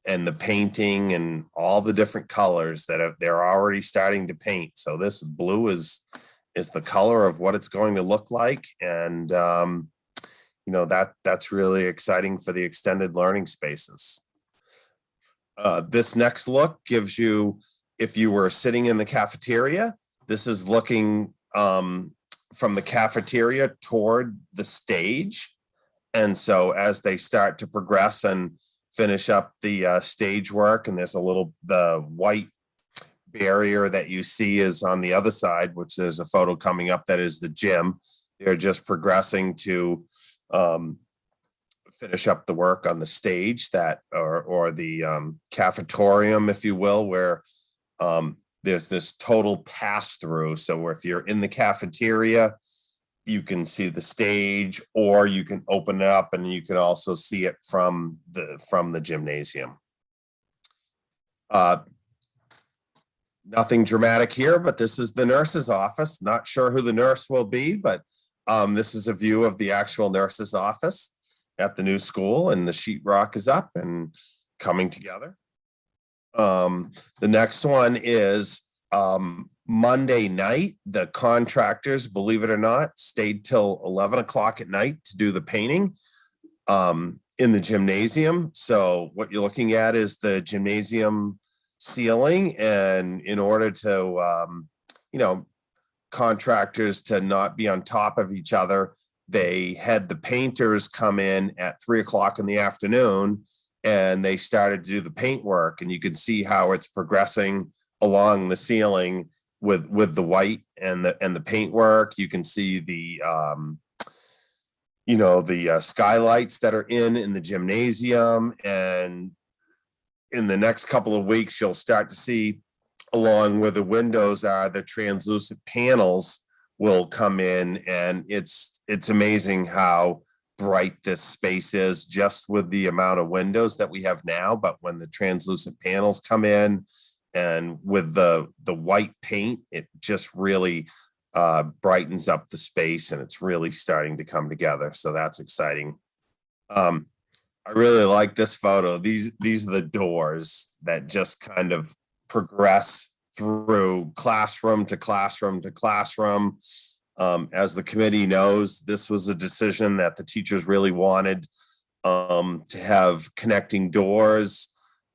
and the painting and all the different colors that they're already starting to paint. So this blue is the color of what it's going to look like. And that's really exciting for the extended learning spaces. This next look gives you, if you were sitting in the cafeteria, this is looking from the cafeteria toward the stage. And so as they start to progress and finish up the stage work, and there's the white barrier that you see is on the other side, which there's a photo coming up that is the gym. They're just progressing to finish up the work on the stage or the cafetorium, if you will, where there's this total pass through. So if you're in the cafeteria, you can see the stage, or you can open it up and you can also see it from the gymnasium. Nothing dramatic here, but this is the nurse's office. Not sure who the nurse will be, but this is a view of the actual nurse's office at the new school, and the sheetrock is up and coming together. The next one is Monday night. The contractors, believe it or not, stayed till 11 o'clock at night to do the painting in the gymnasium. So what you're looking at is the gymnasium ceiling, and in order to contractors to not be on top of each other, they had the painters come in at 3 o'clock in the afternoon, and they started to do the paint work, and you can see how it's progressing along the ceiling with the white and the paint work. You can see the skylights that are in the gymnasium, and in the next couple of weeks you'll start to see, along where the windows are, the translucent panels will come in, and it's amazing how bright this space is just with the amount of windows that we have now. But when the translucent panels come in and with the white paint, it just really brightens up the space, and it's really starting to come together. So that's exciting. I really like this photo. These are the doors that just kind of progress through classroom to classroom to classroom. As the committee knows, this was a decision that the teachers really wanted, to have connecting doors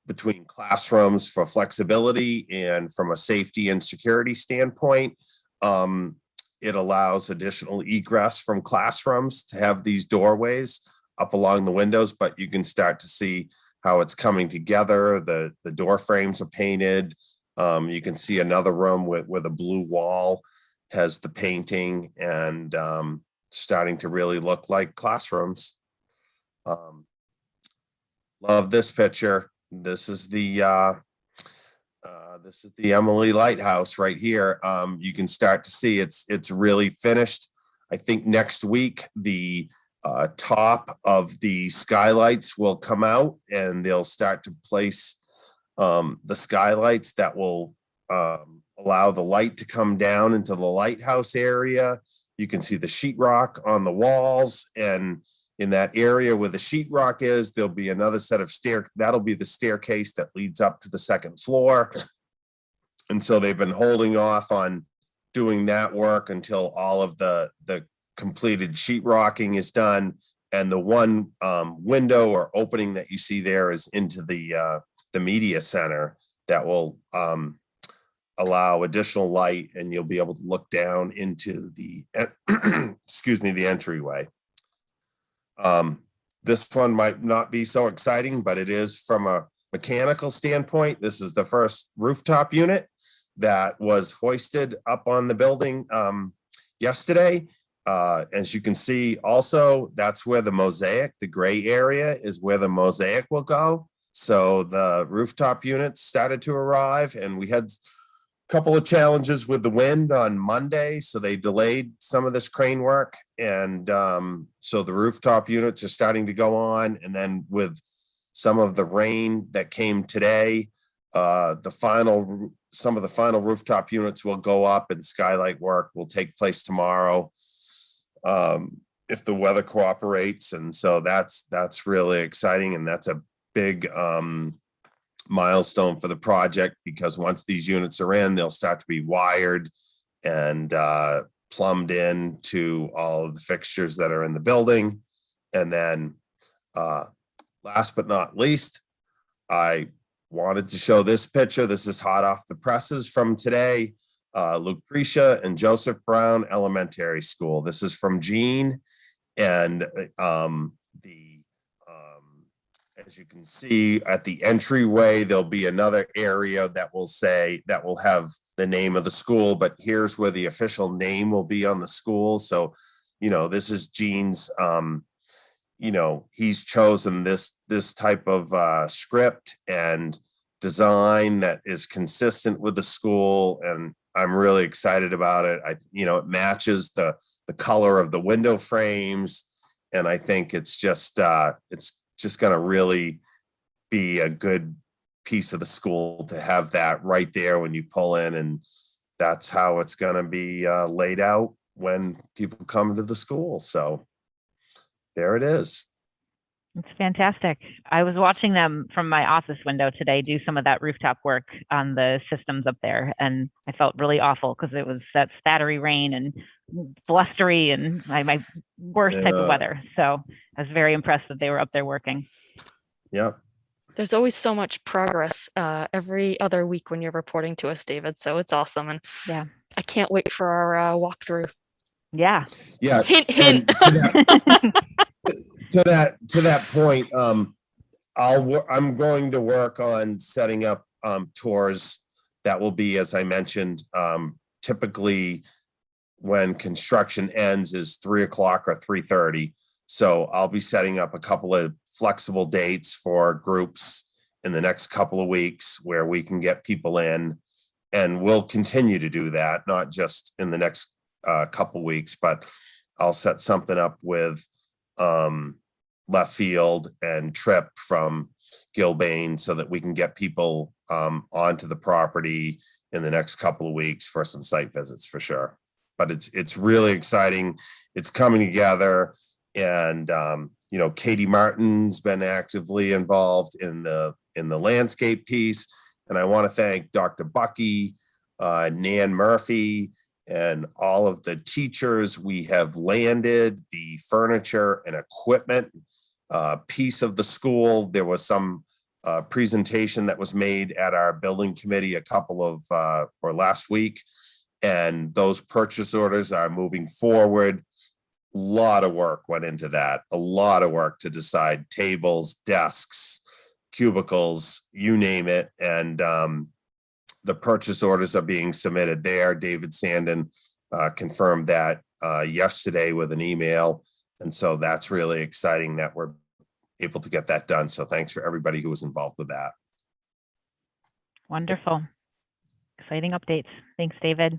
between classrooms for flexibility and from a safety and security standpoint. It allows additional egress from classrooms to have these doorways up along the windows, but you can start to see how it's coming together. The door frames are painted. You can see another room with a blue wall has the painting, and starting to really look like classrooms. Love this picture. This is the Emily Lighthouse right here. You can start to see it's really finished. I think next week the top of the skylights will come out, and they'll start to place the skylights that will allow the light to come down into the lighthouse area. You can see the sheetrock on the walls, and in that area where the sheetrock is, there'll be another set of that'll be the staircase that leads up to the second floor. And so they've been holding off on doing that work until all of the completed sheetrocking is done. And the one window or opening that you see there is into the media center that will allow additional light, and you'll be able to look down into the excuse me, the entryway. This one might not be so exciting, but it is from a mechanical standpoint. This is the first rooftop unit that was hoisted up on the building yesterday. As you can see, also, that's where the mosaic, the gray area, is where the mosaic will go. So the rooftop units started to arrive, and we had a couple of challenges with the wind on Monday, so they delayed some of this crane work. And so the rooftop units are starting to go on. And then with some of the rain that came today, some of the final rooftop units will go up, and skylight work will take place tomorrow if the weather cooperates. And so that's really exciting, and that's a big milestone for the project, because once these units are in, they'll start to be wired and plumbed in to all of the fixtures that are in the building. And then last but not least, I wanted to show this picture. This is hot off the presses from today. Lucretia and Joseph Brown Elementary School. This is from Jean, and as you can see at the entryway, there'll be another area that will have the name of the school, but here's where the official name will be on the school. So, this is Jean's, he's chosen this type of script and design that is consistent with the school, and I'm really excited about it. It matches the color of the window frames, and I think it's just going to really be a good piece of the school to have that right there when you pull in, and that's how it's going to be laid out when people come to the school. So there it is. It's fantastic. I was watching them from my office window today do some of that rooftop work on the systems up there, and I felt really awful because it was that spattery rain and blustery and my worst type of weather. So I was very impressed that they were up there working. Yeah. There's always so much progress every other week when you're reporting to us, David. So it's awesome. And yeah, I can't wait for our walkthrough. Yeah. Yeah. Hint, hint. To that point, I'm going to work on setting up tours that will be, as I mentioned, typically when construction ends is 3 o'clock or 3:30. So I'll be setting up a couple of flexible dates for groups in the next couple of weeks where we can get people in, and we'll continue to do that, not just in the next couple weeks, but I'll set something up with left field and Trip from Gilbane so that we can get people onto the property in the next couple of weeks for some site visits for sure. But it's really exciting. It's coming together, and you know, Katie Martin's been actively involved in the landscape piece, and I want to thank Dr. Bucky, Nan Murphy, and all of the teachers. We have landed the furniture and equipment piece of the school. There was some presentation that was made at our building committee or last week, and those purchase orders are moving forward. A lot of work went into that, a lot of work to decide tables, desks, cubicles, you name it. And the purchase orders are being submitted there. David Sandin confirmed that yesterday with an email. And so that's really exciting that we're able to get that done. So thanks for everybody who was involved with that. Wonderful. Exciting updates. Thanks, David.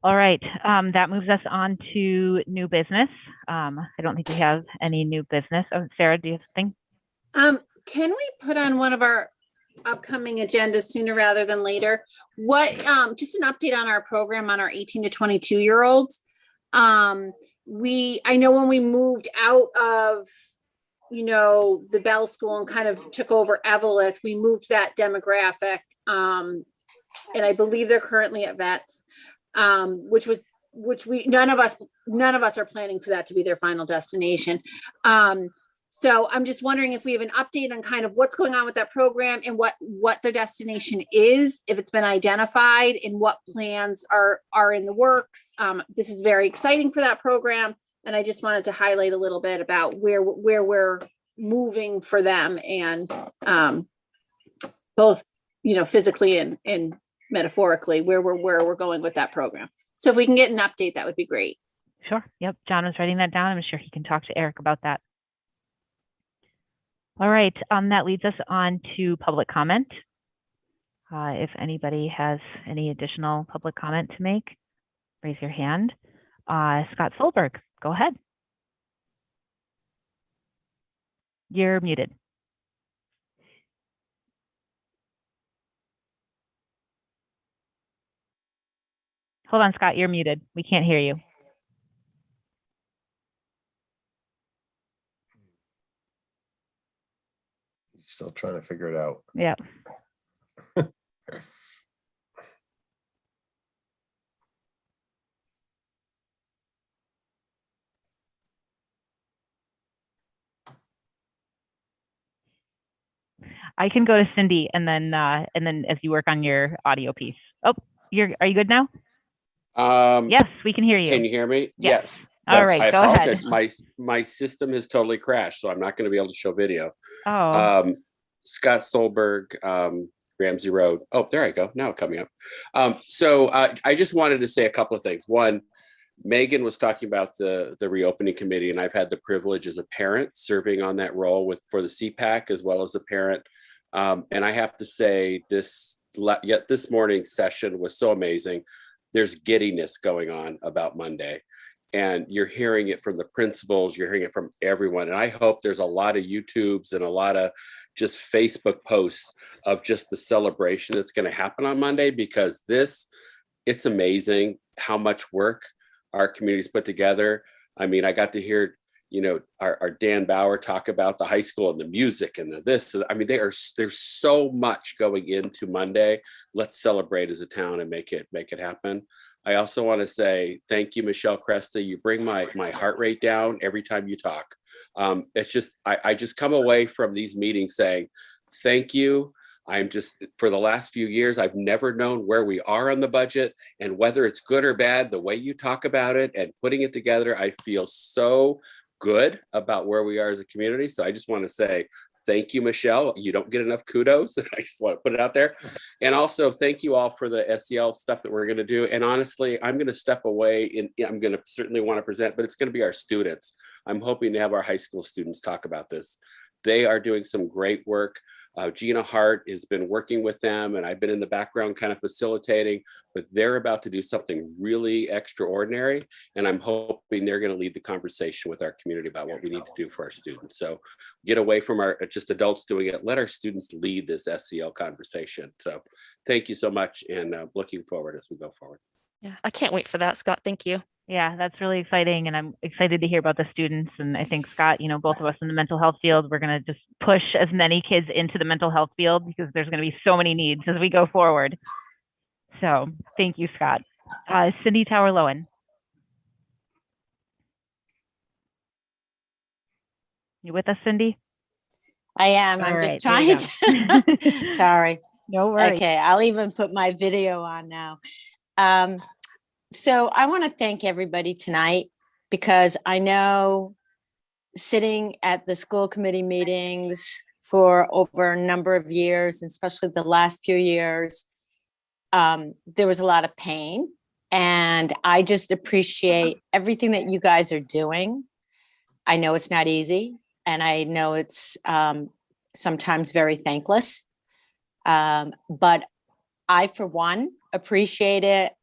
All right, that moves us on to new business. I don't think we have any new business. Oh, Sarah, do you have something? Can we put on one of our upcoming agendas sooner rather than later? Just an update on our program on our 18 to 22-year-olds. I know when we moved out of, the Bell School and kind of took over Eveleth, we moved that demographic. And I believe they're currently at Vets. None of us are planning for that to be their final destination. So I'm just wondering if we have an update on kind of what's going on with that program and what their destination is, if it's been identified, and what plans are in the works. This is very exciting for that program, and I just wanted to highlight a little bit about where we're moving for them, and both physically and metaphorically where we're going with that program. So if we can get an update, that would be great. Sure. Yep. John was writing that down. I'm sure he can talk to Eric about that. All right. That leads us on to public comment. If anybody has any additional public comment to make, raise your hand. Scott Solberg, go ahead. You're muted. Hold on, Scott, you're muted. We can't hear you. Still trying to figure it out. Yeah. I can go to Cindy and then as you work on your audio piece. Oh, are you good now? Yes, we can hear you. Can you hear me? Yes. All right, I go apologize. ahead. My system has totally crashed, so I'm not going to be able to show video. Oh. Scott Solberg, Ramsey Road. Oh, there I go. Now coming up. So I just wanted to say a couple of things. One, Megan was talking about the reopening committee, and I've had the privilege as a parent serving on that role for the CPAC as well as a parent. And I have to say this morning's session was so amazing. There's giddiness going on about Monday, and you're hearing it from the principals, you're hearing it from everyone. And I hope there's a lot of YouTubes and a lot of just Facebook posts of just the celebration that's going to happen on Monday, because it's amazing how much work our community's put together. I mean, I got to hear, our Dan Bauer talk about the high school and the music and this. I mean, there's so much going into Monday. Let's celebrate as a town and make it happen. I also want to say thank you, Michelle Cresta. You bring my heart rate down every time you talk. It's just, I just come away from these meetings saying, thank you. For the last few years, I've never known where we are on the budget, and whether it's good or bad, the way you talk about it and putting it together, I feel so good about where we are as a community. So I just want to say thank you, Michelle. You don't get enough kudos. I just want to put it out there. And also thank you all for the SEL stuff that we're going to do. And honestly, I'm going to step away, and I'm going to certainly want to present, but it's going to be our students. I'm hoping to have our high school students talk about this. They are doing some great work. Gina Hart has been working with them, and I've been in the background kind of facilitating, but they're about to do something really extraordinary. And I'm hoping they're going to lead the conversation with our community about what we need to do for our students. So get away from our just adults doing it. Let our students lead this SEL conversation. So thank you so much, and looking forward as we go forward. Yeah, I can't wait for that, Scott. Thank you. Yeah, that's really exciting. And I'm excited to hear about the students. And I think, Scott, both of us in the mental health field, we're going to just push as many kids into the mental health field because there's going to be so many needs as we go forward. So thank you, Scott. Cindy Tower-Lowen. You with us, Cindy? I am. I'm just trying to. Sorry. No worries. Okay, I'll even put my video on now. So I want to thank everybody tonight because I know sitting at the school committee meetings for over a number of years, and especially the last few years, there was a lot of pain. And I just appreciate everything that you guys are doing. I know it's not easy, and I know it's sometimes very thankless. But I, for one, appreciate it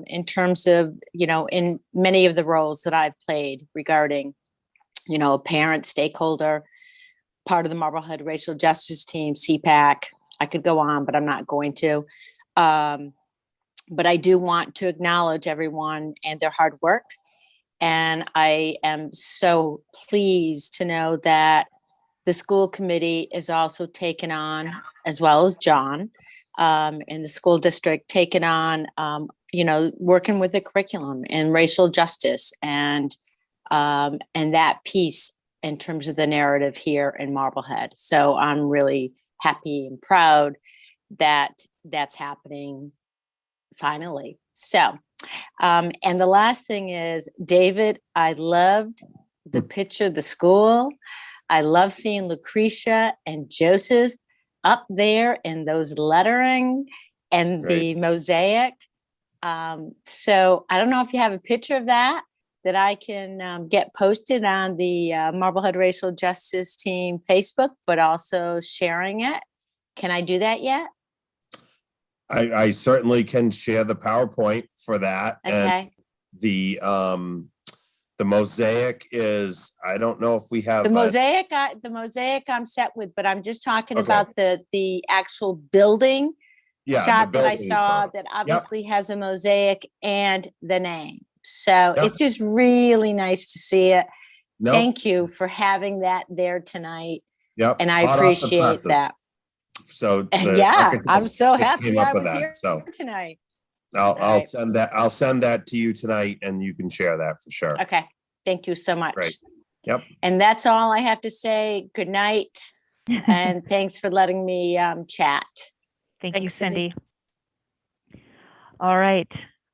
in terms of, in many of the roles that I've played regarding, a parent, stakeholder, part of the Marblehead Racial Justice Team, CPAC. I could go on, but I'm not going to. But I do want to acknowledge everyone and their hard work. And I am so pleased to know that the school committee is also taken on, as well as John, in the school district, taken on, working with the curriculum and racial justice and that piece in terms of the narrative here in Marblehead. So I'm really happy and proud that that's happening finally. So, and the last thing is, David, I loved the picture of the school. I love seeing Lucretia and Joseph up there in those lettering and the mosaic. So I don't know if you have a picture of that I can get posted on the Marblehead Racial Justice Team Facebook, but also sharing it. Can I do that yet? I certainly can share the PowerPoint for that. Okay. And the mosaic is, I don't know if we have the mosaic I'm set with, but I'm just talking about the actual building shot that I saw that obviously has a mosaic and the name. So it's just really nice to see it. Thank you for having that there tonight. Yep. And I appreciate that. So I'm so happy I was here tonight. I'll send that to you tonight, and you can share that for sure. Okay. Thank you so much. Great. Yep. And that's all I have to say. Good night. And thanks for letting me chat. Thank you, Cindy. All right.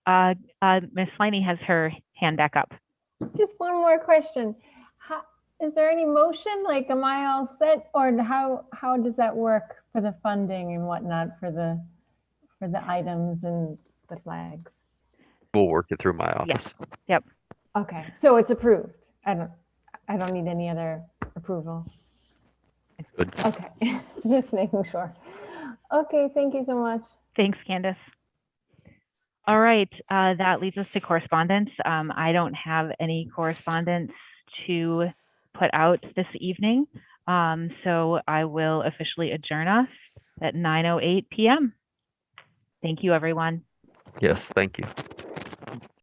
Ms. Sliney has her hand back up. Just one more question. Is there any motion? Like, am I all set, or how does that work for the funding and whatnot for the items and the flags? We'll work it through my office. Yep. Okay, so it's approved. I don't need any other approval. Good. Okay, just making sure. Okay, thank you so much. Thanks, Candace. All right, that leads us to correspondence. I don't have any correspondence to put out this evening, so I will officially adjourn us at 9:08 p.m. Thank you, everyone. Yes, thank you.